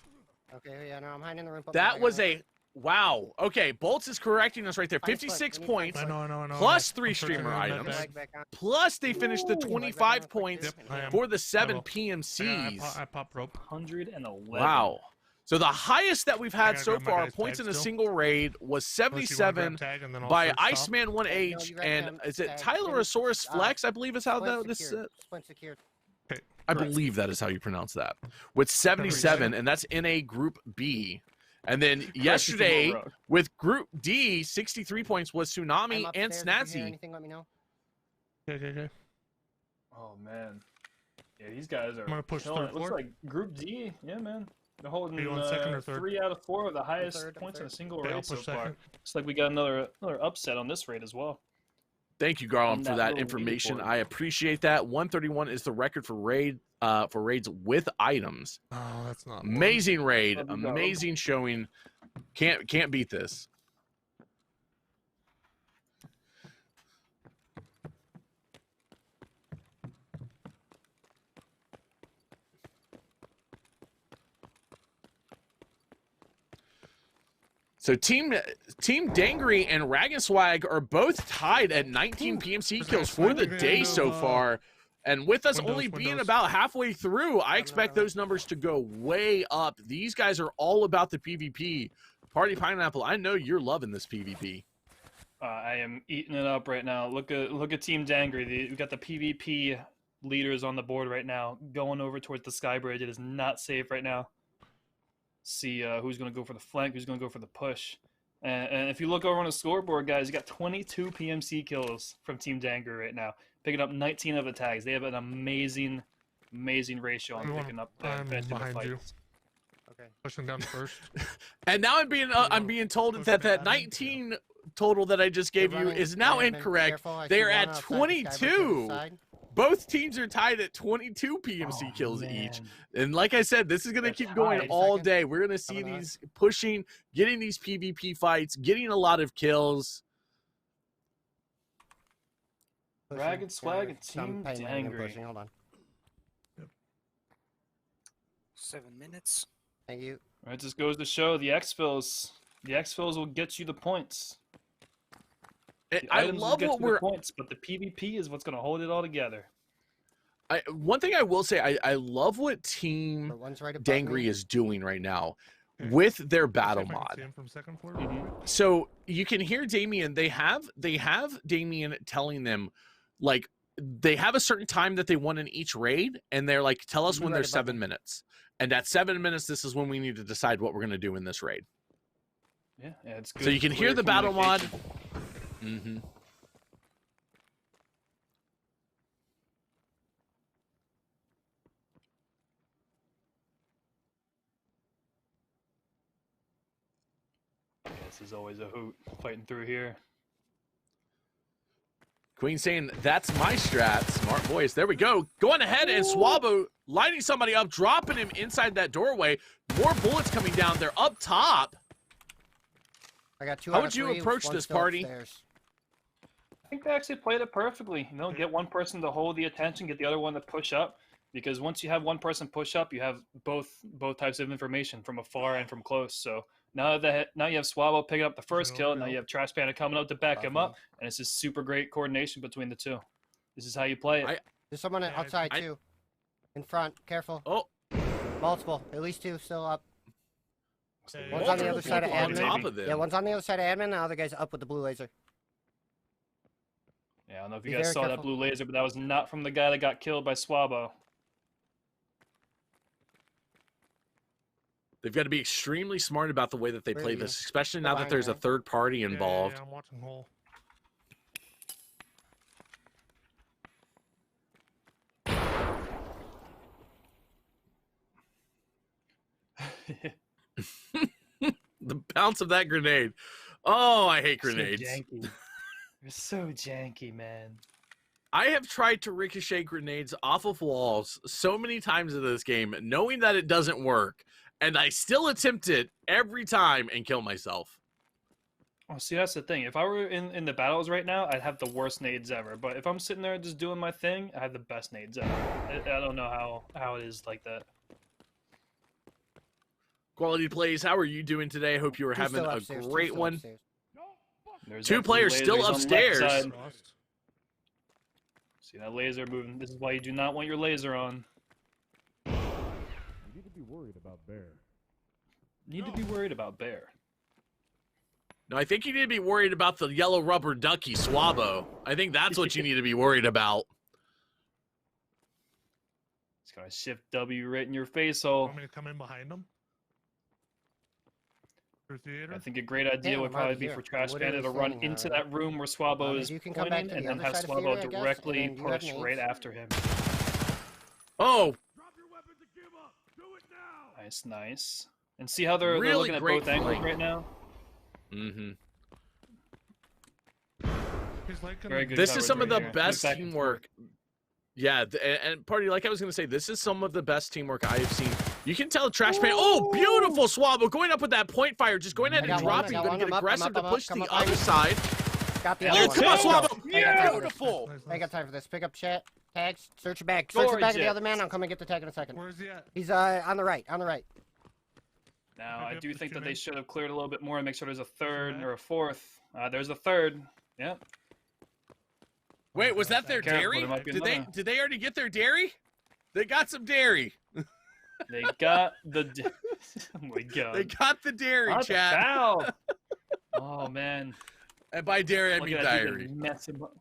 Okay, yeah, no, I'm hiding in the room. That was a wow. Okay, Bolts is correcting us right there. 56 points. I know. Plus 3 I'm searching streamer around that items. bag. Plus they finished the 25 points Yep, I am. for the I 7 will. PMCs. I pop rope. 111. Wow. So the highest that we've had gotta so grab my far, guy's points tag in a still. single raid, was Unless you wanna grab 77 tag and then I'll by search top. Iceman 1H. you grab And them, is it tag, Tylerosaurus and, Flex, I believe is how Splint this... secured. Splint secured. I believe that is how you pronounce that. With 77, and that's in a Group B. And then yesterday, with Group D, 63 points was Tsunami I'm and upstairs. If you hear Snazzy. anything, let me know. Okay. Oh man, yeah, these guys are. I'm gonna push killing third it. Looks floor. like Group D. Yeah, man. They're holding Are you on second or third? 3 out of 4 of the highest third, I'm points in a third. single Okay, I'll raid so push far. second. Looks like we got another upset on this raid as well. Thank you, Garland, On for that that little information. leaderboard. I appreciate that. 131 is the record for raids with items. Oh, that's not one. Amazing raid, Love you, Garland. amazing showing. Can't beat this. So Team Dangry and Ragenswag are both tied at 19 PMC kills for the day so far. And with us only being about halfway through, I expect those numbers to go way up. These guys are all about the PvP. Party Pineapple, I know you're loving this PvP. I am eating it up right now. Look at Team Dangry. We got the PvP leaders on the board right now, going over towards the Sky Bridge. It is not safe right now. See who's going to go for the flank, who's going to go for the push. And if you look over on the scoreboard, guys, you got 22 PMC kills from Team Dangry right now, picking up 19 of the tags. They have an amazing ratio on picking up I'm the behind fights. you. Okay. Pushing down first. And now I'm being told that 19 total that I just gave you is now incorrect. They're at 22. Both teams are tied at 22 PMC kills each. And like I said, this is going to keep going all day. We're going to see these pushing, getting these PvP fights, getting a lot of kills. Ragged Swag and Team Dangry. Hold on. 7 minutes. Thank you. All right, just goes to show the X-Fills. The X-Fills will get you the points. I love what we're points, but the PvP is what's going to hold it all together. One thing I will say, I love what Team Dangry is doing right now with their battle mod. So you can hear Damien. They have Damien telling them, like, they have a certain time that they want in each raid, and they're like, tell us when there's 7 minutes. And at 7 minutes, this is when we need to decide what we're going to do in this raid. Yeah, it's good. So you can hear the battle mod. Mm-hmm. This is always a hoot fighting through here. Queen saying, that's my strat. Smart voice. There we go. Going ahead and Swabo lighting somebody up, dropping him inside that doorway. More bullets coming down. They're up top. I got 2 How out would of you 3, approach one's this still party? upstairs. I think they actually played it perfectly. You know, get one person to hold the attention, get the other one to push up. Because once you have one person push up, you have both types of information from afar and from close. So now you have Swabo picking up the first kill. Now you have Trash Panda coming up to back him up, and it's just super great coordination between the two. This is how you play it. There's someone outside too. In front. Careful. Oh. Multiple. At least 2 still up. Okay. One's on the other side of On top admin. of them. Yeah, one's on the other side of admin. The other guy's up with the blue laser. Yeah, I don't know if you Be guys very saw that careful. blue laser, but that was not from the guy that got killed by Swabo. They've got to be extremely smart about the way that they Where play are you? this, especially Go now that behind there's a me. third party involved. Yeah, I'm watching hole. The bounce of that grenade. Oh, I hate So grenades. janky. They're so janky, man. I have tried to ricochet grenades off of walls so many times in this game, knowing that it doesn't work, and I still attempt it every time and kill myself. Oh, see, that's the thing. If I were in the battles right now, I'd have the worst nades ever. But if I'm sitting there just doing my thing, I have the best nades ever. I don't know how it is like that. Quality Plays, how are you doing today? Hope you are having a great one. Upstairs. There's Two that blue players laser, still he's on the left upstairs. side. See that laser moving? This is why you do not want your laser on. You need to be worried about Bear. Need to be worried about Bear. No, I think you need to be worried about the yellow rubber ducky Swabo. I think that's what you need to be worried about. It's gonna shift W right in your face hole. Want me to come in behind them? I think a great idea would probably be for Trash Panda to run into that room where Swabo is pointing and then have Swabo directly push right after him. Oh! Nice, nice. And see how they're Really looking at great both angles fight. right now? Mm-hmm. Very good This is coverage some of right the here. best Back and teamwork. Yeah, and Party, like I was going to say, this is some of the best teamwork I have seen. You can tell Trash Panda. Oh, beautiful Swabo going up with that point fire. Just going ahead and dropping. You're going to get aggressive to push the other side. Got the Oh, other come on, Swabo. Beautiful. I ain't got time for this. Pick up chat. Tags. Search your bag. Search the bag of the other man. I'll come and get the tag in a second. Where's he at? He's on the right. On the right. Now, I do think that they should have cleared a little bit more and make sure there's a third or a fourth. There's a third. Yep. Wait, was that their Careful, dairy? there might be Did another. they already get their dairy? They got some dairy. They got the. Oh my god. They got the dairy, What the chat. foul? Oh man. And by dairy, I Look mean at that dude diary. mess him up.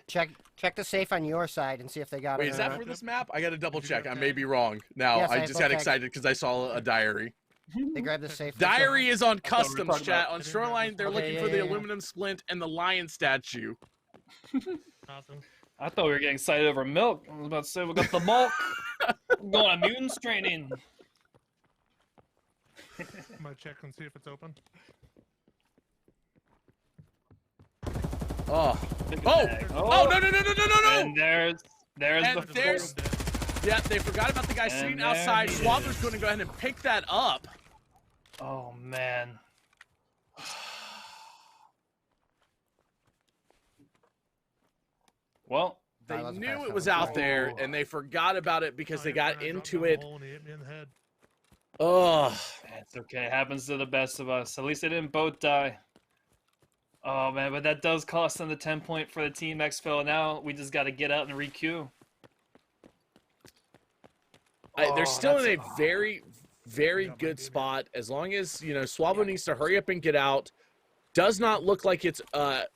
Check the safe on your side and see if they got it. Wait, is or that not. for this map? I got to double check. I may be wrong. Now, Yes, I I have just both got tags. excited because I saw a diary. They grabbed the safe. Diary is on thought we were customs, talking chat. about- On Shoreline, they're looking for the aluminum splint and the lion statue. I thought we were getting excited over milk. I was about to say we got the milk. I'm going on mutant training. I'm gonna check and see if it's open. Oh. Big Oh. bag. Oh, no, no, no, no, no, no, no. And there's And the there's. Yeah, they forgot about the guy And sitting there outside. he Swabber's is. going to go ahead and pick that up. Oh man. Well, They knew it was out there, and they forgot about it because they got into it. Oh, it's okay. It happens to the best of us. At least they didn't both die. Oh man, but that does cost them the 10 point for the team exfil. Now we just got to get out and re-queue. they're still in a that's- very, very good spot. As long as, you know, Swabbo needs to hurry up and get out. Does not look like its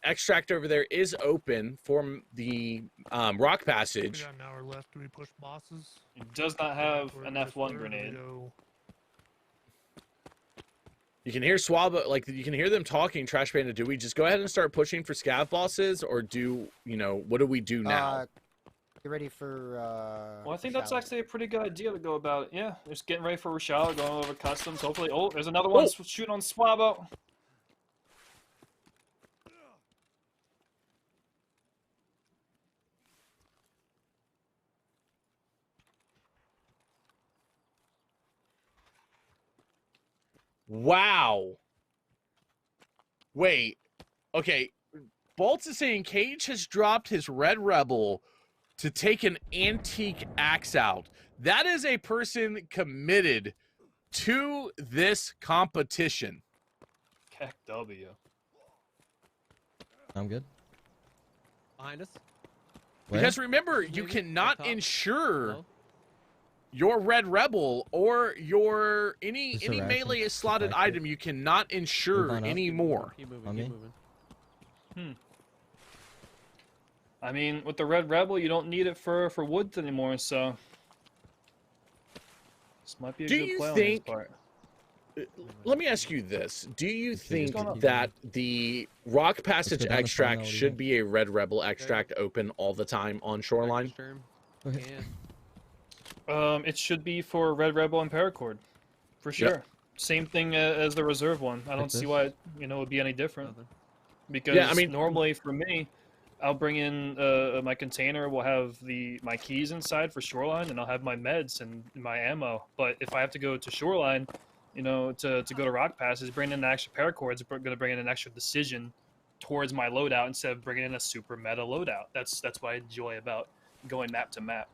extract over there is open for the rock We passage. got an hour left. Do we push bosses? It does not have an F1 grenade. You can hear Swabbo, like, you can hear them talking, Trash Panda. Do we just go ahead and start pushing for scav bosses, or do, you know, what do we do now? Get ready for. Well, I think that's Rashad. actually a pretty good idea to go about. Yeah, just getting ready for Rashad, going over customs. Hopefully, oh, there's another one shooting on Swabbo. Wow. Wait. Okay. Bolts is saying Cage has dropped his Red Rebel to take an antique axe out. That is a person committed to this competition. Heck W. I'm good. Behind us. Because remember, you cannot insure your Red Rebel or your any Just a ration. melee slotted Back here. item. You cannot insure Move on up. anymore. Keep moving, On keep me? moving. I mean, with the Red Rebel, you don't need it for woods anymore, so this might be a Do good you play think- on his part. Let me ask you this. Do you think going up. that the rock passage go down the extract tunnel, should be a Red Rebel extract open all the time on Shoreline? Okay. It should be for Red Rebel and Paracord, for sure. Yep. Same thing as the reserve one. I don't Like see this? why it, it would be any different. Because Yeah, I mean- normally for me, I'll bring in my container. Will have my keys inside for Shoreline, and I'll have my meds and my ammo. But if I have to go to Shoreline, you know, to go to Rock Passes, bring in an extra Paracord is going to bring in an extra decision towards my loadout instead of bringing in a super meta loadout. That's what I enjoy about going map to map.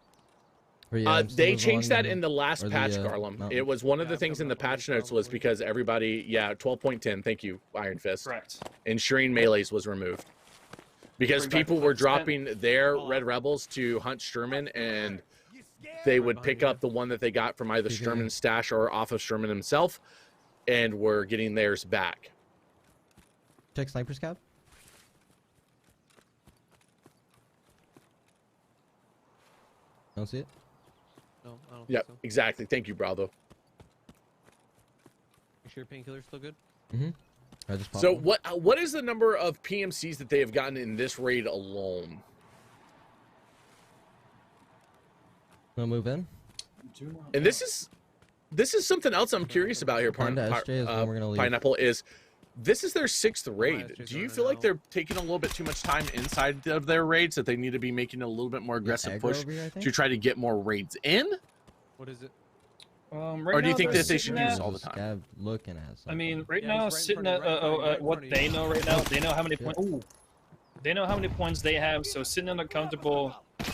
They changed that in the last patch, Garlum. mountain? It was one of the things in the patch notes was because everybody, 12.10. Thank you, Iron Fist. Correct. Ensuring melees was removed because Bring back people the were focus dropping their Red Rebels to hunt Sturman, and they would pick up the one that they got from either Sturman's stash or off of Sturman himself, and were getting theirs back. Check sniper scout. Don't see it. No, I don't Yep, think so. exactly. Thank you, Bravo. You sure painkiller's still good? I just popped So one. what is the number of PMCs that they have gotten in this raid alone? Wanna move in? And this is something else I'm curious about here. Panda SJ is when we're gonna leave. Pineapple is. This is their 6th raid. SJ's Do you running feel like out. they're taking a little bit too much time inside of their raids, that they need to be making a little bit more aggressive aggro push over here, I think? to try to get more raids in? What is it? Right Or do you now think they're that they should sitting use at- this all the time? Scav looking at something. I mean, right Yeah, now, he's right in sitting front at of you, right in what front of they you. know right now, they know how many points. Ooh, they know how many points they have. So sitting in a comfortable. You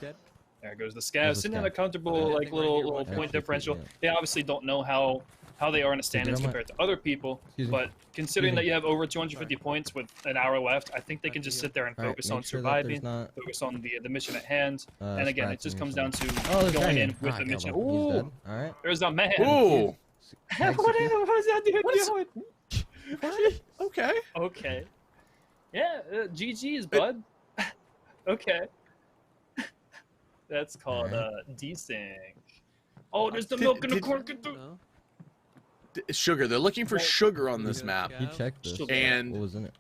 dead? There goes the There's scav. a Sitting in scav. a comfortable Yeah, I like think right little here, watch point out. differential. Yeah. They obviously don't know how they are in the standings drama. compared to other people. Excuse me. But considering Excuse that me. you have over 250 points with an hour left, I think they can Back just to you. sit there and All right, focus make on sure that surviving, there's not focus on the mission at hand. And again, it sprats just in comes here down to Oh, there's a guy going here. in with Ah, the got mission. one. He's dead. Ooh, All right. there's a man. Ooh. what is that dude doing? Okay. Okay. Yeah, GG's, bud. Okay. That's called desync. Oh, there's the milk in the cork. No. Sugar. They're looking for sugar on this Yeah, map. He checked this. Sugar. And What was in it?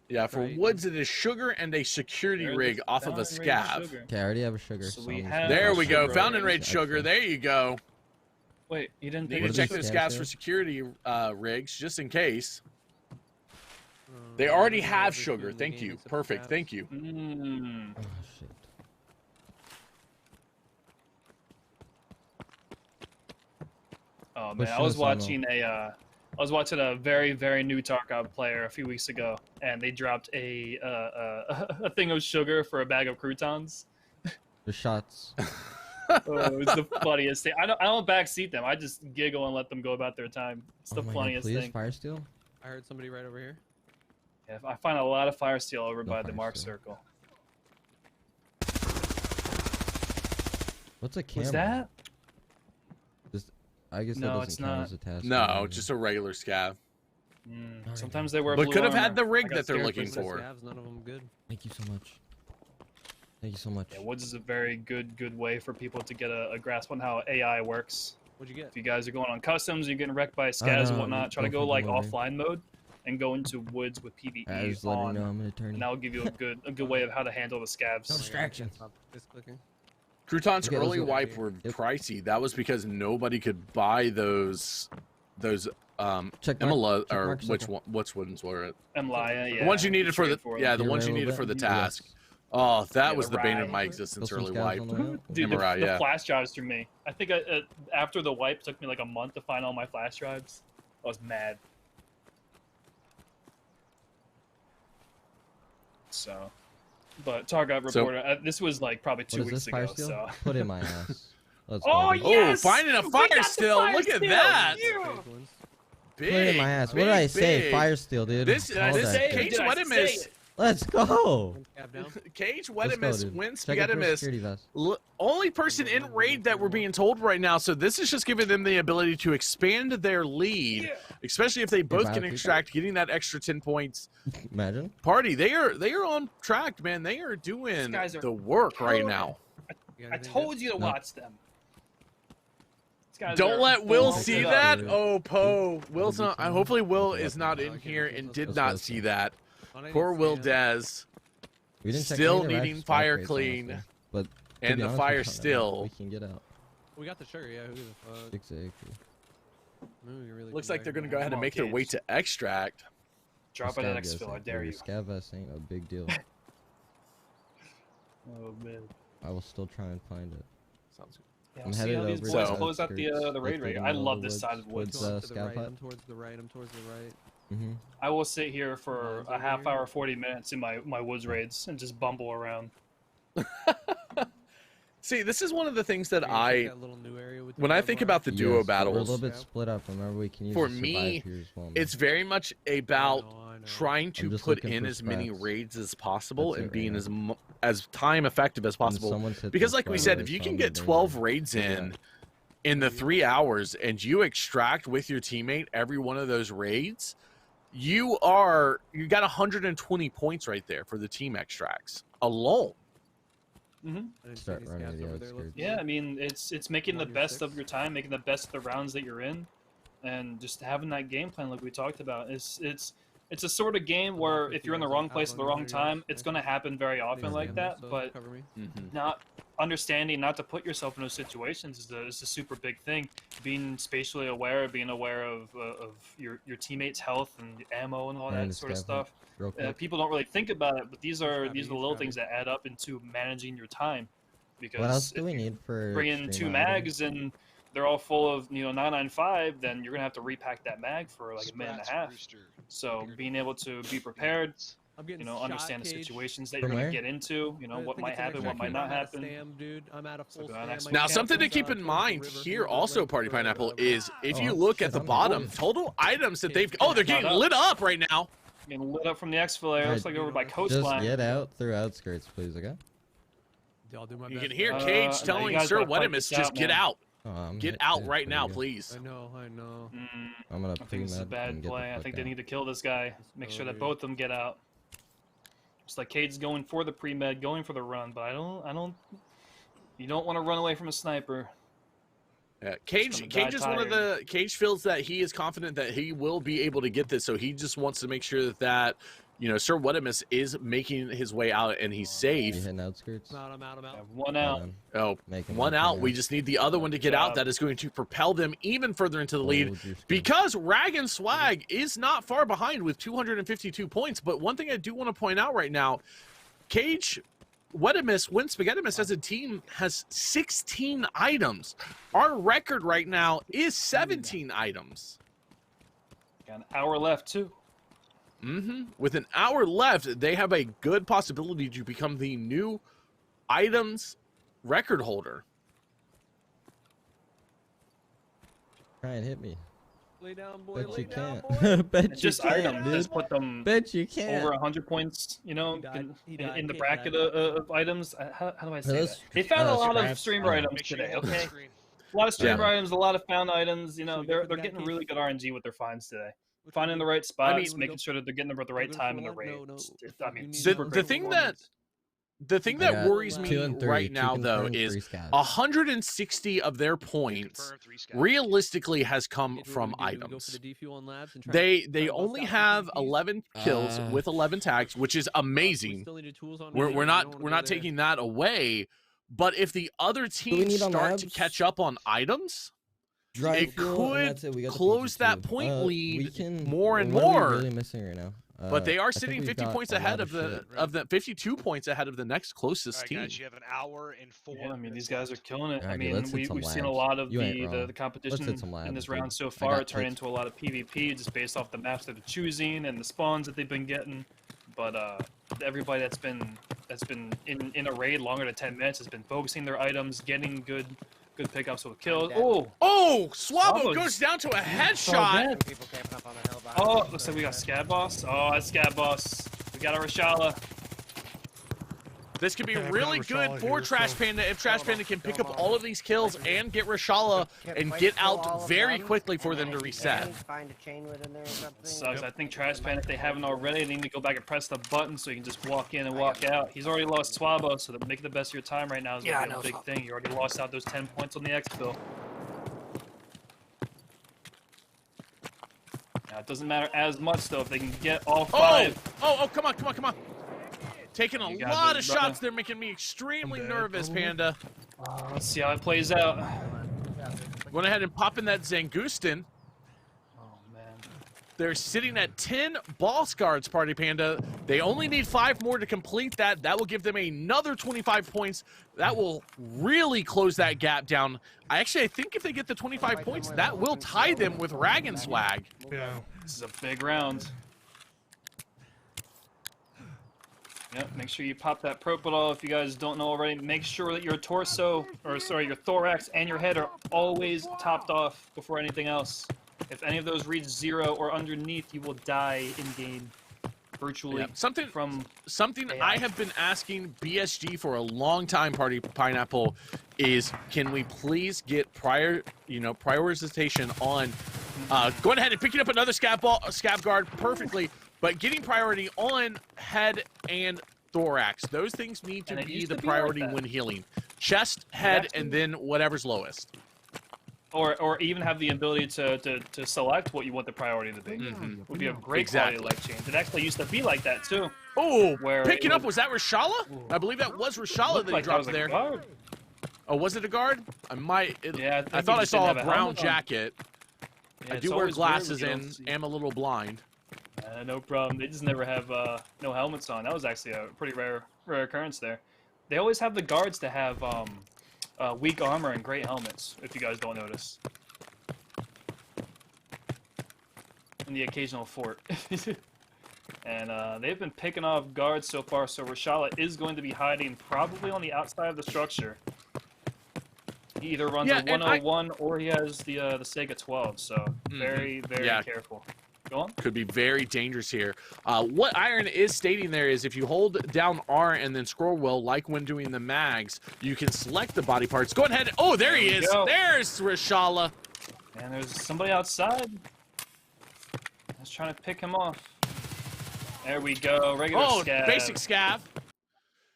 yeah, for Right. woods it is sugar and a security There's rig the off of a fountain raid scav. sugar. Okay, I already have a sugar. So we I'm have- There we go. Sugar. Found and raid Extra. sugar. There you go. Wait, you didn't Need think to What check are those these scavs scavs for here? security rigs, just in case. Uh, They already I don't know have every food sugar. in the Thank game you. except for Perfect. Caps. Thank you. Mm. Oh shit. Oh Push man, I was suicidal. watching a very very new Tarkov player a few weeks ago, and they dropped a a thing of sugar for a bag of croutons. The shots. Oh, it was the funniest thing. I don't backseat them. I just giggle and let them go about their time. It's the Oh my God, funniest please, thing. fire steel. I heard somebody right over here. Yeah, I find a lot of fire steel over No by the fire mark steel. circle. What's a camera? Was that? I guess No, that it's doesn't count not. as a task. No, just a regular scav. Mm, sometimes they wear But blue could have armor. had the I rig got that they're scared looking for a for. Scavs, none of them good. Thank you so much. Thank you so much. Yeah, Woods is a very good way for people to get a grasp on how AI works. What'd you get? If you guys are going on customs, you're getting wrecked by scavs and no, whatnot, try to go go for like the movie. offline mode and go into woods with I PvE was letting you on, know I'm gonna turn. and that'll give you a good way of how to handle the scavs. No distraction. Stop this clicking. Croutons Okay, let's early go. wipe were Yep. pricey. That was because nobody could buy those Check mark- Emila check or mark which circle. one, which ones were it? Emlaya, yeah. The ones you needed for the straightforward. the You're ones right you a needed little for the bit? task. Yes. Oh, that Yeah, was the the bane of ride. my existence Kill some early scavs wipe. on the way out. Dude, the Samurai, yeah. flash drives through me. I think after the wipe took me like a month to find all my flash drives. I was mad. So, but Tarkov So- reporter, this was like probably What 2 is weeks this fire ago. steel? So. Put in my ass. Let's Oh, go. yeah. Oh, Yes! finding a We fire got the still. fire Look at still! that. Yeah. Phase ones. Big, Put it in my ass. What did big, I say? big. Fire steel, dude. This Did I Hold say that it? shit. Cage Did I Wedimus. say it? Let's go. One scab down. Cage Let's go, Wedimus dude. wins Check it for Spaghettimus. security vest. Only person in raid that we're being told right now, so this is just giving them the ability to expand their lead, especially if they both bye, can people. extract, getting that extra 10 points. Imagine. Party, they are on track, man. They are doing guys are the work right killing now. You got I anything told good? you to No. watch them. These guys Don't are let Will blowing see it up. that. dude. Oh, Poe. Will's What not. did you Hopefully, tell me? Will Okay, is not okay. in here and did Let's not go, see sir. that. Oh, I didn't Poor see Will that. Dez. We didn't check Still any of the needing racks, fire crates, clean, honestly. But to and be the honest, we fire don't know. still. We can get out. We got the sugar, yeah. Who gives a fuck? Exactly. Maybe we can really Looks come like back they're gonna now. go ahead Come and on, make their way Cage. to extract. Drop The it at scav vest exfil, I ain't- dare the you. Scav vest ain't a big deal. Oh man. I will still try and find it. Sounds good. Yeah, I'm see headed how these over boys to close out the Kurt's, raid like, rate. in I the love middle this of side of the woods. Woods, I'm to the scav right, hut. I'm towards the right, I'm towards the right. Mm-hmm. I will sit here for Mine's a over half here. hour, 40 minutes in my woods raids and just bumble around. See, this is one of the things that That little new area with the when I barbed think wire. about the duo Yes, we're a battles, little bit split up. Remember, we can use for the me, survive here as well, man. it's very much about I know. trying I'm to just put looking in for as many scraps. raids as possible That's and it being right as time effective as When possible. someone's hit Because the like we spot, said, I if you tell can them get they're 12 there. raids in the 3 hours and you extract with your teammate every one of those raids, you got 120 points right there for the team extracts alone. I didn't see Start any running scouts the over there. outskirts. Yeah, I mean, it's making the On your best of six. your time, making the best of the rounds that you're in, and just having that game plan like we talked about. It's a sort of game where if you're in the wrong place at the wrong time, it's going to happen very often like that. But Cover me. not understanding not to put yourself in those situations is a super big thing. Being spatially aware, being aware of your teammates' health and ammo and all Alright, that let's sort of go. stuff. Real quick. People don't really think about it, but these are the little Scrappy. things that add up into managing your time. Because What else do if we you need for bring in 2 extreme mags and they're all full of 995, then you're gonna have to repack that mag for like a minute and a half. So being able to be prepared, I'm getting understand the Cage. situations that From you're gonna where? get into, I what think might it's an happen, extra what might cube. not I'm out of happen. stam, dude. I'm out of full go stam. next My one. Now, captain's something to out keep in towards the mind river here right also, Party for, Pineapple, is if you Oh, look shit, at the I'm bottom, good. total items that they've... They've Oh, they're got getting up. lit up right now. Getting lit up from the exfil area. Looks like over by Just coastline. get out through outskirts, please, okay? I'll do my You best. can hear no, Cage you telling guys Sir gotta fight Wedimus, this just out, get man. out. Oh, I'm Get hit out too. right There now, we go. please. I know. I'm gonna I think this is a pre-med and bad get the play. I fuck think they out. need to kill this guy. Make sure that dude. both of them get out. It's like Cade's going for the pre-med, going for the run, but I don't. You don't want to run away from a sniper. Yeah, Cage Cage is one of the... Cage feels that he is confident that he will be able to get this, so he just wants to make sure that Sir Wedimus is making his way out and he's safe. You hitting outskirts? I'm out. One out. Oh, Making one my out. thing We out. just need the other one to get out. That is going to propel them even further into the lead. Hold your spin. Because Rag and Swag is not far behind with 252 points. But one thing I do want to point out right now, Cage, Wedimus, Win Spaghettimus as a team has 16 items. Our record right now is 17 items. Got an hour left too. With an hour left, they have a good possibility to become the new items record holder. Try and hit me. Lay down, boy. Bet Lay you down, can't. boy. Bet you Just can't, items. dude. Just put them Bet you can't. over 100 points. He died. In the Cage bracket died. of items. How do I say Those- that? They found a lot of scraps. streamer Oh. items Make sure you today. hold the Okay. screen. A lot of streamer Yeah. items, a lot of found items. Should we go They're for the getting guy, really good RNG with their finds today. Which one Finding do the right spots, mean, making sure that they're getting them at the We're right good time for in the one? raid. No, I you mean, need super to great thing performance. The thing I that got worries 2 me and 3, right 2 now, though, confirmed, 3 is scouts. 160 of their points Confirmed, 3 scouts. realistically has come Cage, what from do? We go for items. the defuel and labs and try They to they bust only out some have PvPs? 11 kills with 11 tags, which is We amazing. still need the tools on We're hand, we're we not don't wanna we're go not there. taking that away, but if the other we teams need on start to labs? catch up on items, Dry it fuel, and could that's it. We got the close that PG2. point we lead can, more and what are more. we really missing right now? But they I are think sitting we've 50 got points a lot ahead of the shit. 52 points ahead of the next closest Alright, team. guys, you have an hour and 4 Yeah, I mean, minutes these guys are left. killing it. Alright, I dude, mean, let's hit some we've seen a labs. lot of You ain't the wrong. Let's competition hit some in labs, this dude. round so I far got turn tips. into a lot of PvP just based off the maps that they're choosing and the spawns that they've been getting. But everybody that's been in a raid longer than 10 minutes has been focusing their items, getting good pickups with kills. dead. Oh, Swabo Swabo's goes down to a so headshot. dead. People camping up on the hill behind Oh, us, looks so like we got dead. Scab Boss. Oh, that's Scab Boss. We got our Rashala. This could be Yeah, I've got really good Rashala for here, Trash so- Panda if Trash Panda can pick up all of these kills and get Rashala Can't and wait get till all out of very them, quickly for and them then to if you can, reset. Find a chain within there or something. Sucks. I think Trash Pan, if they haven't already, they need to go back and press the button so you can just walk in and walk out. He's already lost Swabo, so to make the best of your time right now is Yeah, I gonna be a know, big thing. You already lost out those 10 points on the exfil. Now, it doesn't matter as much though if they can get all 5. Oh, come on. Taking a You got lot of this, brother. shots. They're making me extremely I'm dead, nervous, probably. Panda. Let's see how it plays out. Went ahead and popping that Zangustin. Oh man. They're sitting at 10 boss guards, Party Panda. They only need 5 more to complete that. That will give them another 25 points. That will really close that gap down. I think if they get the 25 points, that will tie them with Rag and Swag. Yeah. This is a big round. Yep, make sure you pop that propofol if you guys don't know already. Make sure that your torso, or sorry, your thorax and your head are always topped off before anything else. If any of those reach 0 or underneath, you will die in-game. Virtually. Yeah. Something AI. I have been asking BSG for a long time, Party Pineapple, is can we please get prioritization on going ahead and picking up another scab guard perfectly, but getting priority on head and thorax. Those things need to be the priority when healing. Chest, head, and then whatever's lowest. Or even have the ability to select what you want the priority to be. Would be a great quality of life change. It actually used to be like that too. Oh, picking up, was that Rashala? I believe that was Rashala that he dropped there. Guard. Oh, was it a guard? I might. I thought I saw a brown jacket. Yeah, I do wear glasses and am a little blind. No problem. They just never have no helmets on. That was actually a pretty rare occurrence there. They always have the guards to have weak armor and great helmets, if you guys don't notice. And the occasional fort. And they've been picking off guards so far, so Rashala is going to be hiding probably on the outside of the structure. He either runs a 101 or he has the Sega 12, so very careful. Go on. Could be very dangerous here. What Iron is stating there is if you hold down R and then scroll wheel, like when doing the mags, you can select the body parts. Go ahead. Oh, there he is. There's Rashala. And there's somebody outside. I was trying to pick him off. There we go. Regular scav. Basic scav.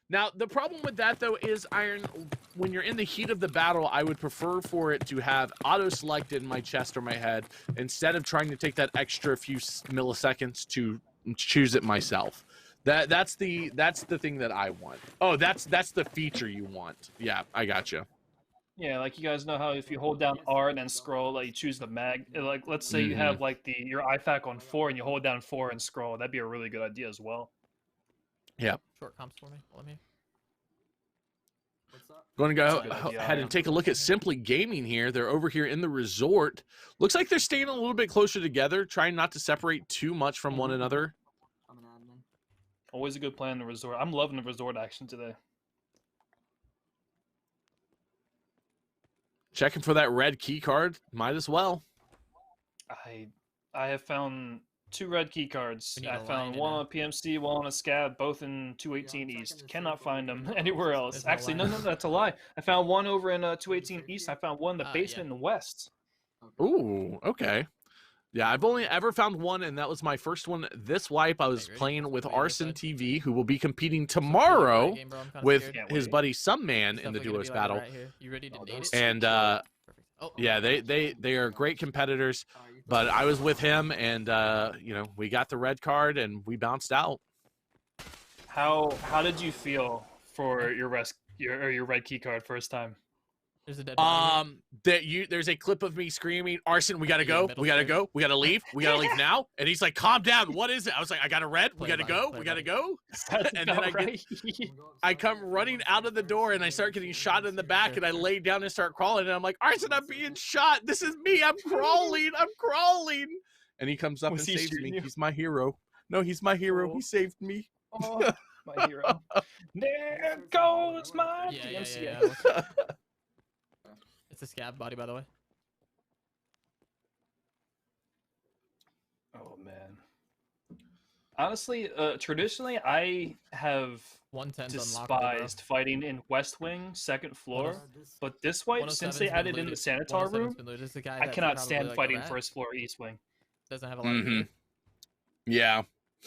Now, the problem with that, though, is Iron, when you're in the heat of the battle, I would prefer for it to have auto-selected in my chest or my head instead of trying to take that extra few milliseconds to choose it myself. That's the thing that I want. Oh, that's the feature you want. Yeah, I gotcha. Yeah, like you guys know how if you hold down R and then scroll, like you choose the mag. Like let's say you have like your IFAK on 4 and you hold down 4 and scroll. That'd be a really good idea as well. Yeah. Short comps for me. Let me. Going to go ahead and take a look at Simply Gaming here. They're over here in the resort. Looks like they're staying a little bit closer together, trying not to separate too much from one another. I'm an admin. Always a good plan in the resort. I'm loving the resort action today. Checking for that red key card. Might as well. I have found 2 red key cards. I found one on a PMC, one on a scab, both in 218 East. Cannot find them anywhere else. Actually, no, that's a lie. I found one over in 218 East. I found one in the basement in West. Ooh, okay. Yeah, I've only ever found one, and that was my first one this wipe. I was playing with Arson TV, who will be competing tomorrow with his buddy Some Man in the duos battle. You ready to date it? And yeah, they are great competitors. But I was with him, and you know, we got the red card, and we bounced out. How did you feel for your red key card first time? There's a dead body. There's a clip of me screaming, "Arson, we gotta go, we gotta go, we gotta leave, we gotta leave now." And he's like, "Calm down, what is it?" I was like, "I got a red, we gotta go, we gotta go." And then I come running out of the door, and I start getting shot in the back, and I lay down and start crawling, and I'm like, "Arson, I'm being shot. This is me. I'm crawling. I'm crawling." And he comes up and saves me. He's my hero. No, he's my hero. He saved me. Oh, my hero. There goes my yeah. It's a scab body, by the way. Oh man. Honestly, traditionally, I have despised fighting in West Wing, second floor. But this wipe, since they added in the sanitar room, I cannot stand fighting first floor, East Wing. Doesn't have a lot of Yeah.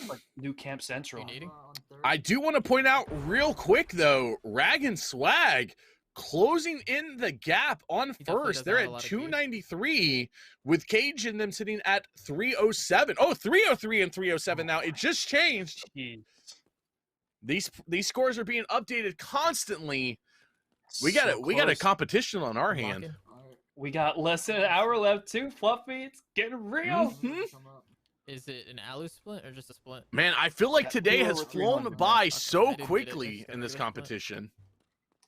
Like New Camp Central. I do want to point out real quick though, Rag and Swag closing in the gap on first. They're at 293 with Cage and them sitting at 307. Oh, 303 and 307 now. It just changed. Jeez. These scores are being updated constantly. We got a competition on our hand. We got less than an hour left too, Fluffy. It's getting real. Is it an alu split or just a split? Man, I feel like today has flown by so quickly in this competition.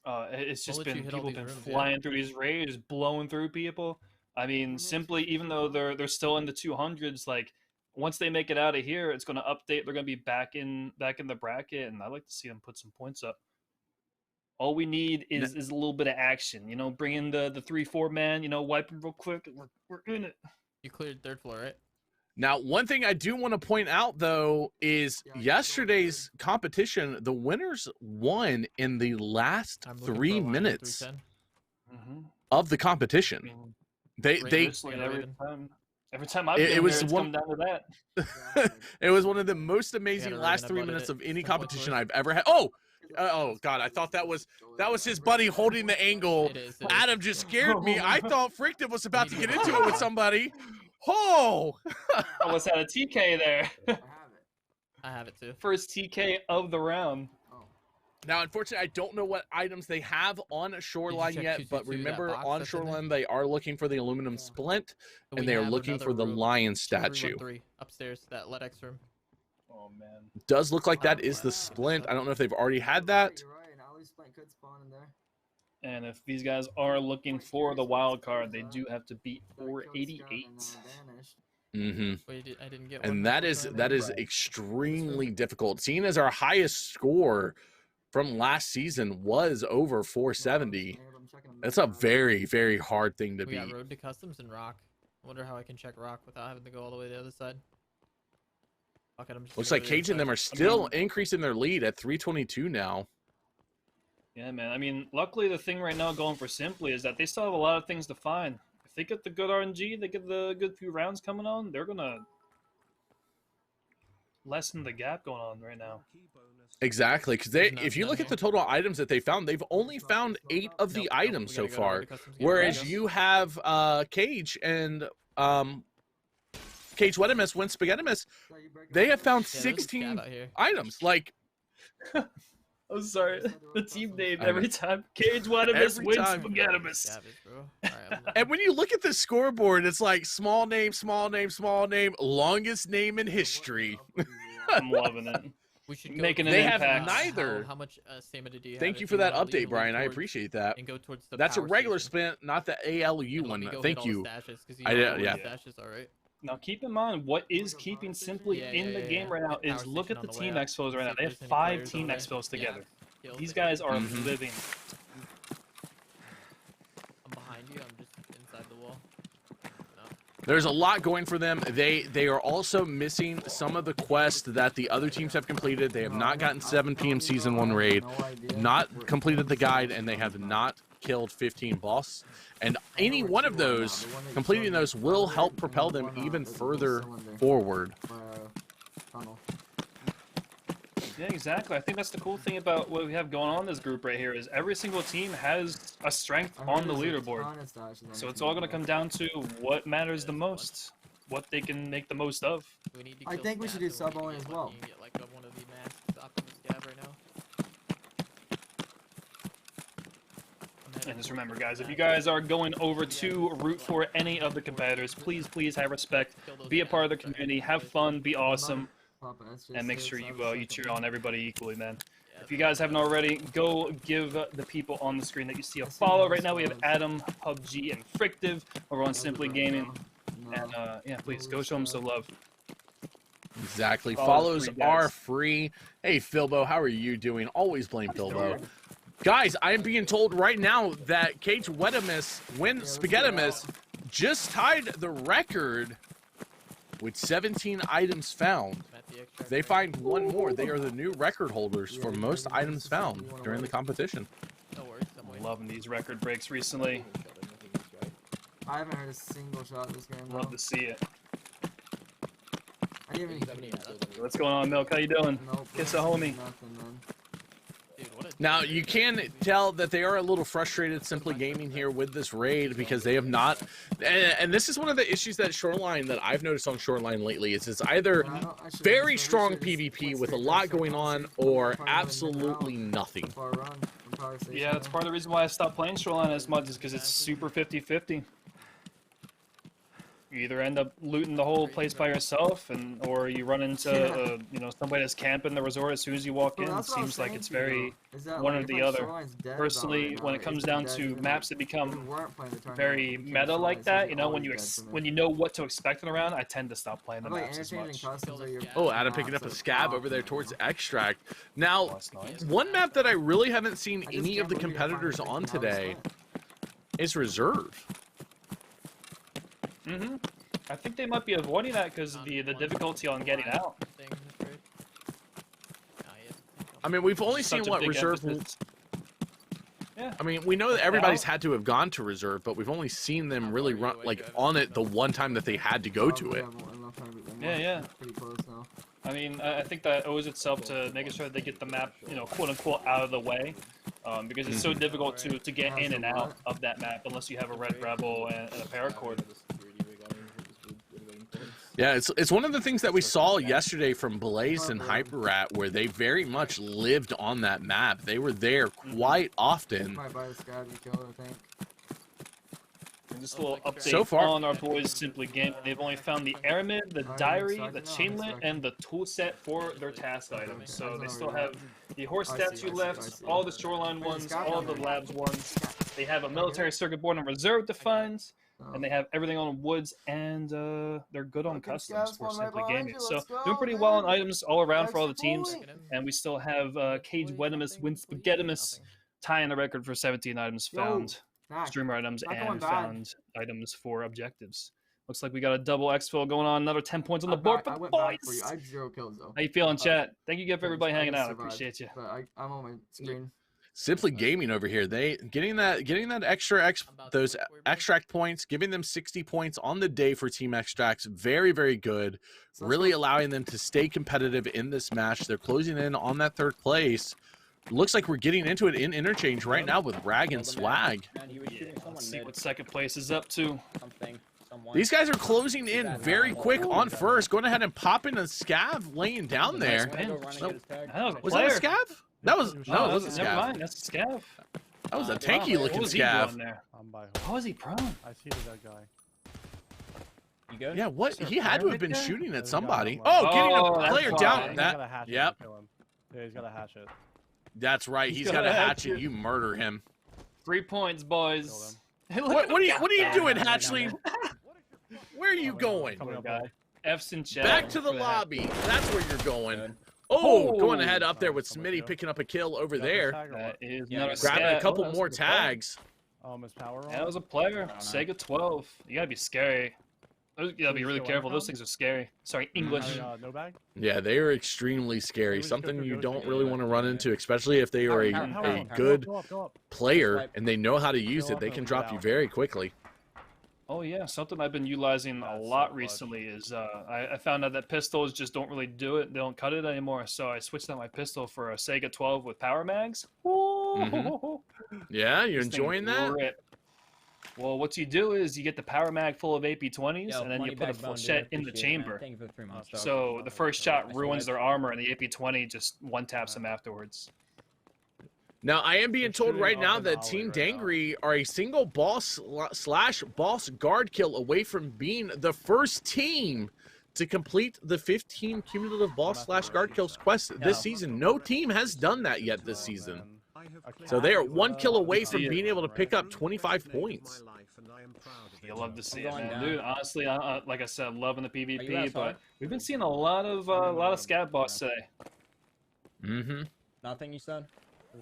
It's just been people been flying through these raids, just blowing through people. I mean, simply even though they're still in the 200s, like once they make it out of here, it's going to update. They're going to be back in the bracket, and I'd like to see them put some points up. All we need is a little bit of action. You know, bring in the 3-4 man. You know, wipe them real quick. And we're in it. You cleared third floor, right? Now, one thing I do want to point out, though, is yesterday's competition, the winners won in the last 3 minutes of the competition. They every time I've been it's come down to that. It was one of the most amazing last 3 minutes of any competition I've ever had. Oh God, I thought that was his buddy holding the angle. Adam just scared me. I thought Frictive was about to get into it with somebody. Oh! I almost had a TK there. I have it too. First TK of the round. Now, unfortunately, I don't know what items they have on Shoreline yet, but remember, on Shoreline, they are looking for the aluminum splint, and they are looking for the lion statue. Upstairs, that LEDX room. Oh, man. Does look like that is the splint. I don't know if they've already had that. And if these guys are looking for the wild card, they do have to beat 488. Mm-hmm. Wait, I didn't get and that is extremely difficult. Seeing as our highest score from last season was over 470, that's a very, very hard thing to beat. We got road to customs and rock. I wonder how I can check rock without having to go all the way to the other side. Okay, looks like Cage and them are still increasing their lead at 322 now. Yeah, man. I mean, luckily the thing right now going for Simply is that they still have a lot of things to find. If they get the good RNG, they get the good few rounds coming on, they're going to lessen the gap going on right now. Exactly, because if you look at the total items that they found, they've only found 8 of the items so far, whereas you have Cage and Cage Wetimus, Win Spaghettimus, they have found 16 items. Like, I'm sorry, the team name every time. Cage Wetimus, Win Spaghettimus. And when you look at the scoreboard, it's like small name, small name, small name, longest name in history. I'm loving it. We should making an they impact. have neither. How much stamina do you have? Thank you for that update, Brian. I appreciate that. And go towards the That's a power regular station. spin, not the ALU one. Thank you. Yeah. Now keep in mind what is keeping Simply in the game right now is look at the team expos right now. They have 5 team expos together. These guys are living. I'm behind you. I'm just inside the wall. There's a lot going for them. They are also missing some of the quests that the other teams have completed. They have not gotten 7 PM Season 1 raid, not completed the guide, and they have not killed 15 boss. And any one of those, completing those, will help propel them even further forward. Yeah, exactly. I think that's the cool thing about what we have going on in this group right here is every single team has a strength on the leaderboard. So it's all going to come down to what matters the most, what they can make the most of. I think we should do sub only as well. And just remember, guys, if you guys are going over to root for any of the competitors, please have respect, be a part of the community, have fun, be awesome. And make sure you cheer on everybody equally, man. If you guys haven't already, go give the people on the screen that you see a follow. Right now we have Adam, PUBG, and Frictive over on Simply Gaming. And yeah, please go show them some love. Exactly. Follows are free. Hey, Philbo, how are you doing? Always blame Philbo. Guys, I am being told right now that Cage Wetimus, Win Spaghettimus, just tied the record with 17 items found. If they find one more, they are the new record holders for most items found during the competition. I'm loving these record breaks recently. I haven't heard a single shot this game. Love to see it. I didn't even What's going on, Milk? How you doing? Kiss a homie. Now, you can tell that they are a little frustrated Simply Gaming here with this raid because they have not, and this is one of the issues that Shoreline, that I've noticed on Shoreline lately, is it's either very strong PvP with a lot going on or absolutely nothing. Yeah, that's part of the reason why I stopped playing Shoreline as much is because it's super 50-50. you either end up looting the whole place by yourself, or you run into you know, somebody that's camping the resort as soon as you walk in. It seems like it's very one or the other. Personally, when it comes down to maps that become very meta like that, you know, when you know what to expect in a round, I tend to stop playing the maps as much. Oh, Adam picking up a scab over there towards Extract. Now, one map that I really haven't seen any of the competitors on today is Reserve. I think they might be avoiding that because of the difficulty on getting out. I mean, we've only seen what Reserve. Yeah. I mean, we know that everybody's had to have gone to Reserve, but we've only seen them really run like on it the one time that they had to go to it. Yeah. I mean, I think that owes itself to making sure that they get the map, you know, quote unquote, out of the way, because it's so difficult to get in and out of that map unless you have a red rebel and a paracord. Yeah, it's one of the things that we saw yesterday from Blaze and HyperRat, where they very much lived on that map. They were there quite often. Just a little update so far on our boys Simply Game. They've only found the Aramid, the Diary, the Chainlet, and the tool set for their task items. So they still have the horse statue left, all the shoreline ones, all the labs ones. They have a military circuit board on reserve to find, and they have everything on woods, and they're good on customs for Simply Gaming. So doing pretty well on items all around for all the teams. And we still have Cage Wedimus, Win Spaghettimus tying the record for 17 items found. Streamer items and found items for objectives. Looks like we got a double exfil going on. Another 10 points on the board for the boys. I have 0 kills though. How you feeling, chat? Thank you again for everybody hanging out. I appreciate you. But I'm on my screen. Simply Gaming over here, they getting that those extract points, giving them 60 points on the day for Team Extracts. Very, very good. Really allowing them to stay competitive in this match. They're closing in on that 3rd place. Looks like we're getting into it in interchange right now with Rag and Swag. Let's see what 2nd place is up to. These guys are closing in very quick on first. Going ahead and popping a scav laying down there. Was that a scav? That was no, it wasn't a scav. Never mind, that's a scav. That was a tanky looking scav. How is he prone? I see that guy. You good? Yeah, what? He had to have been shooting at somebody. Oh, getting a player down. That. Yep. Yeah, he's got a hatchet. That's right. He's got a hatchet. You murder him. 3 points, boys. What are you doing, Hatchley? Where are you going? F's in chat. Back to the lobby. That's where you're going. Oh, going ahead up there with Smitty picking up a kill over there. That is grabbing a couple more tags. Miss Power. That was a player. Sega 12. You gotta be scary. You gotta be really careful. Those things are scary. Sorry, English. No bag? Yeah, they are extremely scary. Something you don't really want to run into, especially if they are a good player and they know how to use it. They can drop you very quickly. Oh yeah, something I've been utilizing a lot recently is I found out that pistols just don't really do it. They don't cut it anymore. So I switched out my pistol for a Sega 12 with power mags. Yeah, you're enjoying that? Well, what you do is you get the power mag full of AP-20s, and then you put a flechette in the chamber. So the first shot ruins their armor, and the AP-20 just one-taps them afterwards. Now, I am being told right now that Team Dangry are a single boss / boss guard kill away from being the first team to complete the 15 cumulative boss / guard kills quest this season. No team has done that yet this season. So they are 1 kill away from being able to pick up 25 points. You love to see it, man. Dude, honestly, like I said, loving the PvP, but we've been seeing a lot of scat boss today. Nothing, you said?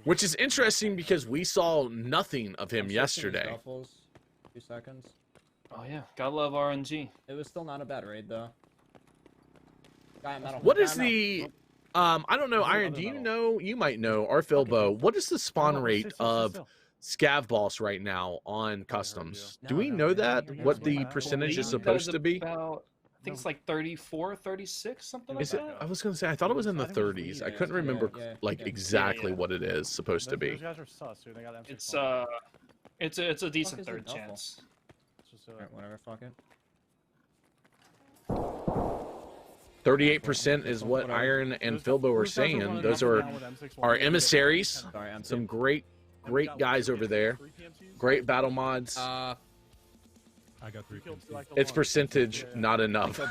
Which is interesting because we saw nothing of him yesterday. 2 seconds. Oh yeah, gotta love RNG. It was still not a bad raid though. What is the I don't know, Iron, do you know, you might know, or Philbo, what is the spawn rate of Scav Boss right now on customs? Do we know that? What the percentage is supposed to be? I think it's like 34, 36, something like that. I was going to say, I thought it was in the 30s. I couldn't remember like exactly what it is supposed to be. Those guys are sus, dude. They got it's a decent third chance. Whatever, fuck it. 38% is what Iron and Philbo are saying. Those are our emissaries. Some great guys over there. Great battle mods. I got 3 kills. It's percentage, not enough. All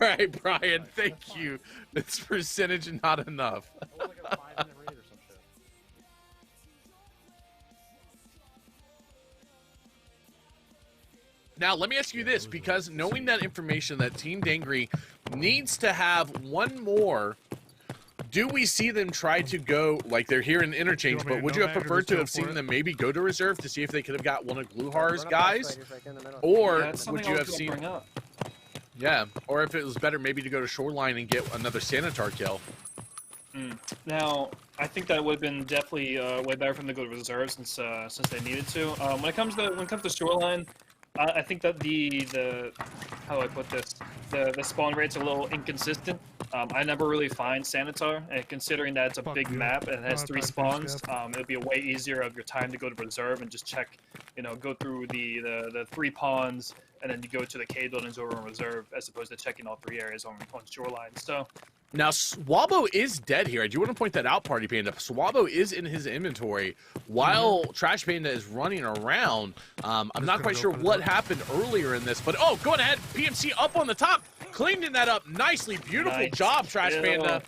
right, Brian. Thank you. It's percentage, not enough. Now, let me ask you this, because knowing that information that Team Dangry needs to have one more, do we see them try to go, like they're here in interchange, but would you have preferred to have seen them maybe go to reserve to see if they could have got one of Gluhar's guys? Or would you have seen... Yeah, or if it was better maybe to go to Shoreline and get another Sanitar kill. Now, I think that would have been definitely way better for them to go to reserve since they needed to. When it comes to Shoreline, I think that the how do I put this? The spawn rate's a little inconsistent. I never really find Sanitar, and considering that it's a big map and it has 3 spawns, it'll be a way easier of your time to go to reserve and just check, go through the 3 pawns, and then you go to the cave buildings over in reserve, as opposed to checking all 3 areas on Shoreline. So. Now, Swabo is dead here. I do want to point that out, Party Panda. Swabo is in his inventory while Trash Panda is running around. I'm not quite sure what happened earlier in this, but oh, go ahead. PMC up on the top, cleaning that up nicely. Beautiful job, Trash Panda.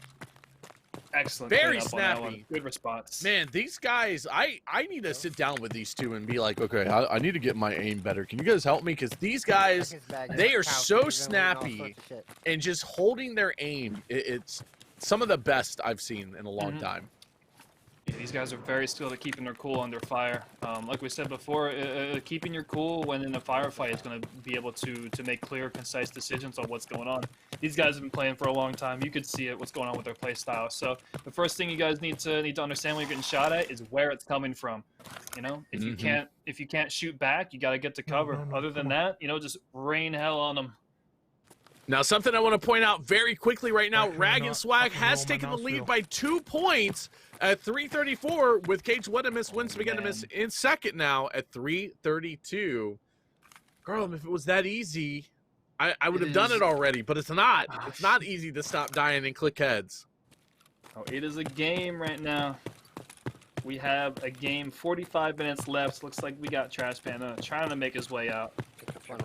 Excellent. Very snappy. Good response. Man, these guys, I need to sit down with these two and be like, okay, I need to get my aim better. Can you guys help me? Because these guys, they are so snappy and just holding their aim. It's some of the best I've seen in a long time. Yeah, these guys are very skilled at keeping their cool under fire. Like we said before, keeping your cool when in a firefight is going to be able to make clear, concise decisions on what's going on. These guys have been playing for a long time. You could see it, what's going on with their play style. So the first thing you guys need to understand when you're getting shot at is where it's coming from. If you can't shoot back, you got to get to cover. Other than that, just rain hell on them. Now, something I want to point out very quickly right now, Rag and Swag has taken the lead by 2 points at 3:34, with Cage Wedimus wins Spaghettimus in second now at 3:32. Girl, if it was that easy, I would have done it already, but it's not. It's not easy to stop dying and click heads. Oh, it is a game right now. We have a game, 45 minutes left. Looks like we got Trash Panda trying to make his way out.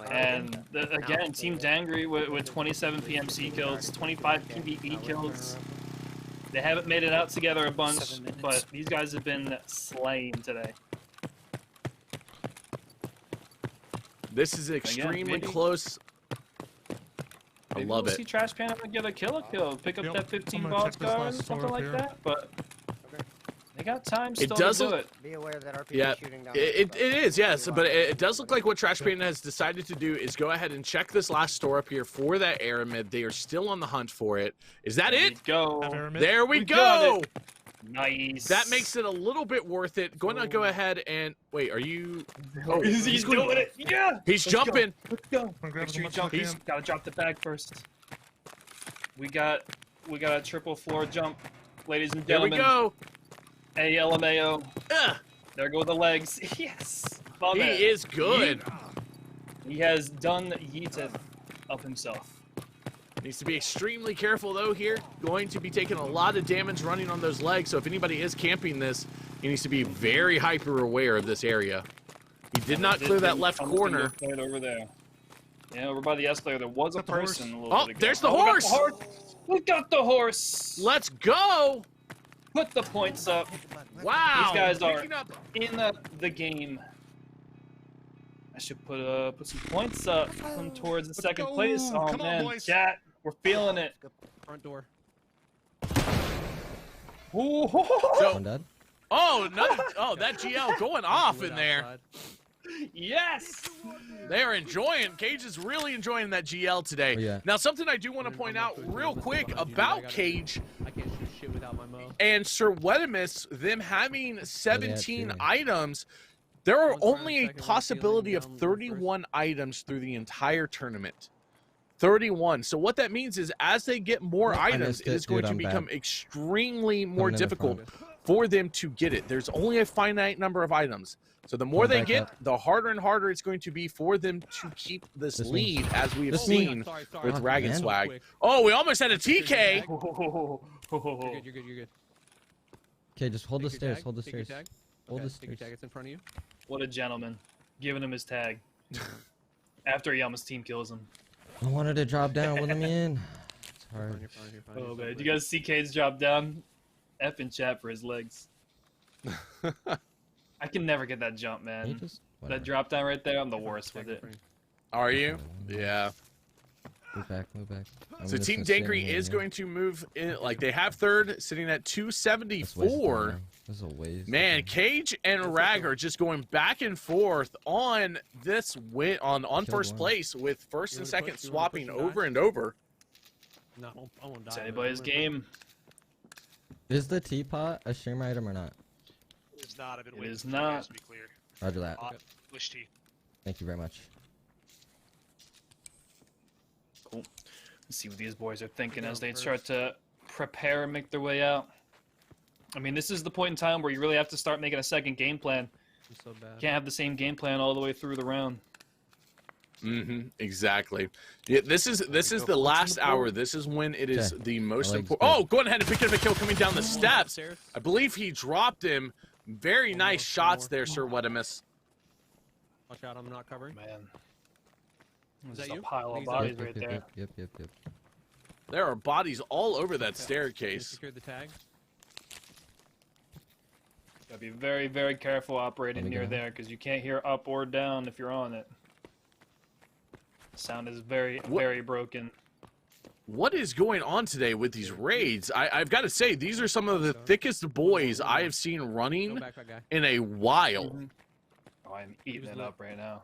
And again, Team Dangry with 27 PMC kills, 25 PvE kills. They haven't made it out together a bunch, but these guys have been slain today. This is extremely close. I love we'll it. See Trash Panda get a kill, pick up that 15 boss guard, something like that, but they got time still to do it. Be aware that RPG shooting down. It is, yes, but it does look like what Trash Panda has decided to do is go ahead and check this last store up here for that Aramid. They are still on the hunt for it. Is that it? There we go. Nice. That makes it a little bit worth it. Going to go ahead and wait. Are you? Oh, he's doing it. Yeah. He's jumping. Let's go. Make sure you jump. He's got to drop the bag first. We got a triple floor jump, ladies and gentlemen. There we go. Hey, LMAO. There go the legs. Yes. He is good. He has done yeeteth of himself. Needs to be extremely careful though here. Going to be taking a lot of damage running on those legs. So if anybody is camping this, he needs to be very hyper aware of this area. He did not clear that left corner. Right over there. Yeah, over by the escalator, there was a person. Oh, there's the horse. We got the horse. Let's go. Put the points up. Wow. These guys are in the game. I should put some points up towards the second place. Oh Come man, on, boys. chat, we're feeling it. Front door. Ooh. Oh, that GL going off in there. Yes. They are enjoying. Cage is really enjoying that GL today. Oh, yeah. Now, something I do want to point out real quick about Cage and Sir Wedimus, them having 17 items. There are only a possibility of 31 items through the entire tournament. 31. So what that means is as they get more items, it is going to become extremely more difficult for them to get it. There's only a finite number of items. So the more they get, the harder and harder it's going to be for them to keep this lead, as we have seen with Rag and Swag. Oh, we almost had a TK. You're good. Okay, just hold the stairs. Hold the stairs. Hold the stairs. It's in front of you. What a gentleman. giving him his tag after he almost team kills him. I wanted to drop down with him in. It's You're hard. fine, you're fine, you're fine. Oh You're so man, good. you guys see Cade's drop down? F in chat for his legs. I can never get that jump, You man. just, That whatever. drop down right there, I'm the You're fine. worst with Tag it. your friend. Are you? Yeah. Move back, move back. I'm So just Team gonna stay Dankry in is here. going to move in. Like they have third, sitting at That's wasted 274. time. This is a waste. Man, Cage and Rag are just going back and forth on this win on Killed first one. place with first You and wanna push- second you wanna push swapping and over die? and over. No, I won't die. It's but anybody's I'm gonna- game. Is the teapot a stream item or not? It's not. I've been It waiting is for you guys not. to be clear. Roger that. Wish tea. Thank you very much. Cool. Let's see what these boys are thinking Go as they first. start to prepare and make their way out. I mean, this is the point in time where you really have to start making a second game plan. I'm so bad. You can't have the same game plan all the way through the round. Exactly. Yeah, this is the last hour. This is when it is Okay. the most like important. this. Oh, go ahead and pick up a kill coming down the steps. Upstairs. I believe he dropped him. Very One nice more, one shots more. there, Sir Wedimus. Watch out, I'm not covering. Man. Is There's that a you? pile of He's bodies up. right there. Yep. There are bodies all over that Okay. staircase. Secured the tag. Gotta be very, very careful operating Let me near get there because you can't hear up or down if you're on it. Sound is very, What- very broken. What is going on today with these raids? I've got to say, these are some of the thickest boys I have seen No running backpack guy. in a while. Mhm. Oh, I'm eating Here's it the- up right now.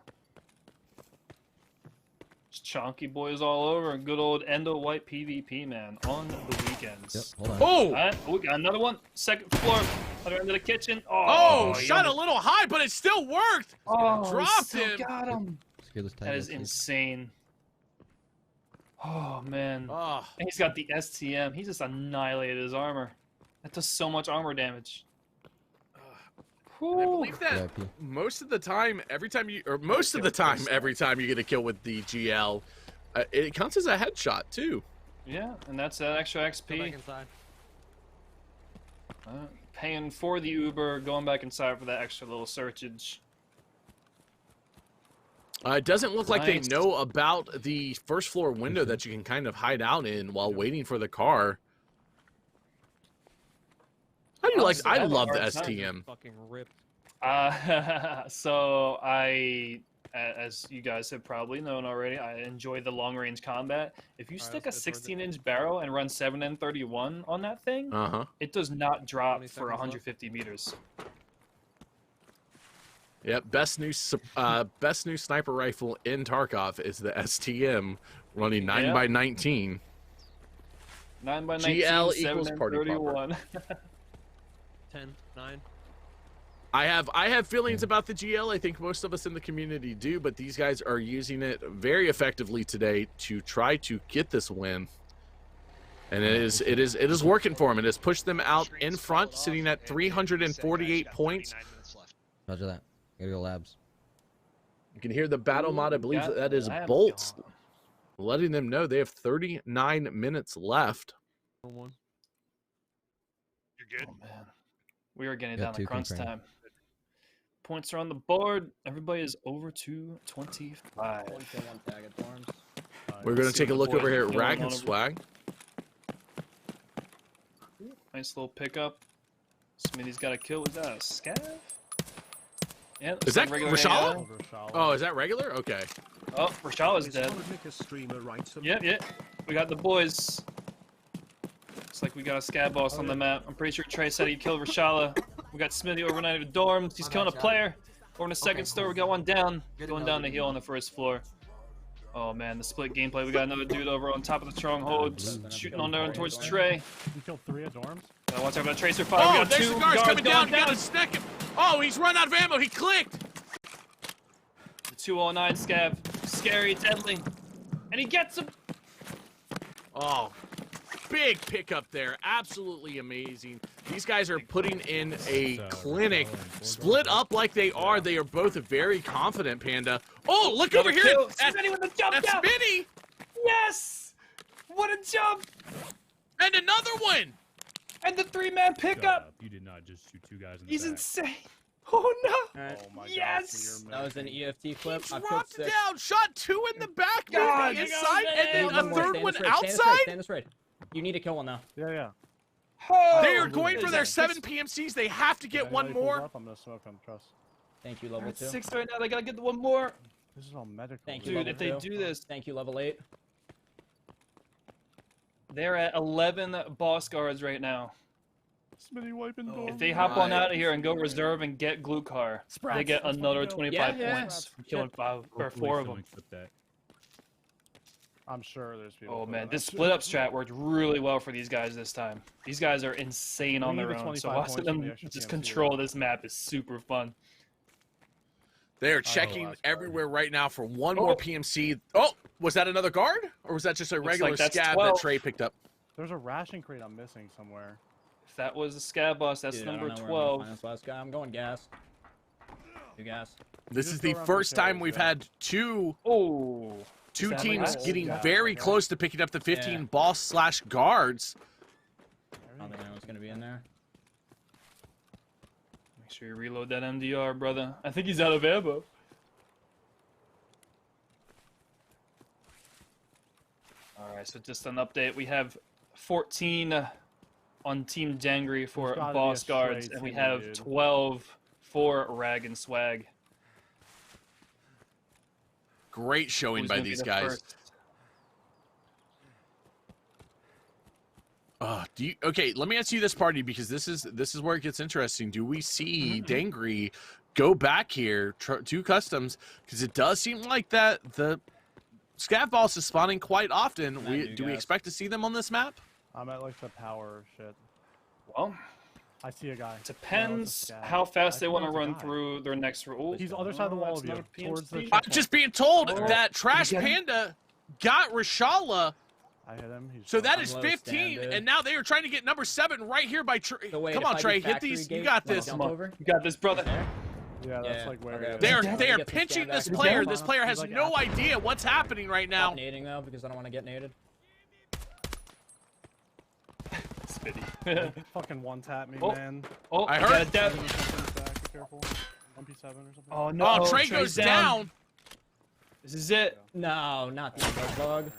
Just chonky boys all over. Good old Endo White PvP, man, on the Yep. weekends. Hold on. Oh! Alright, we got another one. Second floor. Other end of the kitchen. Oh, he shot a almost- little high, but it still worked. Oh, he dropped still him. got him. Secure this tag. That is let's see. insane. Oh, man. Oh, And he's got the STM. He just annihilated his armor. That does so much armor damage. I believe that VIP. most of the time, every time you get a kill with the GL, it counts as a headshot too. Yeah, and that's that extra Go back XP. inside. Paying for the Uber, going back inside for that extra little searchage. It doesn't look like they Nice. know about the first floor window that you can kind of hide out in while waiting for the car. How do you like? Honestly, I I have a love the hard time STM. Fucking ripped. So as you guys have probably known already, I enjoy the long range combat. If you Alright, stick a let's go towards it. 16-inch barrel and run 7N31 on that thing, it does not drop 20 for seconds left. 150 meters. Yep, best new sniper rifle in Tarkov is the STM, running 9x19. 9x19, GL equals party 7N31. 10, 9. I have feelings about the GL. I think most of us in the community do, but these guys are using it very effectively today to try to get this win. And it is working for them. It has pushed them out in front, sitting at 348 points. Roger that. Gotta go labs. You can hear the battle mod. I believe got that is labs Bolts, going. letting them know they have 39 minutes left. 1. You're good. Oh man, we are getting Got down to two crunch confirmed. time. Points are on the board. Everybody is over 225. 1 kill, 1 tag at dorms. We're going to see take a what the look over boys here are at doing Rag on and over- Swag. Nice little pickup. Smitty's got a kill. Is that a scav? Yeah, Is that regular Rashala? AO. Oh, is that regular? Okay. Oh, Rashala is dead. Yep. We got the boys. Looks like we got a scab boss on the map. I'm pretty sure Trey said he killed Rashala. We got Smitty overnight at the dorms. He's killing a player. Over in the second store, we got one down. Going down the hill on the first floor. Oh man, the split gameplay. We got another dude over on top of the stronghold, shooting on down towards Trey. You killed 3 at dorms? Gotta watch out for that tracer fire. Oh, we got there's 2 the guards coming down. going You gotta snack him. Oh, he's run out of ammo. He clicked. The 209 scab. Scary, deadly. And he gets him. Oh, big pickup there. Absolutely amazing. These guys are putting in a clinic. Split up like they are. They are both very confident, Panda. Oh, look over here Kill. at Smitty with the jump down. Smitty. Yes! What a jump! And another one. And the 3-man pickup. You did not just shoot 2 guys in the He's back. insane. Oh no! Alright. Oh my Yes! god. That was an EFT clip. He I put dropped 6. down, shot 2 in the back, God, moving you inside, got and it. then Need a one more. third Stand one this right, stand this right, outside. stand this right. You need to kill one now. Yeah. Oh, They are I'm going losing. for their Is that 7 PMCs. They have to get one Anybody pulls more. Up, I'm gonna smoke them. Trust. Thank you, They're level at 2. 6 right now. They gotta get the one more. This is all medical. Thank you, Dude, level if they 2. do this, Thank you, level 8. they're at 11 boss guards right now. Smitty wiping Oh, If they hop on my. out of here and go reserve and get glue car, they get Let's another fucking go. 25 Yeah, points for killing 5 or 4 of them. I'm sure there's people. Oh putting man, that this shit. split up strat worked really well for these guys this time. These guys are insane on We their need the own, so 25 watching points from them the extra just PMC control though. this map is super fun. They are Oh, checking that's good. everywhere right now for one Oh. more PMC. Oh, was that another guard? Or was that just a Looks regular like that's scab 12. that Trey picked up? There's a ration crate I'm missing somewhere. If that was the scab boss, that's Dude, I don't number know where I'm gonna 12. find this last guy. I'm going gas. Do gas. This just is go the around first for time kills, we've yeah. had two Oh, two that teams like getting that? very Yeah. close to picking up the 15 Yeah. boss/guards. I don't think anyone's gonna be in there. make sure you reload that MDR, brother. I think he's out of ammo. Alright, so just an update. We have 14 on Team Dangry for There's gotta be boss a guards, stray and we team, have dude. 12 for Rag and Swag. Great showing Who's by gonna be these the guys. first? Okay, let me ask you this, party, because this is where it gets interesting. Do we see Dangry go back here to customs? Because it does seem like that the scav boss is spawning quite often. Do we expect to see them on this map? I'm at like the power shit. Well, I see a guy. depends Yeah, how fast they want to swear run it's a guy. through their next rule. He's the other side of the wall of you, towards the I'm checkpoint. just being told Oh, that Trash you get him? Panda got Rashala, I hit him. He's so fine. that is low 15, stand, dude. and now they are trying to get number 7 right here by Trey. So wait, Come if on, I do Trey, hit factory these. You gate, got like this. jump over? You got this, brother. There? Yeah, that's Yeah, like where. okay, it okay. is. They are Get they some are scan pinching back. this Is player. that This on? player He's has like no after- idea what's happening right now. Stop nading though, because I don't want to get naded. Spitty. Fucking one tap me, Oh. man. Oh, I I heard. got a death. Be careful. 1p7 or something. Oh no! Oh, Trey Trey's goes down. This is it. No, not the bug bug.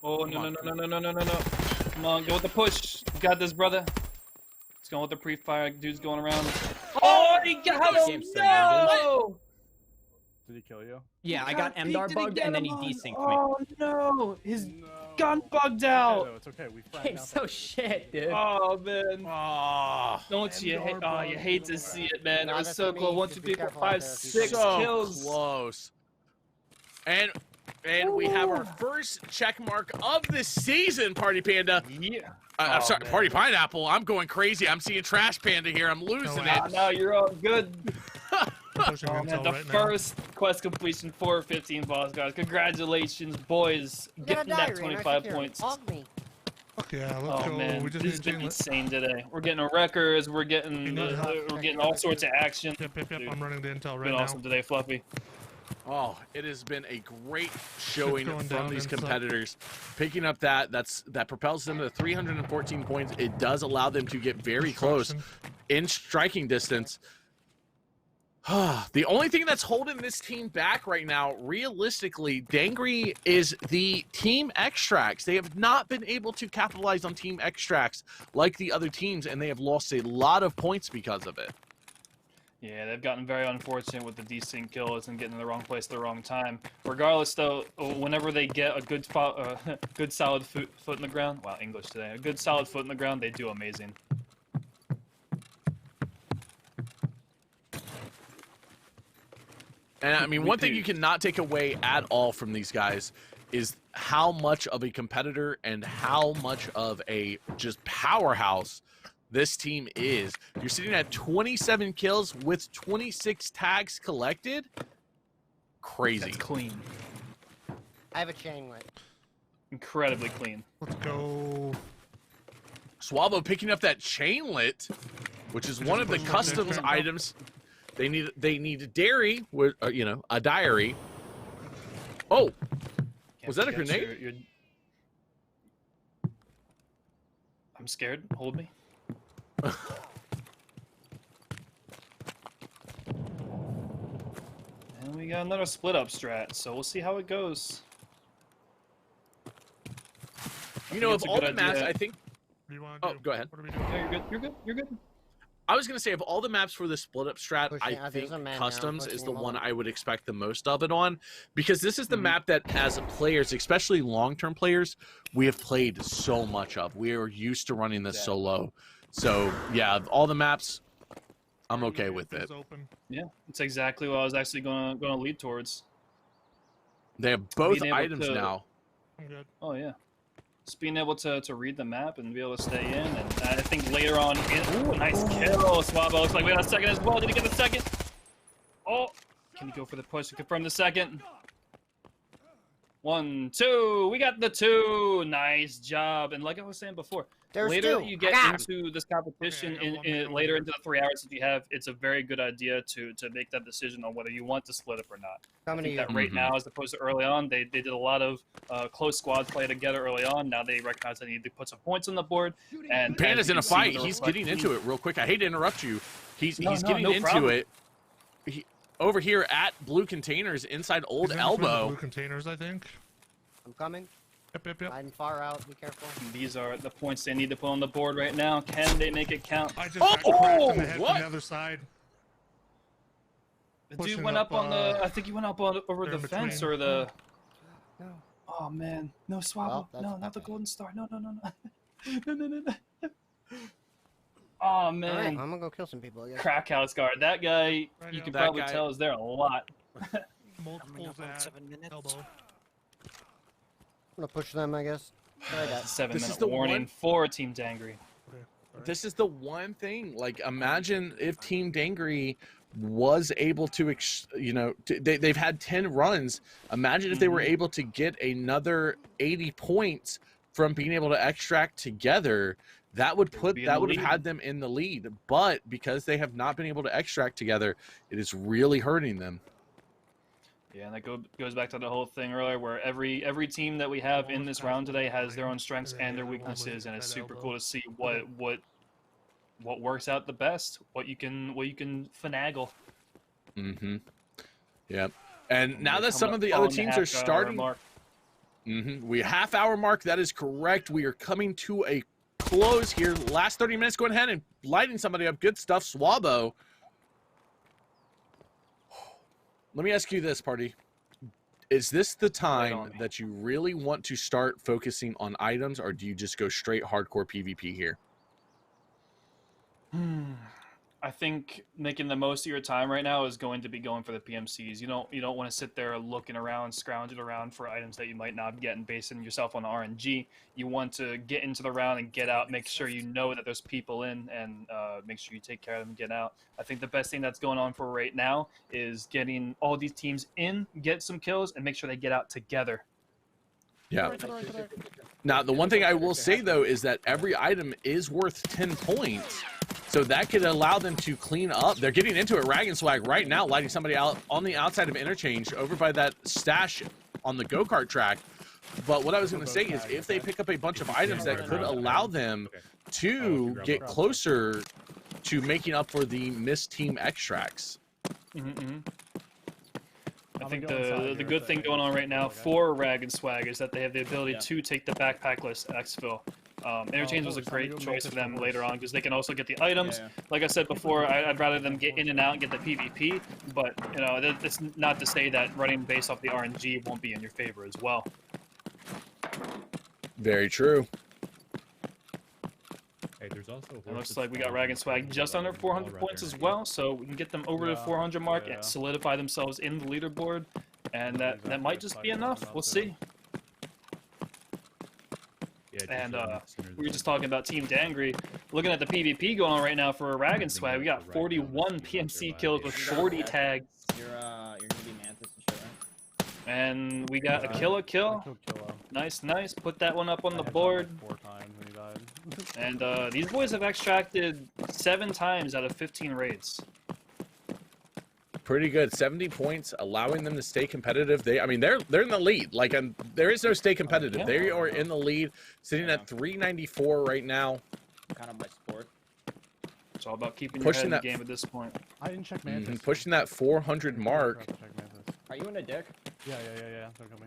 Oh no no. Come on, go with the push. You got this, brother. He's going with the pre-fire. Dude's going around. Oh, he got him! Game's so No! Did he kill you? Yeah, I got MDR bugged and then he desynced me. Oh no! His No. gun bugged Okay, out. though, it's okay. We fragged Game's out so that shit, dude. Oh man. Oh, Don't you hate? Oh, you hate to see it, man. It Nah, was that's so me. close. 1, Just 2, be 3, 4, careful out 5, there if you 6 so kills. close. And we have our first check mark of the season, Party Panda. Yeah. I'm Oh, sorry, man. Party Pineapple. I'm going crazy. I'm seeing Trash Panda here. I'm losing No, it. No, you're all good. Pushing Oh, man, intel the right now. first quest completion for 15 boss guys. Congratulations, boys. You got a Getting that diary, and I 25 secure it. points. Hog me. Fuck yeah, let's Oh go. man, We just this need has a been chain lit. insane today. We're getting records. We're getting all sorts of action. Yep, Dude, I'm running the intel right been now. awesome today, Fluffy. Oh, it has been a great showing going from down these inside. competitors. Picking up that propels them to 314 points. It does allow them to get very close Destruction. in striking distance. The only thing that's holding this team back right now, realistically, Dangry, is the team extracts. They have not been able to capitalize on team extracts like the other teams, and they have lost a lot of points because of it. Yeah, they've gotten very unfortunate with the desync kills and getting in the wrong place at the wrong time. Regardless, though, whenever they get a good spot, good solid foot in the ground. Wow, English today. A good solid foot in the ground, they do amazing. And I mean, one thing you cannot take away at all from these guys is how much of a competitor and how much of a just powerhouse this team is. You're sitting at 27 kills with 26 tags collected. Crazy. That's clean. I have a chain lit. Incredibly clean. Let's go. Swallow picking up that chainlet, which is one of the customs items. They need a dairy, with a diary. Oh, was that a Can't grenade? forget your- I'm scared. Hold me. And we got another split up strat, so we'll see how it goes. You know, of it's a all good the maps, idea. I think. What do you want to do? Oh, go ahead. What are we doing? Yeah, you're good. You're good. You're good. I was gonna say of all the maps for the split up strat, Pushing- I there's think a man now, customs pushing is the him one over. I would expect the most of it on, because this is the map that as players, especially long-term players, we have played so much of. We are used to running this solo. So yeah, of all the maps, I'm okay with it. It's open. Yeah, it's exactly what I was actually gonna lead towards. They have both Being able items to- now. I'm good. Oh yeah. Just being able to read the map and be able to stay in, and I think later on, ooh, nice kill, Swabo. Looks like we got a second as well. Did he get the second? Oh, can he go for the push to confirm the second? 1, 2, we got the 2. Nice job. And like I was saying before, There's later 2. you I get got 'em. into this competition, Okay, I got one more later over into the 3 hours that you have, it's a very good idea to make that decision on whether you want to split up or not. Coming I to think you. that right now, as opposed to early on, they did a lot of close squad play together early on. Now they recognize they need to put some points on the board. And Panda's as you in a can see fight. with the He's getting into it real quick. I hate to interrupt you. He's getting no into problem. it. Over here at Blue Containers inside Old He's in between the Elbow. Blue containers, I think. I'm coming. Yep. Sliding far out. Be careful. These are the points they need to put on the board right now. Can they make it count? I just got cracked in the head what? from the other side. The dude pushing went up on the. up, I think he went up on over they're the in fence between. or the. No. Oh man, no Swabble. Well, that's No, not the okay. Golden Star. No. No. Oh All right, man, I'm gonna go kill some people. I guess. crack house guard. That guy, Right you now. can That probably guy- tell is there a lot. Coming Multiples up on at 7 minutes. elbow. I'm gonna push them, I guess. What I got? 7 This is minute the warning one- for Team Dangry. This is the one thing. Like, imagine if Team Dangry was able to, they've had 10 runs. Imagine if they were able to get another 80 points from being able to extract together. That would be in the have lead. had them in the lead. But because they have not been able to extract together, it is really hurting them. Yeah, and that goes back to the whole thing earlier, where every team that we have in this round today has their own strengths and their weaknesses, and it's super cool to see what works out the best, what you can finagle. Mm-hmm. Yep. And now We're that some coming of the up other on teams half are hour starting, mark. we half-hour mark. That is correct. We are coming to a close here. Last 30 minutes. Going ahead and lighting somebody up. Good stuff, Swabo. Let me ask you this, party. Is this the time that you really want to start focusing on items, or do you just go straight hardcore PvP here? I think making the most of your time right now is going to be going for the PMCs. You don't want to sit there looking around, scrounging around for items that you might not get and basing yourself on RNG. You want to get into the round and get out, make sure you know that there's people in, and make sure you take care of them and get out. I think the best thing that's going on for right now is getting all these teams in, get some kills, and make sure they get out together. Yeah. Now, the one thing I will say, though, is that every item is worth 10 points. So that could allow them to clean up. They're getting into it. Rag and Swag right now, lighting somebody out on the outside of Interchange over by that stash on the go-kart track. But what I was going to say is if they pick up a bunch of items that could allow them to get closer to making up for the missed team extracts. I think the good thing going on right now for Rag and Swag is that they have the ability to take the backpackless exfil. Interchange was a great choice for them later on because they can also get the items. Like I said before, I'd rather them get in and out and get the PvP, but that's not to say that running based off the RNG won't be in your favor as well. Very true. Hey, there's also It looks like we got Rag and Swag just under 400 points as well, so we can get them over the 400 mark and solidify themselves in the leaderboard, and that might just be enough. We'll see. And we were just talking about Team Dangry. Looking at the PvP going on right now for Rag and Swag, we got 41 PMC kills with 40 tags. You're gonna be Mantis and shit, right? And we got a kill. Nice. Put that one up on the board. 4 times when he died. And these boys have extracted 7 times out of 15 raids. Pretty good. 70 points, allowing them to stay competitive. They're in the lead. Like, there is no stay competitive. Yeah. They are in the lead, sitting at 394 right now. Kind of by sport. It's all about keeping your head Pushing in the that game at this point. I didn't check Mantis. Pushing that 400 mark. Are you in a dick? Yeah. Don't kill me.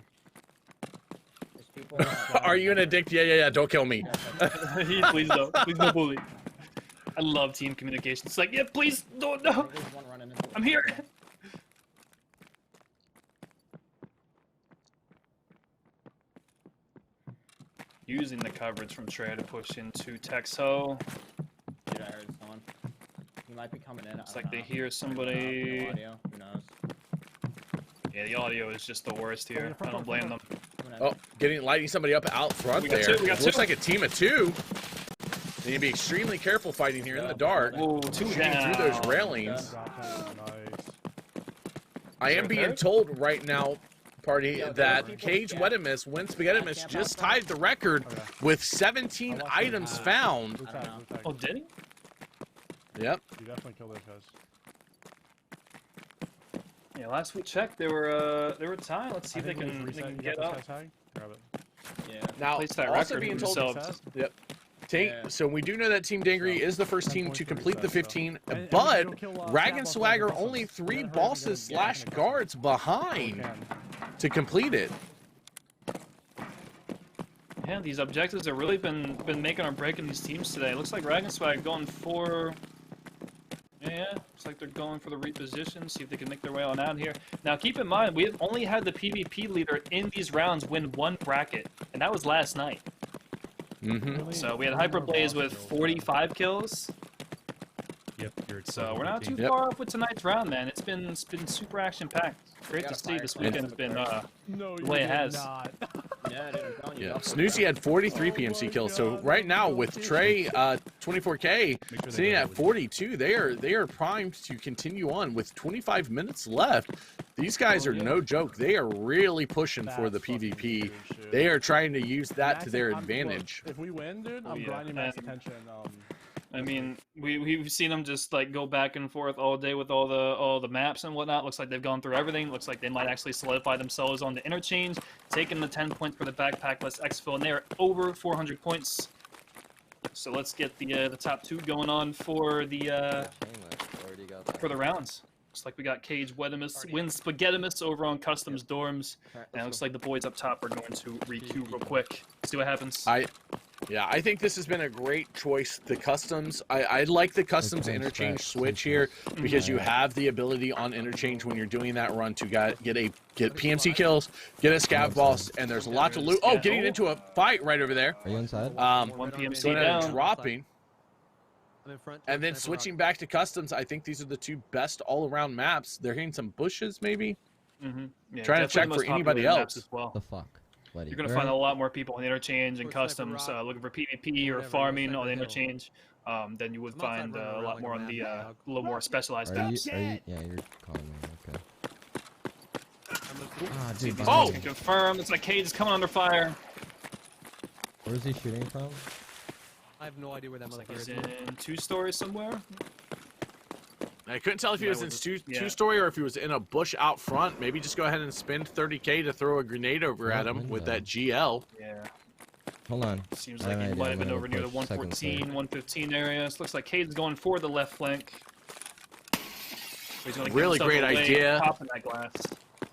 There's people. Are you an addict? Yeah. Don't kill me. Please don't. Please don't bully. I love team communication. It's like, yeah, please don't. I No. think there's one running into I'm here. Using the coverage from Trey to push into Texo. Dude, I heard someone. He might be coming in. It's like they hear somebody. No audio. Who knows? Yeah, the audio is just the worst here. I don't blame them. Oh, lighting somebody up out front We got there. two, we got Looks two. like a team of 2. They need to be extremely careful fighting here in the dark. Whoa, 2 Shooting down. through those railings. Nice. I am being told right now, party, Yo, that those people Cage scan. Wedimus, Win Spaghettimus, just tied the record with 17 items found. Blue tag. Oh, did he? Yep. You definitely kill those guys. Yeah, last we checked, they were tied. Let's see if they can get up. Tag. Grab it. Yeah. Now, Place that also record being for told, themselves. yep. Yeah. So we do know that Team Dangry is the first team to complete the 15, And but you'll kill, Rag and Snap off Swagger the bosses. only 3 Then hurry bosses and go / get guards behind to complete it. Yeah, these objectives have really been making or breaking these teams today. It looks like Rag and Swag going for. Yeah, looks like they're going for the reposition, see if they can make their way on out here. Now, keep in mind, we have only had the PvP leader in these rounds win 1 bracket, and that was last night. Mm-hmm. So we had Hyperblaze with 45 kills. Yep, you're at So we're not too 17. far off with tonight's round, man. It's been super action packed. Great to see this weekend's been No, the way it has. Yeah, dude, I'm telling you. Yeah, go for Snoozy it. had 43 PMC kills. So right now with Trey, 24K sitting at 42, they are primed to continue on with 25 minutes left. These guys are no joke. They are really pushing for the PvP. They are trying to use that to their advantage. If we win, dude, I'm yeah. grinding max attention. I mean, we've seen them just like go back and forth all day with all the maps and whatnot. Looks like they've gone through everything. Looks like they might actually solidify themselves on the interchange, taking the 10 points for the backpackless exfil, and they're over 400 points. So let's get the top 2 going on for the rounds. Looks like we got Cage Wedimus, Win Spaghettimus over on Customs Dorms, and it looks like the boys up top are going to re-queue real quick. See what happens. Yeah, I think this has been a great choice. The customs, I like the customs interchange switch here because you have the ability on interchange when you're doing that run to get PMC kills, get a scav boss, and there's a lot to loot. Oh, getting into a fight right over there. Are you inside? 1 PMC Going ahead and down. dropping. I'm in front. And then switching back to customs, I think these are the 2 best all-around maps. They're hitting some bushes, maybe. Yeah, Trying to definitely check the for most anybody popular maps else. as well. The fuck? Buddy. You're gonna find a lot more people in interchange and customs looking for PvP or farming on interchange. Then you would find a lot more on the a little more specialized maps. Yeah, you're calling me. Okay. Ah, dude. Oh, confirm. It's like Cage is coming under fire. Where is he shooting from? I have no idea where that Like motherfucker he's is. in 2-story somewhere. I couldn't tell if he was in two-story or if he was in a bush out front. Maybe just go ahead and spend 30K to throw a grenade over at him with that GL. Yeah. Hold on. Seems like he might have been over near the 114, 115 area. So looks like Cade's going for the left flank. He's gonna get Really himself great away, idea. popping that glass.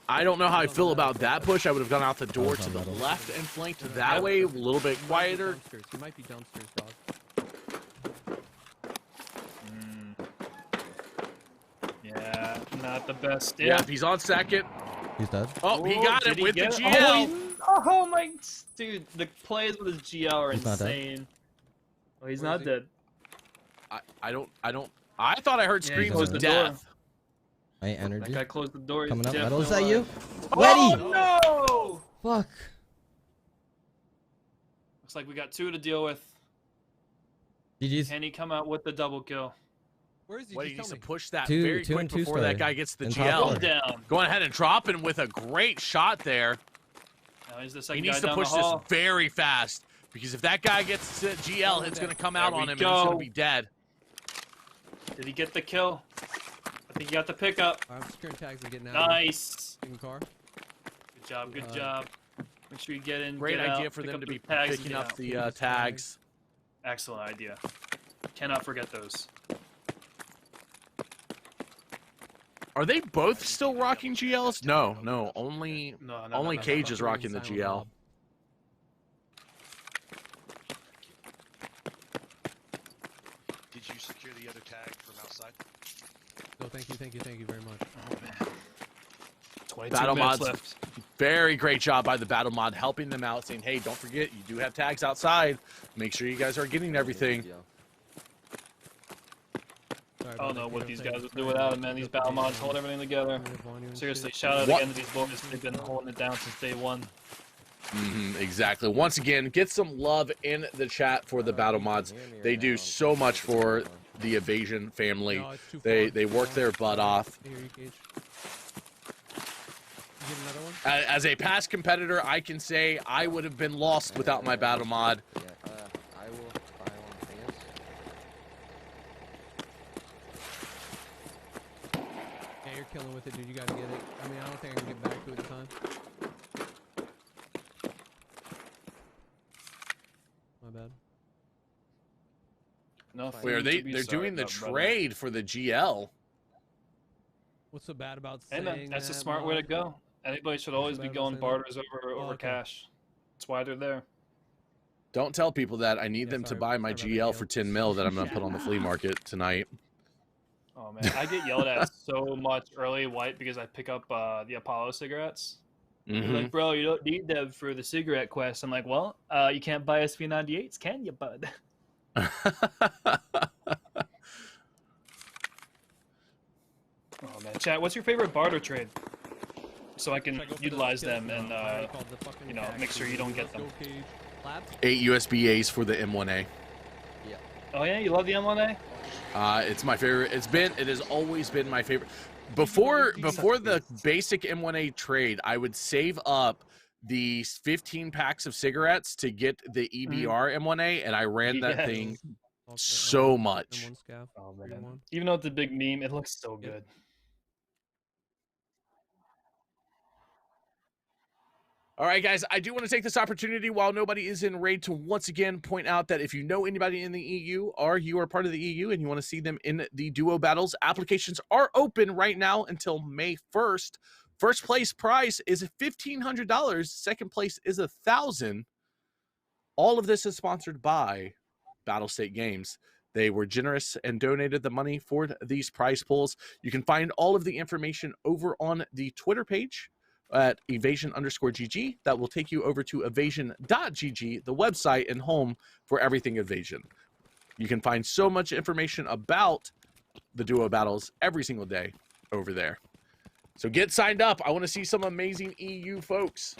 I don't know how I feel about that push. I would have gone out the door to the left and flanked that way, a little bit quieter. He might be downstairs, dog. Yeah, not the best. Yeah, he's on second. He's dead. Oh, he got it with the get it? GL. Oh my, dude, the plays with his GL are He's not dead. insane. Oh, he's not dead. I thought I heard Yeah, he screams closed of the door. death. I energy. That guy closed the door. He's Coming up. definitely Metal, is that you? alive. Weddy! Oh no! Fuck. Looks like we got 2 to deal with. GG's. Can he come out with the double kill? Where is he? What, he Just needs to tell me. push that Two very quick and before that two-story. guy gets the In top GL. floor. Down. Going ahead and dropping with a great shot there. Now he's the He second needs guy to down push the hall. this very fast because if that guy gets to GL, it's going to come out There we on him and he's going go. to be dead. Did he get the kill? I think he got the pickup. I'm securing tags and getting out. Nice. Taking car. Good job. Good job. Make sure you get in. Great get idea out, for pick them up to the be tags and picking get up out. the tags. Excellent idea. Cannot forget those. Are they both still rocking GLs? No, no. Only Cage is rocking the GL. Did you secure the other tag from outside? No, thank you very much. Oh man. 22 Battle minutes mods, left. very great job by the battle mod, helping them out, saying, hey, don't forget, you do have tags outside. Make sure you guys are getting everything. I don't know what these guys would do without it, man. These battle mods hold everything together. Seriously, shout out again to these boys. They've been holding it down since day one. Exactly. Once again, get some love in the chat for the battle mods. They do so much for the Evasion family. No, it's too They far. work their butt off. Here, you Cage. You get another one? As a past competitor, I can say I would have been lost without my battle mod. Yeah, I will buy one, I guess. Yeah, you're killing with it, dude. You gotta get it. I mean, I don't think I can get back to it in time. My bad. Nothing Wait, to be they're sorry doing the about, brother. trade for the GL. What's so bad about Hey saying man, that's a that, smart way to Mod? go. Anybody should always be bad about going saying that? barters over Oh, okay. cash. That's why they're there. Don't tell people that. I need Yeah, them to sorry- buy my sorry about that, GL for 10 mil that I'm going to put on the flea market tonight. Oh man, I get yelled at so much early white because I pick up the Apollo cigarettes. They're like, bro, you don't need them for the cigarette quest. I'm like, well, you can't buy SV98s, can you, bud? Oh man, chat. What's your favorite barter trade? So I can Should I go for the utilize skill? them and No, I already called the fucking you know, tax, make sure you dude. don't get Let's them. go, Cage. Labs? 8 USBAs for the M1A. Oh yeah, you love the M1A? It's my favorite. It has always been my favorite. Before the basic M1A trade, I would save up the 15 packs of cigarettes to get the EBR M1A, and I ran that thing Okay, so much. M1 scav. Oh Three man. one. Even though it's a big meme, it looks so good. All right, guys, I do want to take this opportunity while nobody is in raid to once again point out that if you know anybody in the EU or you are part of the EU and you want to see them in the duo battles, applications are open right now until May 1st. First place prize is $1,500. Second place is $1,000. All of this is sponsored by Battlestate Games. They were generous and donated the money for these prize pools. You can find all of the information over on the Twitter page at evasion_GG. That will take you over to evasion.gg, the website and home for everything Evasion. You can find so much information about the duo battles every single day over there. So get signed up. I want to see some amazing EU folks.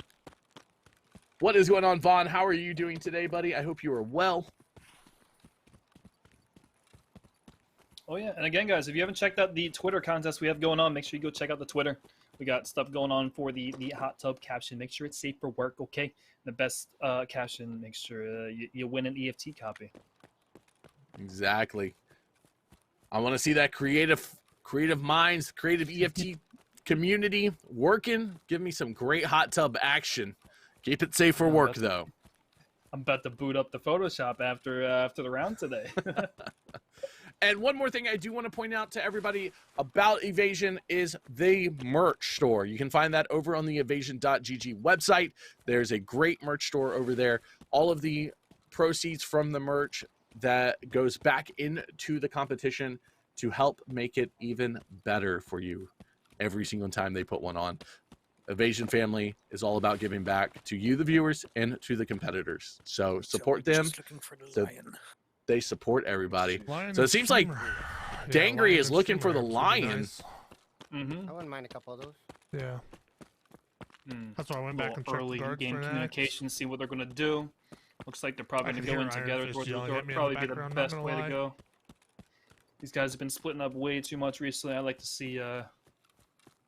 What is going on, Vaughn? How are you doing today, buddy? I hope you are well. Oh yeah, and again, guys, if you haven't checked out the Twitter contest we have going on, make sure you go check out the Twitter. We got stuff going on for the hot tub caption. Make sure it's safe for work, okay? The best caption, make sure you win an EFT copy. Exactly. I want to see that creative minds, creative EFT community working. Give me some great hot tub action. Keep it safe for work, though. I'm about to boot up the Photoshop after the round today. And one more thing I do want to point out to everybody about Evasion is the merch store. You can find that over on the evasion.gg website. There's a great merch store over there. All of the proceeds from the merch that goes back into the competition to help make it even better for you every single time they put one on. Evasion family is all about giving back to you, the viewers, and to the competitors. So support them. So they support everybody. Lion So it is seems like streamer. Dangry Lion is looking for the streamer, that'd be lion. nice. Mm-hmm. I wouldn't mind a couple of those. Yeah. That's why I went back and checked Early the darts game for communication, see what they're gonna do. Looks like they're probably I gonna can go hear in Iron together Fist towards the yelling door. at me in the Probably be the background, not best gonna way to lie. go. These guys have been splitting up way too much recently. I'd like to see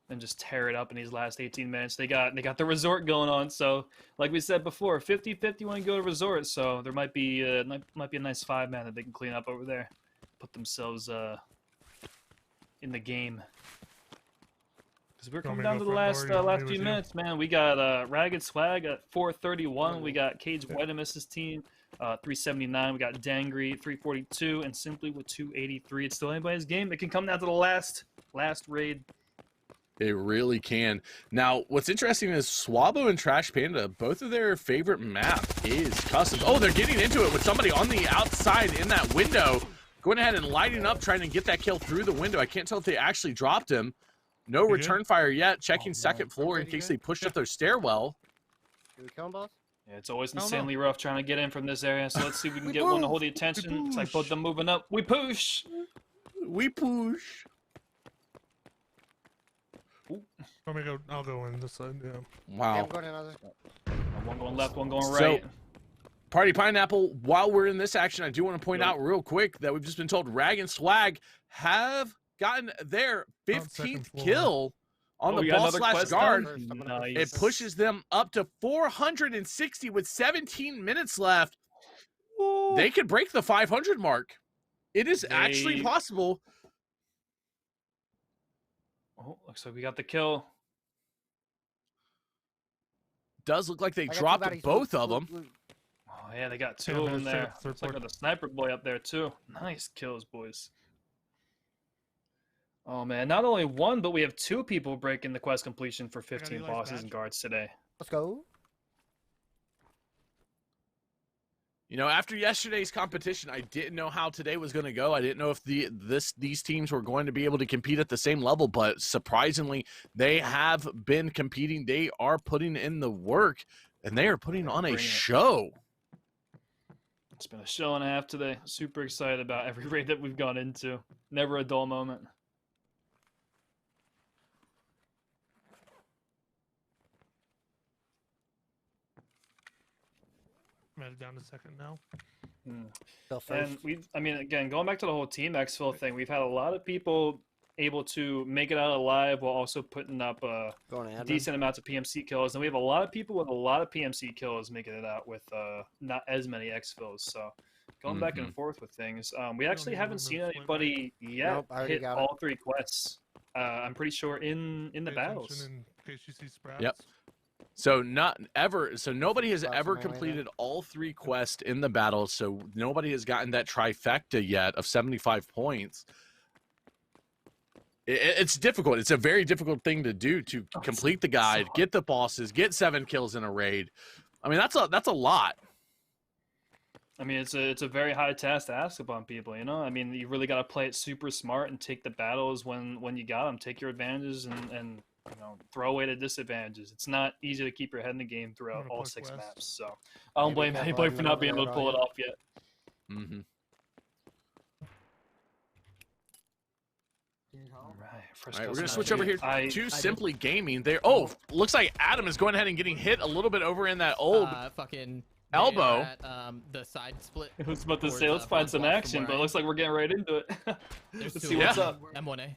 them just tear it up in these last 18 minutes. They got the resort going on, so like we said before, 50-50 when you go to resort. So there might be a nice 5-man that they can clean up over there, put themselves in the game. Because we're Want coming me to down go to the front door, or you want last me few with you? minutes, man. We got Ragged Swag at 431. We got Cage Whitemus's team 379. We got Dangry 342, and Simply with 283. It's still anybody's game. It can come down to the last raid. It really can. Now, what's interesting is Swabo and Trash Panda, both of their favorite map is custom. Oh, they're getting into it with somebody on the outside in that window. Going ahead and lighting up, trying to get that kill through the window. I can't tell if they actually dropped him. No return fire yet. Checking second floor in case they pushed up their stairwell. Did we kill them both? Yeah, it's always insanely rough trying to get in from this area. So let's see if we can get one to hold the attention. It's like both them moving up. We push. We push. I'll go in this side, yeah. Wow. Yeah, I'm going another. One going left, one going right. So, Party Pineapple, while we're in this action, I do want to point out real quick that we've just been told Rag and Swag have gotten their 15th kill on the ball/guard. Nice. It pushes them up to 460 with 17 minutes left. Ooh. They could break the 500 mark. It is actually possible. Oh, looks like we got the kill. Does look like they dropped both of them. Oh, yeah, they got two of them there. Looks like the sniper boy up there, too. Nice kills, boys. Oh, man. Not only one, but we have two people breaking the quest completion for 15 bosses and guards today. Let's go. You know, after yesterday's competition, I didn't know how today was going to go. I didn't know if these teams were going to be able to compete at the same level, but surprisingly, they have been competing. They are putting in the work, and they are putting on a show. It's been a show and a half today. Super excited about every raid that we've gone into. Never a dull moment. I'm headed down to second now. And I mean, again, going back to the whole team exfil thing, we've had a lot of people able to make it out alive while also putting up decent amounts of PMC kills, and we have a lot of people with a lot of PMC kills making it out with not as many exfils. So going back and forth with things, we actually haven't seen anybody yet hit all three quests. I'm pretty sure in the battles. In case you see sprouts. Yep. So nobody has ever completed all three quests in the battle, so nobody has gotten that trifecta yet of 75 points. It's difficult. It's a very difficult thing to do, to complete the guide, get the bosses, get 7 kills in a raid. I mean, that's a lot. I mean, it's a very high task to ask upon people, you know? I mean, you really got to play it super smart and take the battles when you got them. Take your advantages and you know, throw away the disadvantages. It's not easy to keep your head in the game throughout all 6 maps. So I don't blame anybody for not being able to pull it off yet. Mm-hmm. All right, we're gonna switch over here to Simply Gaming. There. Oh, looks like Adam is going ahead and getting hit a little bit over in that old fucking elbow. At, the side split. I was about to say, let's find some action, but it looks like we're getting right into it. Let's see what's up. M1A.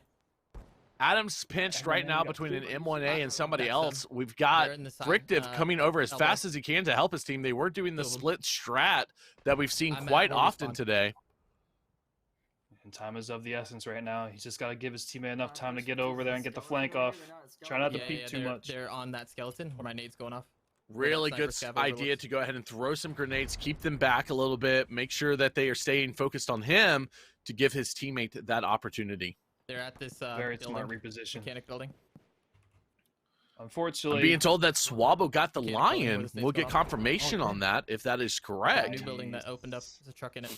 Adam's pinched right now between an M1A and somebody else. We've got Frictive coming over as fast as he can to help his team. They were doing the split strat that we've seen quite often today. And time is of the essence right now. He's just got to give his teammate enough time to get over there and get the flank off. Try not to peek too much. They're on that skeleton where my nade's going off. Really good idea to go ahead and throw some grenades, keep them back a little bit, make sure that they are staying focused on him to give his teammate that opportunity. They're at this very smart reposition. Mechanic building. Unfortunately, I'm being told that Swabo got the lion. We'll get confirmation on that if that is correct. New building that opened up. There's a truck in it.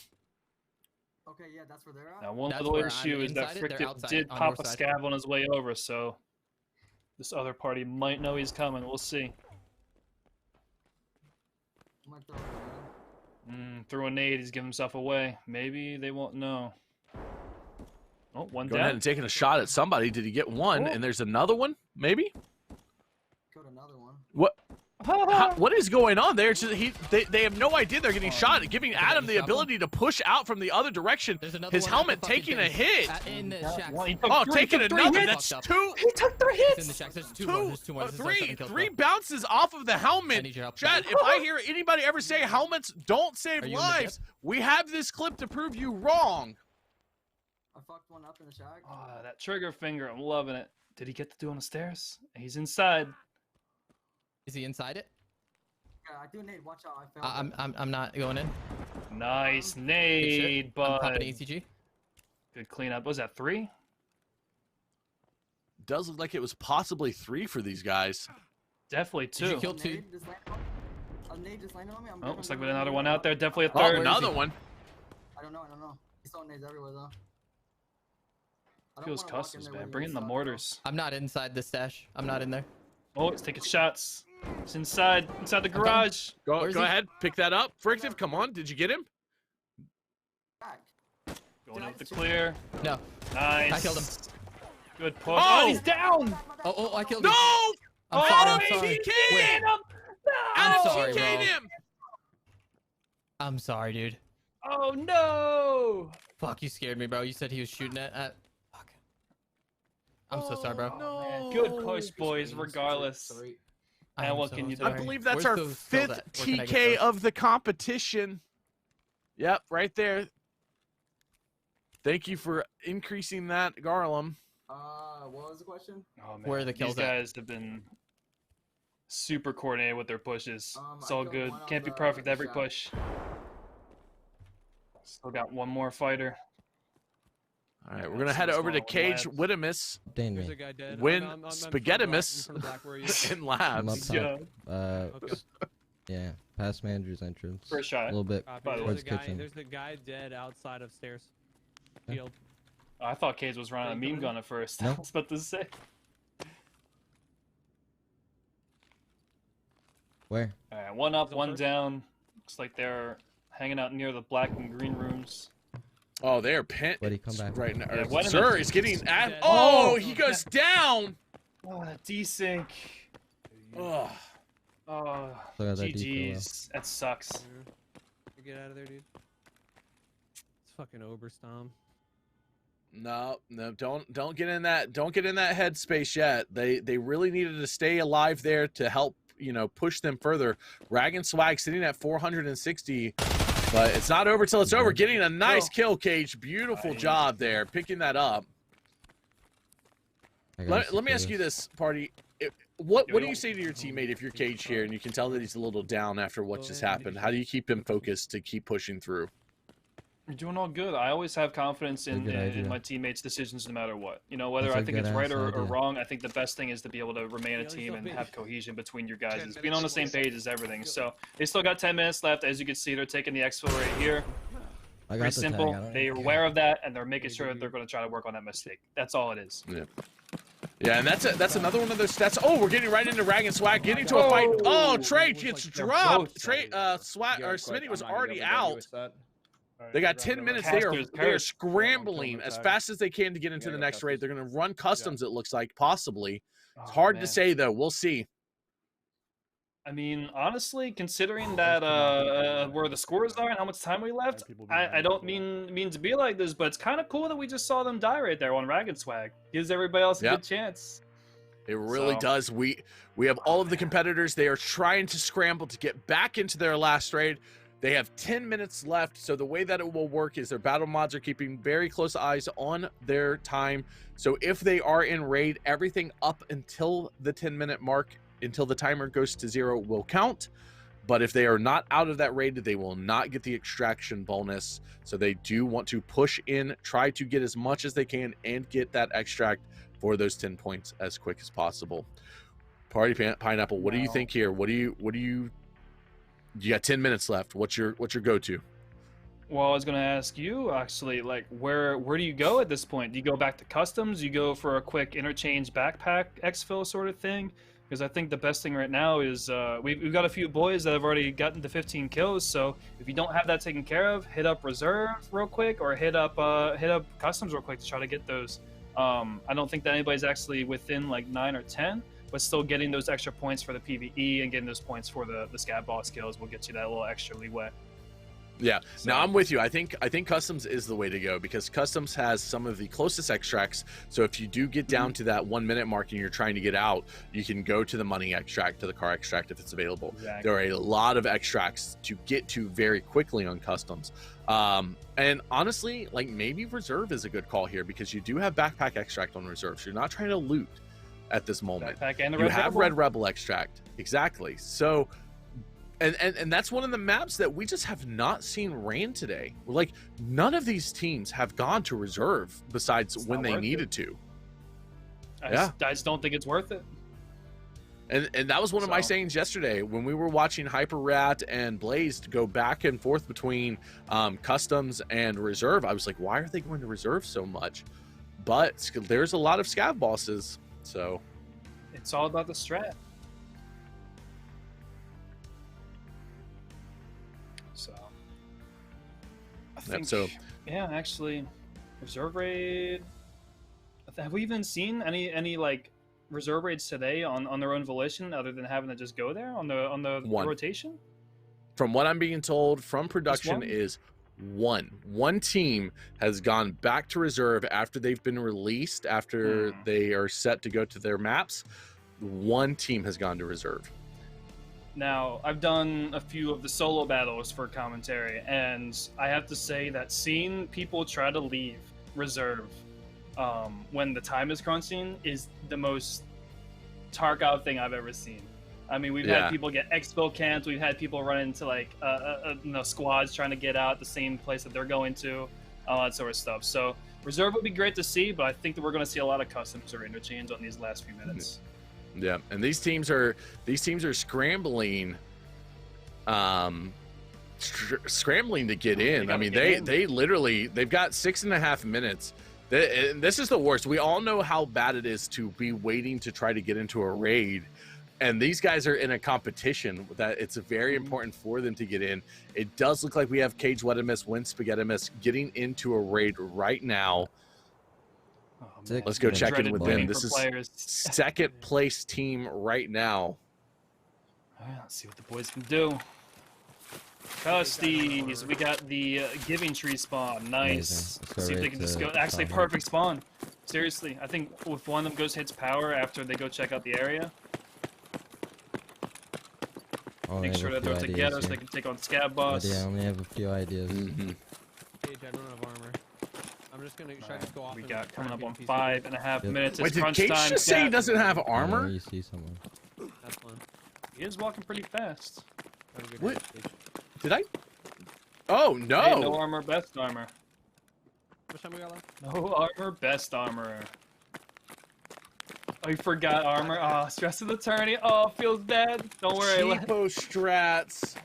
Okay, yeah, that's where they're at. Now, one little issue is that Frictive did pop a scav on his way over, so this other party might know he's coming. We'll see. Through a nade, he's giving himself away. Maybe they won't know. Oh, one down. Going ahead and taking a shot at somebody. Did he get one? And there's another one, maybe? Got another one. What? What is going on there? It's just, they have no idea they're getting shot, giving Adam the ability to push out from the other direction. His helmet taking a hit. Oh, taking another. That's 2. He took 3 hits. There's 3 bounces off of the helmet. Chad, if I hear anybody ever say helmets don't save lives, we have this clip to prove you wrong. I fucked one up in the shack. Oh, that trigger finger, I'm loving it. Did he get to do on the stairs? He's inside. Is he inside it? Yeah, I do nade. Watch out! I found I'm not going in. Nice nade, bud. I'm popping ACG. Good cleanup. Was that 3? does look like it was possibly 3 for these guys. Definitely 2. Did you kill 2? Oh, looks like we got another one out there. Definitely a Oh, third. another one. I don't know. He's throwing nades everywhere though. Feels customs, man. Bring in the mortars. I'm not inside the stash. I'm not in there. Oh, it's taking shots. It's inside the garage. Go ahead, pick that up. Frictive, come on. Did you get him? Going up the clear. No. Nice. I killed him. Good push. Oh! Oh, he's down. Oh, I killed him. No! I'm sorry. Wait. I'm sorry, bro. him. I'm sorry, dude. Oh no! Fuck, you scared me, bro. You said he was shooting at. Fuck. I'm so sorry, bro. No. Good push, boys. Regardless. And what can you do? I believe that's Where's our those 5th skills at? Where can I get TK those? of the competition. Yep, right there. Thank you for increasing that, Garlem. What was the question? Oh, man. Where are the kills These at? guys have been super coordinated with their pushes. It's I all killed good. one on Can't be the perfect every shot. push. Still got one more fighter. All right, we're gonna head over to Cage Wittimus, Dang There's me. a guy dead. Win I'm Spaghettimus from the black. Where are you? in I'm labs. up Yeah. top. Okay. Yeah, past manager's entrance. First A shot. little bit Copy. By the way, towards There's a guy. kitchen. There's a guy dead outside of stairs. Yeah. Field. I thought Cage was running a meme gun at first. No. I was about to say. Where? All right, one up, He's on one first. down. Looks like they're hanging out near the black and green rooms. Oh, they're pent Buddy, come back. right now. Yeah, Wittimus Sir is is getting at. dead. Oh, Oh, he goes down. Oh, desync. Oh, Oh, Still got that decoy GG's. That sucks. Get out of there, dude. It's fucking Oberstom. no, don't get in that. Don't get in that headspace yet. They really needed to stay alive there to help, you know, push them further. Rag and Swag sitting at 460, but it's not over till it's over. Getting a nice kill, Cage. Beautiful job there, picking that up. I gotta Let me secure ask you this, Party. What do you say to your teammate if you're Cage here and you can tell that he's a little down after what just happened? How do you keep him focused to keep pushing through? You're doing all good. I always have confidence in good idea. my teammates' decisions no matter what. You know, whether That's a I think it's good right ass or idea. wrong, I think the best thing is to be able to remain a team and have cohesion between your guys. It's being on the same page is everything. So they still got 10 minutes left. As you can see, they're taking the exfil right here. I got Pretty the simple. tag. They're aware of that, and they're making sure that they're going to try to work on that mistake. That's all it is. Yeah, and that's another one of those stats. Oh, we're getting right into Rag and Swag, getting to a fight. Oh, Trey gets dropped. Trey, Swag or Smitty was already out. They got 10 minutes. They are scrambling as fast as they can to get into the next raid. They're going to run customs. It looks like possibly. It's hard to say though. We'll see. I mean, honestly, considering that where the scores are and how much time we left, I don't mean to be like this, but it's kind of cool that we just saw them die right there on Ragged Swag. Gives everybody else a good chance. It really does. We have all of the competitors. They are trying to scramble to get back into their last raid. They have 10 minutes left, so the way that it will work is their battle mods are keeping very close eyes on their time. So if they are in raid, everything up until the 10-minute mark, until the timer goes to 0, will count. But if they are not out of that raid, they will not get the extraction bonus. So they do want to push in, try to get as much as they can, and get that extract for those 10 points as quick as possible. Party Pineapple, what do you think here? What do you got 10 minutes left. What's your go-to? Well, I was gonna ask you actually, like, where do you go at this point? Do you go back to customs? You go for a quick interchange backpack exfil sort of thing? Because I think the best thing right now is we've got a few boys that have already gotten to 15 kills. So if you don't have that taken care of, hit up reserve real quick or hit up customs real quick to try to get those. I don't think that anybody's actually within like 9 or 10, but still getting those extra points for the PvE and getting those points for the scat ball skills will get you that little extra leeway. Yeah, no, I'm with you. I think customs is the way to go because customs has some of the closest extracts. So if you do get down to that 1 minute mark and you're trying to get out, you can go to the money extract, to the car extract if it's available. Exactly. There are a lot of extracts to get to very quickly on customs. And honestly, like maybe reserve is a good call here because you do have backpack extract on reserve. So you're not trying to loot at this moment. Backpack and the You Red have Rebel. Red Rebel extract. Exactly. So and that's one of the maps that we just have not seen ran today. Like none of these teams have gone to reserve besides when they needed to. I just don't think it's worth it. And that was one of my sayings yesterday when we were watching Hyper Rat and Blazed go back and forth between customs and reserve. I was like, why are they going to reserve so much? But there's a lot of scav bosses, so it's all about the strat. So I think, yeah, actually, reserve raid. Have we even seen any like reserve raids today on their own volition, other than having to just go there on the rotation? From what I'm being told from production is one team has gone back to reserve after they've been released, after they are set to go to their maps. One team has gone to reserve. Now, I've done a few of the solo battles for commentary, and I have to say that seeing people try to leave reserve when the time is crunching is the most Tarkov thing I've ever seen. I mean, we've had people get expo camps, we've had people run into like squads trying to get out the same place that they're going to, all that sort of stuff. So reserve would be great to see, but I think that we're going to see a lot of customs or interchange on these last few minutes. Yeah, and these teams are scrambling, scrambling to get in. I mean, they literally they've got 6.5 minutes. This is the worst. We all know how bad it is to be waiting to try to get into a raid, and these guys are in a competition that it's very important for them to get in. It does look like we have Cage Wettimus, Win Spaghettimus getting into a raid right now. Let's go check in with them. This is second place team right now. All right, let's see what the boys can do. Custies, we got the Giving Tree spawn. Nice. Let's see if they can just go. Actually, perfect spawn. Seriously, I think if one of them hits power after they go check out the area, make sure that they're together so they can take on Scab Boss. Yeah, I only have a few ideas. Cage, I don't have armor. I'm just gonna try to go off. We got coming up on 5.5 minutes. Wait, did Cage just say he doesn't have armor? You see someone. That's fun. He is walking pretty fast. What? Did I? Oh no! Hey, no armor, best armor. Which time we got left? No armor, best armor. Oh, you forgot armor. Oh, stress of the tourney. Oh, feels bad. Don't worry. Cheapo strats.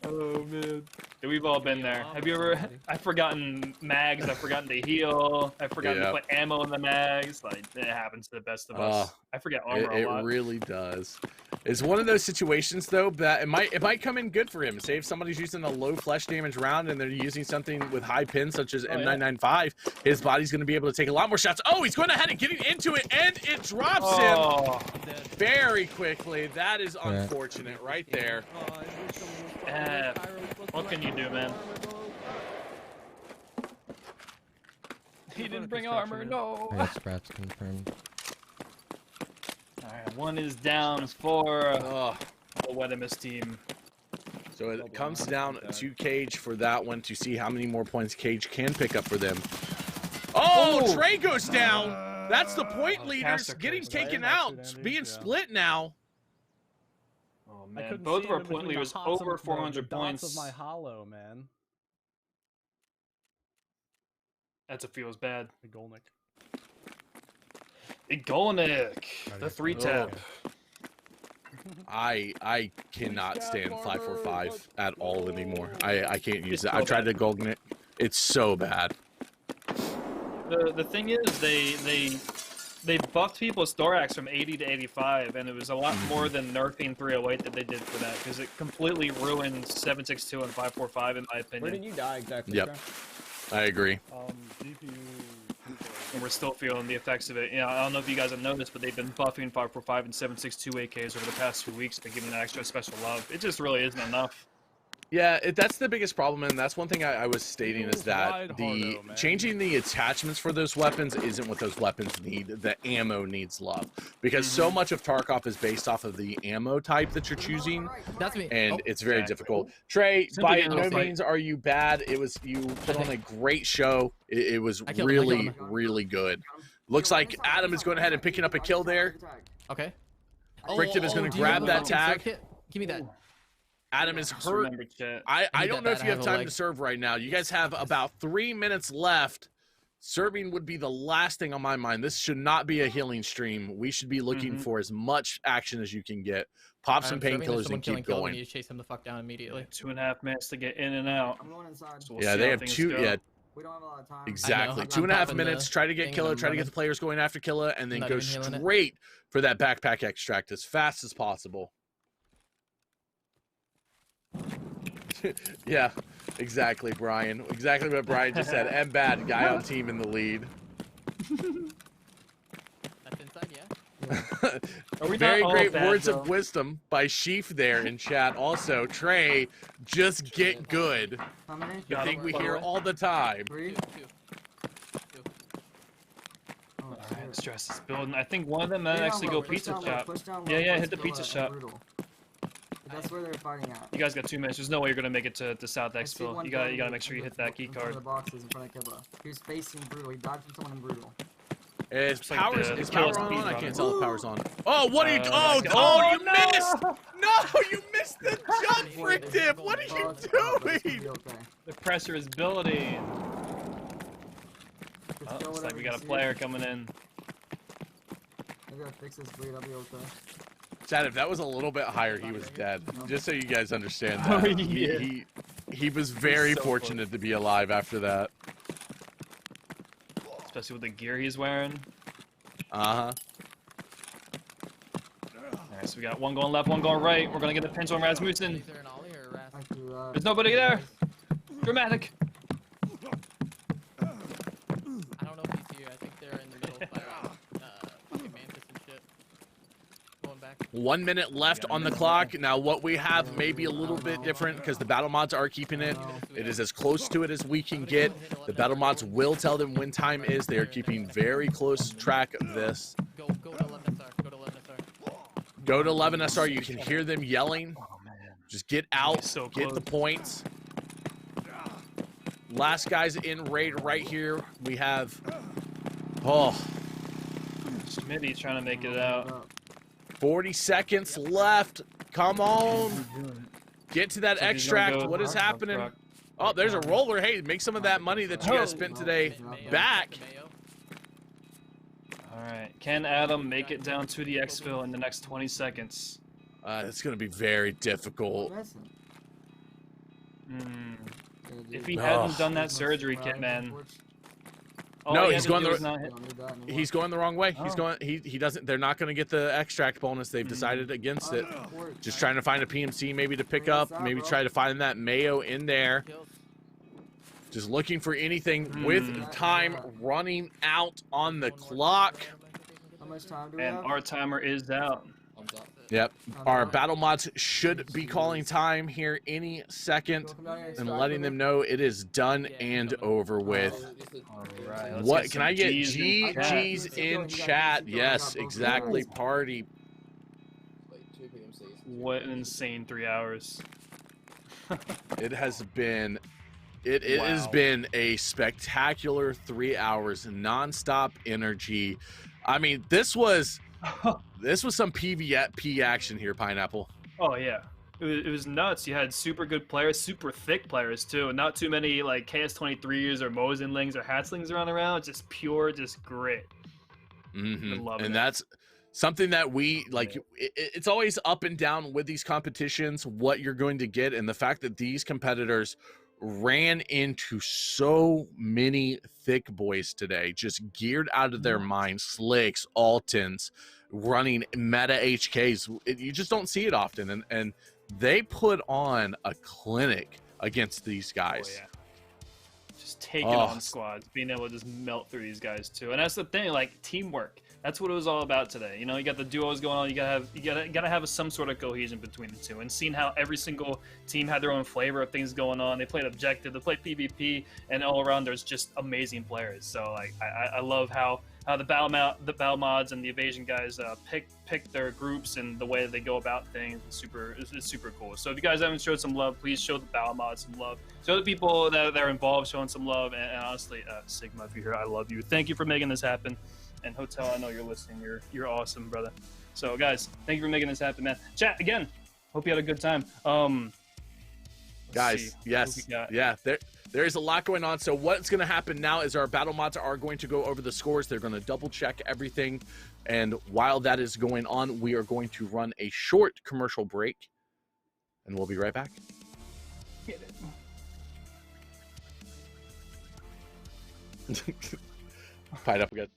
Oh man. We've all been there. Have you ever? I've forgotten mags. I've forgotten to heal. I've forgotten to put ammo in the mags. Like it happens to the best of us. I forget armor a lot. It really does. It's one of those situations though that it might come in good for him. Say if somebody's using a low flesh damage round and they're using something with high pin such as M995, his body's going to be able to take a lot more shots. Oh, he's going ahead and getting into it, and it drops him very quickly. That is unfortunate right there. What can you do, man? He didn't bring armor. No. Scratch confirmed. Alright, one is down for the Wettimus team. So it comes down to Cage for that one to see how many more points Cage can pick up for them. Oh, Trey goes down. That's the point leaders getting taken out, being split now. Oh man, both of our point leaders over 400 points. Of my hollow, man. That's what feels bad. Igolnik. Igolnik, the 3-tap. I cannot stand 545 at all anymore. I can't use it. I've tried to Igolnik. It's so bad. The thing is, they buffed people's thorax from 80 to 85, and it was a lot more than nerfing 308 that they did for that, because it completely ruined 762 and 545 in my opinion. Where did you die exactly? Yep, I agree. And we're still feeling the effects of it. You know, I don't know if you guys have noticed, but they've been buffing 545 and 762 AKs over the past few weeks, but giving that extra special love. It just really isn't enough. Yeah, that's the biggest problem, and that's one thing I was stating is that changing the attachments for those weapons isn't what those weapons need. The ammo needs love, because so much of Tarkov is based off of the ammo type that you're choosing. That's me. And it's very difficult. Trey, by no means are you bad. You put on a great show. It was really, really good. Looks like Adam is going ahead and picking up a kill there. Okay. Frictive is going to grab that tag. Give me that. Adam is hurt. I don't know if you have time to serve right now. You guys have about 3 minutes left. Serving would be the last thing on my mind. This should not be a healing stream. We should be looking for as much action as you can get. Pop some painkillers and keep going. You need to chase him the fuck down immediately. 2.5 minutes to get in and out. I'm going inside. So we'll Yeah, see they how have things 2. go. Yeah, We don't have a lot of time. exactly. I'm 2.5 popping minutes. the Try to get thing Killer. and I'm Try to get running. the players going after Killer, and then Not go even healing it. straight for that backpack extract as fast as possible. Yeah, exactly, Brian. Exactly what Brian just said. And bad guy on team in the lead. That's inside, yeah. Are we Very not all great bad, words though? of wisdom by Sheaf there in chat. Also, Trey, just get good. How many? The Got thing him. we By the hear way. all the time. 3? Oh, Alright, stress is building. I think one of them Stay might down actually low, go push pizza down low, shop. push down Yeah, low, yeah, push hit the Villa pizza and shop. Brutal. That's where they're fighting at. You guys got 2 minutes. There's no way you're gonna make it to South I see Exfil. one You guy gotta make sure you hit that key in front of card. the boxes in front of Kibba. He was facing Brutal. He dodged from someone in Brutal. Is Looks like power the is killer's power on? speed I running. can't tell if power's on. Oh, what are you? Oh, You no! missed! No, you missed the jump frick dip. What are you It's gonna doing? be okay. The pressure is building. Just Oh, kill looks like whatever we you got a see. player coming in. Maybe I'll fix this bleed. I'll be okay. Chad, if that was a little bit higher, he was dead. Just so you guys understand Oh, that. yeah. He was very so fortunate to be alive after that. Especially with the gear he's wearing. Uh-huh. Alright, so we got one going left, one going right. We're gonna get the pinch on Rasmussen. Is there an ollie or a ras? I do, There's nobody there. Dramatic. I don't know if he's here. I think they're in the middle fighting fucking Mantis and shit. Going back. 1 minute left on the clock. Now, what we have may be a little bit different because the battle mods are keeping it. It is as close to it as we can get. The battle mods will tell them when time is. They are keeping very close track of this. Go to 11 SR. Go to 11 SR. Go to 11 SR. You can hear them yelling. Just get out. So Get close. the points. Last guy's in raid right here. We have... Oh, Smitty's trying to make it out. 40 seconds left. Come on. Get to that So he's gonna extract. go What is rock, happening? rock. Oh, there's a roller. Hey, make some of that money that you guys spent today back. Alright, can Adam make it down to the exfil in the next 20 seconds? It's going to be very difficult. If he hadn't done that surgery, kit man. All No, he he's had to going do the was not hit- he's going the wrong way. He's Oh. going he doesn't they're not going to get the extract bonus. They've decided against it. Just trying to find a PMC maybe to pick up, maybe try to find that Mayo in there. Just looking for anything with time running out on the clock. How much time do we And have? our timer is out. Yep. Our battle mods should be calling time here any second and letting them know it is done and over with. Alright, let's What get can some I get? G's in chat. G's in chat. Yes, exactly. Party. What an insane 3 hours. It has been has Wow. been a spectacular 3 hours, nonstop energy. I mean, this was some PvP action here, Pineapple. Oh yeah, it was nuts. You had super good players, super thick players too. Not too many like KS23s or Mosenlings or Hatslings running around. Just pure, just grit. Mm-hmm. Loving And it. that's something that we like. It's always up and down with these competitions, what you're going to get, and the fact that these competitors ran into so many thick boys today, just geared out of their minds, slicks, altons, running meta HKs. You just don't see it often, and they put on a clinic against these guys. Oh, yeah. Just taking on squads, being able to just melt through these guys too. And that's the thing, like teamwork. That's what it was all about today. You know, you got the duos going on. You gotta have some sort of cohesion between the two. And seeing how every single team had their own flavor of things going on. They played objective, they played PvP, and all around there's just amazing players. So like I love how the battle mods and the evasion guys pick their groups and the way that they go about things. It's super cool. So if you guys haven't showed some love, please show the battle mods some love. Show the people that are involved showing some love. And honestly, Sigma, if you're here, I love you. Thank you for making this happen. And Hotel, I know you're listening. You're awesome, brother. So guys, thank you for making this happen, man. Chat again. Hope you had a good time. Guys, yes, yeah. There's a lot going on. So what's going to happen now is our battle mods are going to go over the scores. They're going to double check everything. And while that is going on, we are going to run a short commercial break. And we'll be right back. Get it. Fight up again.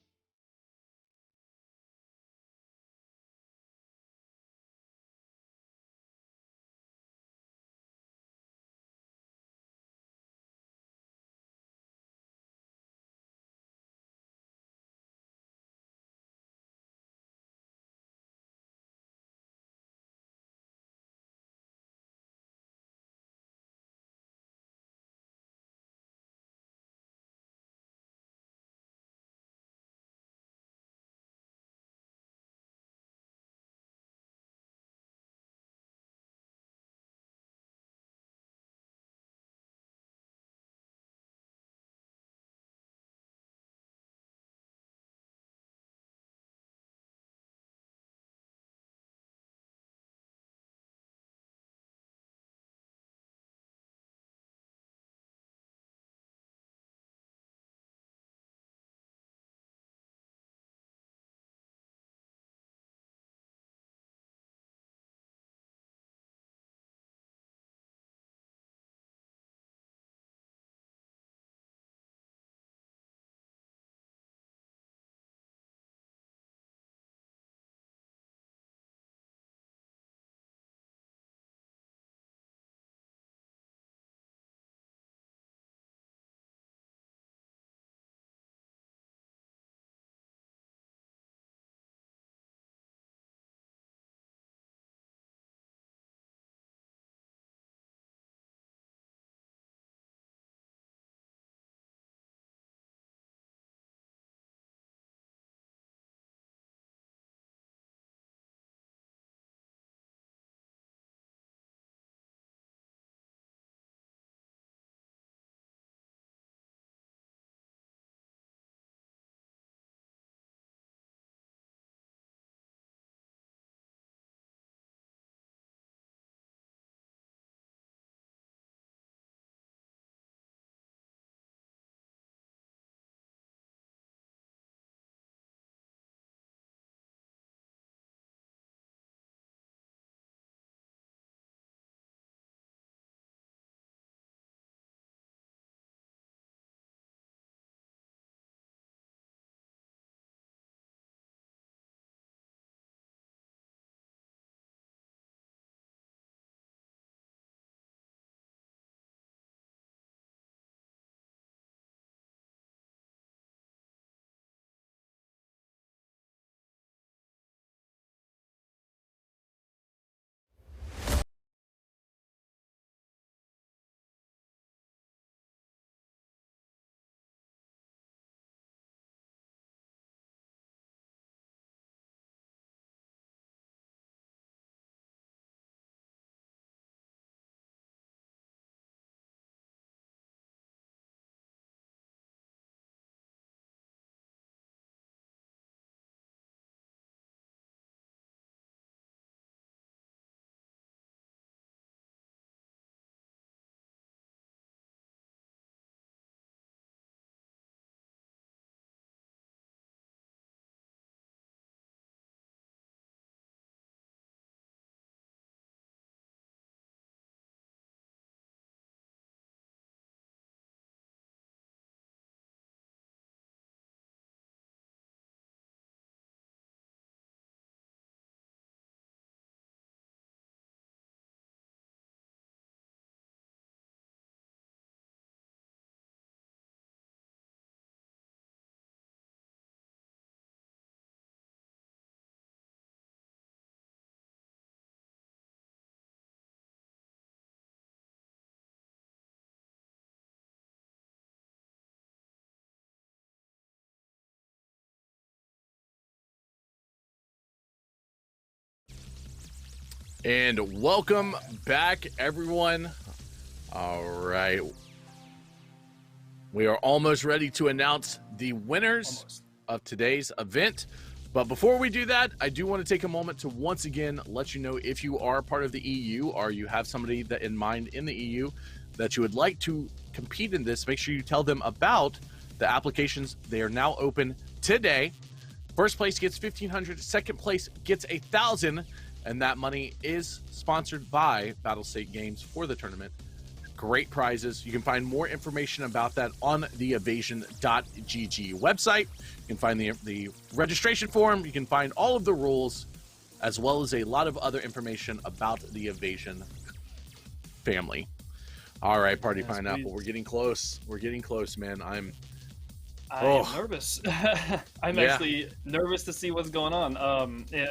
And welcome back, everyone. All right. We are almost ready to announce the winners of today's event. But before we do that, I do want to take a moment to once again let you know if you are part of the EU or you have somebody that in mind in the EU, that you would like to compete in this, make sure you tell them about the applications. They are now open today. First place gets $1,500, second place gets $1,000, and that money is sponsored by Battlestate Games for the tournament. Great prizes. You can find more information about that on the evasion.gg website. You can find the registration form. You can find all of the rules, as well as a lot of other information about the Evasion family. All right, Party Pineapple, we're getting close. We're getting close, man. I'm nervous. I'm actually nervous to see what's going on.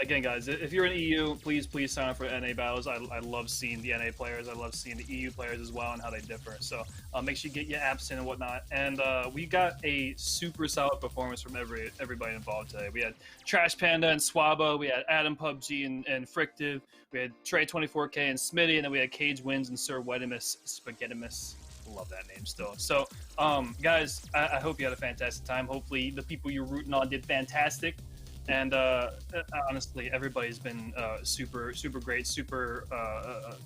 Again, guys, if you're in EU, please sign up for NA battles. I love seeing the NA players. I love seeing the EU players as well and how they differ. So make sure you get your apps in and whatnot. And we got a super solid performance from everybody involved today. We had Trash Panda and Swabo. We had Adam PUBG and Frictive. We had Trey 24K and Smitty, and then we had Cage Wins and Sir Wedimus Spaghettimus. Love that name still. So guys, I hope you had a fantastic time. Hopefully the people you're rooting on did fantastic, and honestly everybody's been super great, super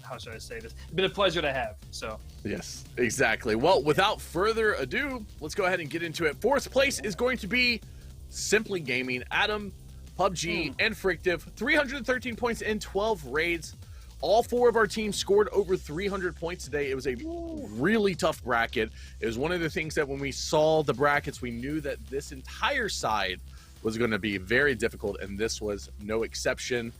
how should I say this, it's been a pleasure to have. So yes, exactly. Well, without further ado, let's go ahead and get into it. Fourth place is going to be Simply Gaming, Adam, PUBG, and Frictive. 313 points in 12 raids. All four of our teams scored over 300 points today. It was a really tough bracket. It was one of the things that when we saw the brackets, we knew that this entire side was going to be very difficult, and this was no exception.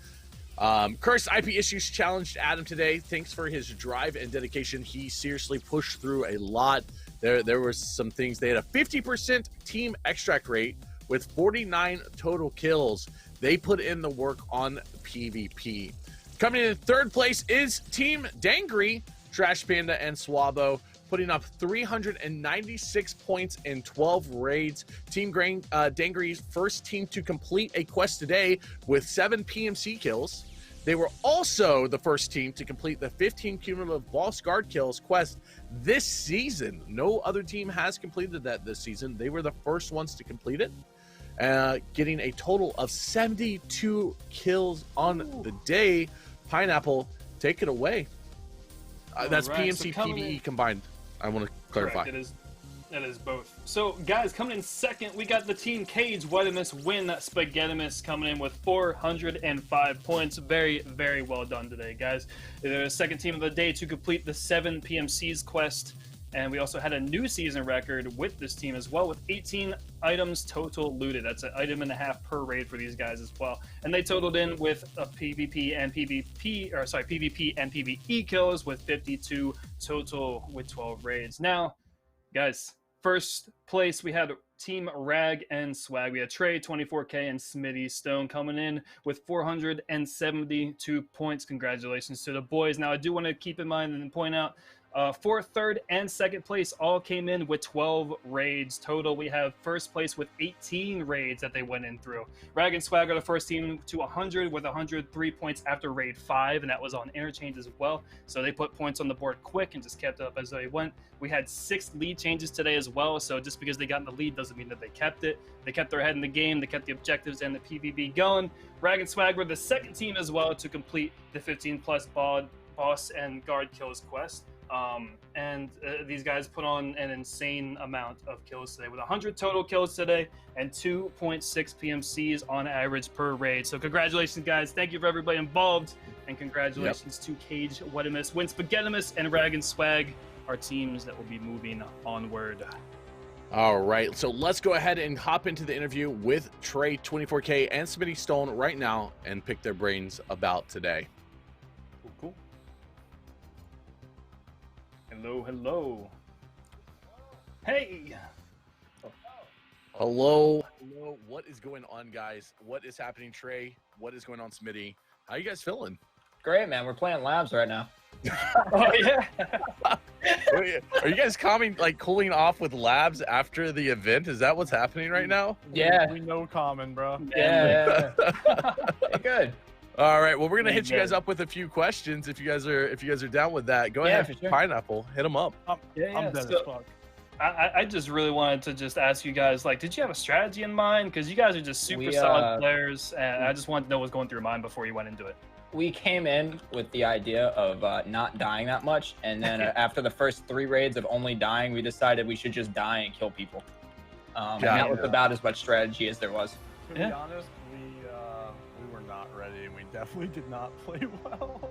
Cursed IP Issues challenged Adam today. Thanks for his drive and dedication. He seriously pushed through a lot. There were some things. They had a 50% team extract rate with 49 total kills. They put in the work on PvP. Coming in third place is Team Dangry, Trash Panda, and Swabo, putting up 396 points in 12 raids. Team Dangry's first team to complete a quest today with 7 PMC kills. They were also the first team to complete the 15 cumulative boss guard kills quest this season. No other team has completed that this season. They were the first ones to complete it, getting a total of 72 kills on the day. Pineapple, take it away. That's right. PMC, so PvE combined. I want to clarify. Correct. It is both. So, guys, coming in second, we got the Team Cage Wedimus Win Spaghettimus coming in with 405 points. Very, very well done today, guys. They're the second team of the day to complete the 7 PMCs quest. And we also had a new season record with this team as well, with 18 items total looted. That's an item and a half per raid for these guys as well. And they totaled in with a PvP and PvE kills with 52 total with 12 raids. Now, guys, first place we had Team Rag and Swag. We had Trey 24K and Smitty Stone coming in with 472 points. Congratulations to the boys. Now, I do want to keep in mind and point out, fourth, third, and second place all came in with 12 raids total. We have first place with 18 raids that they went in through. Rag and Swag are the first team to 100 with 103 points after raid 5, and that was on interchange as well. So they put points on the board quick and just kept it up as they went. We had 6 lead changes today as well, so just because they got in the lead doesn't mean that they kept it. They kept their head in the game, they kept the objectives and the PvP going. Rag and Swag were the second team as well to complete the 15+ boss and guard kills quest. These guys put on an insane amount of kills today with 100 total kills today and 2.6 PMCs on average per raid. So congratulations, guys. Thank you for everybody involved, and congratulations to Cage Wedimus, Win Spaghettimus, and Rag and Swag, our teams that will be moving onward. All right, so let's go ahead and hop into the interview with Trey 24K and Smitty Stone right now and pick their brains about today. Cool. Hello. Hey. Hello. What is going on, guys? What is happening, Trey? What is going on, Smitty? How you guys feeling? Great, man. We're playing labs right now. Oh yeah. Are you guys cooling off with labs after the event? Is that what's happening right now? Yeah. We know common, bro. Yeah. Hey, good. All right. Well, we're gonna hit you guys up with a few questions if you guys are down with that. Go ahead, for sure. Pineapple. Hit them up. I'm dead as fuck. I just really wanted to just ask you guys, like, did you have a strategy in mind? Because you guys are just super solid players, and I just wanted to know what's going through your mind before you went into it. We came in with the idea of not dying that much, and then after the first 3 raids of only dying, we decided we should just die and kill people. And that was about as much strategy as there was. To be honest, we were not ready, and we definitely did not play well.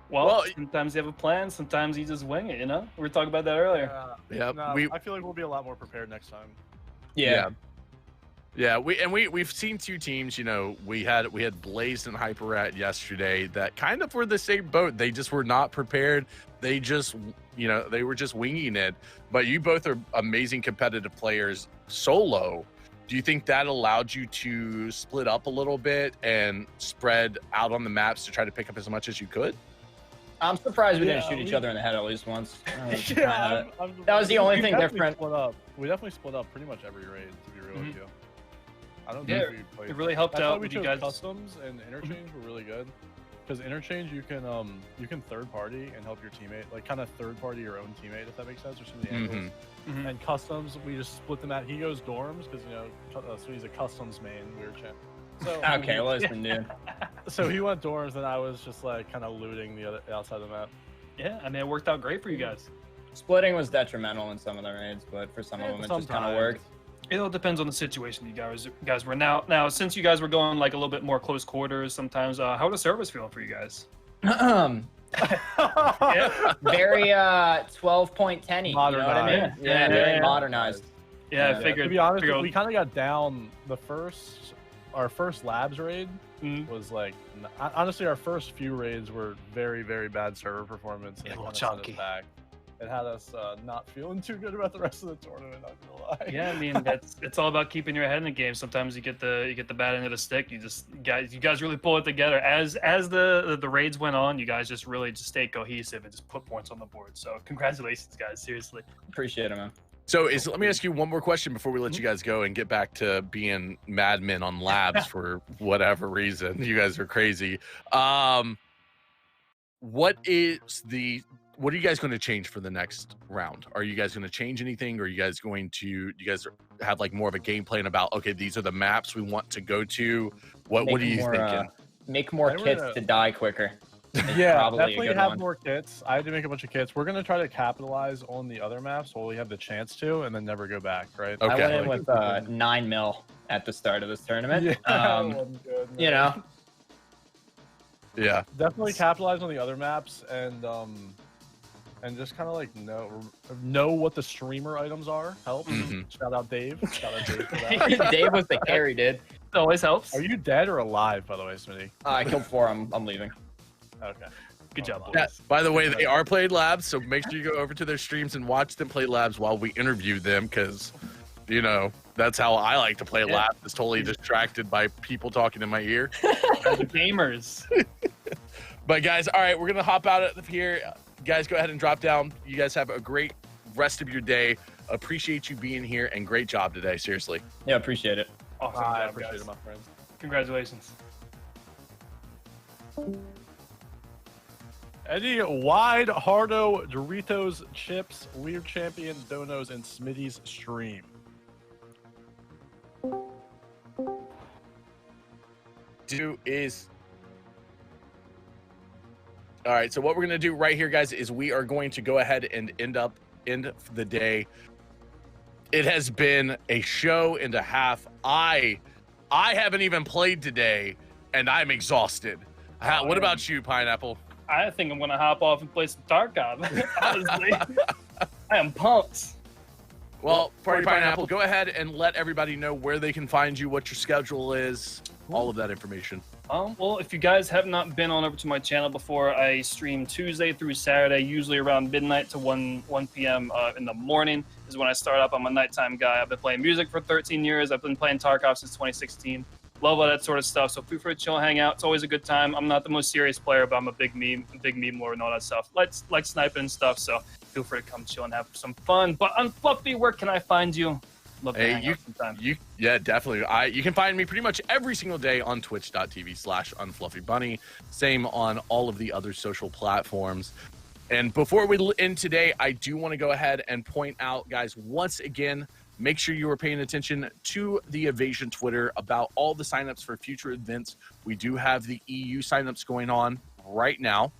Well, sometimes you have a plan, sometimes you just wing it, you know? We were talking about that earlier. Yeah. No, I feel like we'll be a lot more prepared next time. Yeah. Yeah, we've seen 2 teams, you know, we had Blaze and Hyperat yesterday that kind of were the same boat. They just were not prepared. They just, you know, they were just winging it. But you both are amazing competitive players solo. Do you think that allowed you to split up a little bit and spread out on the maps to try to pick up as much as you could? I'm surprised we didn't shoot each other in the head at least once. That was the only thing different. We definitely split up pretty much every raid, to be real with you. I don't think we played. It really helped out. We chose customs and interchange were really good, because interchange you can third party and help your teammate, like kind of third party your own teammate, if that makes sense, or some of the angles. And customs, we just split them out. He goes dorms because so he's a customs main. We were champ. So okay, listen, dude. So he went dorms, and I was just like kind of looting the other outside of the map. Yeah, I mean it worked out great for you guys. Splitting was detrimental in some of the raids, but for some of them it just kind of worked. It all depends on the situation you guys were now. Since you guys were going like a little bit more close quarters, sometimes how the servers feeling for you guys? Very 12.10-y. You know what I mean? Yeah, very modernized. Yeah, I figured. To be honest, we kind of got down our first labs raid was like, honestly, our first few raids were very, very bad server performance. And chunky. It had us not feeling too good about the rest of the tournament. Not gonna lie. Yeah, I mean it's all about keeping your head in the game. Sometimes you get the bad end of the stick. You guys really pull it together. As the raids went on, you guys just really stayed cohesive and just put points on the board. So congratulations, guys. Seriously. Appreciate it, man. So let me ask you one more question before we let you guys go and get back to being madmen on labs for whatever reason. You guys are crazy. What are you guys going to change for the next round? Are you guys going to change anything? Or are you guys have like more of a game plan about, okay, these are the maps we want to go to? What are you thinking? Make more kits to die quicker. Yeah, definitely have more kits. I had to make a bunch of kits. We're going to try to capitalize on the other maps while we have the chance to, and then never go back, right? Okay. I went in with 9 mil at the start of this tournament. Yeah, you know. Yeah. Definitely capitalize on the other maps and just kind of like know what the streamer items are. Helps. Shout out Dave. Shout out Dave for that. Dave was the carry, dude. It always helps. Are you dead or alive, by the way, Smitty? I killed 4. I'm leaving. Okay. Good job, boys. Yeah, by the way, they are played labs, so make sure you go over to their streams and watch them play labs while we interview them, because, you know, that's how I like to play labs. It's totally distracted by people talking in my ear. The gamers. But guys, all right, we're going to hop out of here. Guys, go ahead and drop down. You guys have a great rest of your day. Appreciate you being here, and great job today, seriously. Yeah, appreciate it. Awesome I job, appreciate guys. it, my friends. Congratulations. Eddie, Wide, Hardo, Doritos, Chips, Weird Champion, Donos, and Smitty's stream. All right, so what we're going to do right here, guys, is we are going to go ahead and end the day. It has been a show and a half. I haven't even played today, and I'm exhausted. What about you, Pineapple? I think I'm gonna hop off and play some Tarkov. Honestly, I am pumped. Well, Party Pineapple, go ahead and let everybody know where they can find you, what your schedule is, all of that information. Well, if you guys have not been on over to my channel before, I stream Tuesday through Saturday, usually around midnight to 1 p.m. In the morning is when I start up. I'm a nighttime guy. I've been playing music for 13 years. I've been playing Tarkov since 2016. Love all that sort of stuff. So feel free to chill, hang out. It's always a good time. I'm not the most serious player, but I'm a big meme lord and all that stuff. Like sniping and stuff. So feel free to come chill and have some fun. But Unfluffy, where can I find you? Love to hang out sometime. Yeah, definitely. You can find me pretty much every single day on twitch.tv/unfluffybunny. Same on all of the other social platforms. And before we end today, I do want to go ahead and point out, guys, once again, make sure you are paying attention to the Evasion Twitter about all the signups for future events. We do have the EU signups going on right now.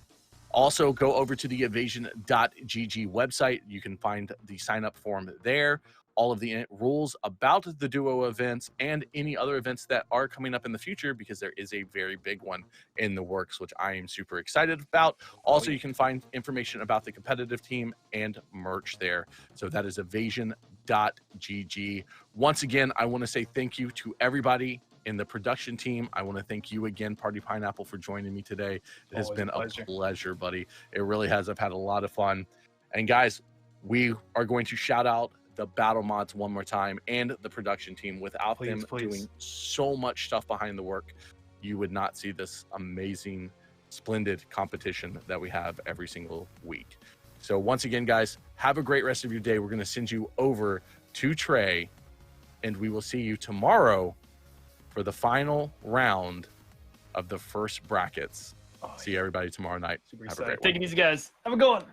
Also, go over to the evasion.gg website. You can find the sign-up form there, all of the rules about the duo events and any other events that are coming up in the future, because there is a very big one in the works, which I am super excited about. Also, you can find information about the competitive team and merch there. So that is evasion.gg. Once again, I want to say thank you to everybody in the production team. I want to thank you again, Party Pineapple, for joining me today. It has been a pleasure, buddy. It really has. I've had a lot of fun. And guys, we are going to shout out the battle mods one more time and the production team. Without them doing so much stuff behind the work, you would not see this amazing, splendid competition that we have every single week. So once again, guys, have a great rest of your day. We're going to send you over to Trey, and we will see you tomorrow for the final round of the first brackets. See everybody tomorrow night. Super Have a excited. great one. Take it easy, guys. Have a good one.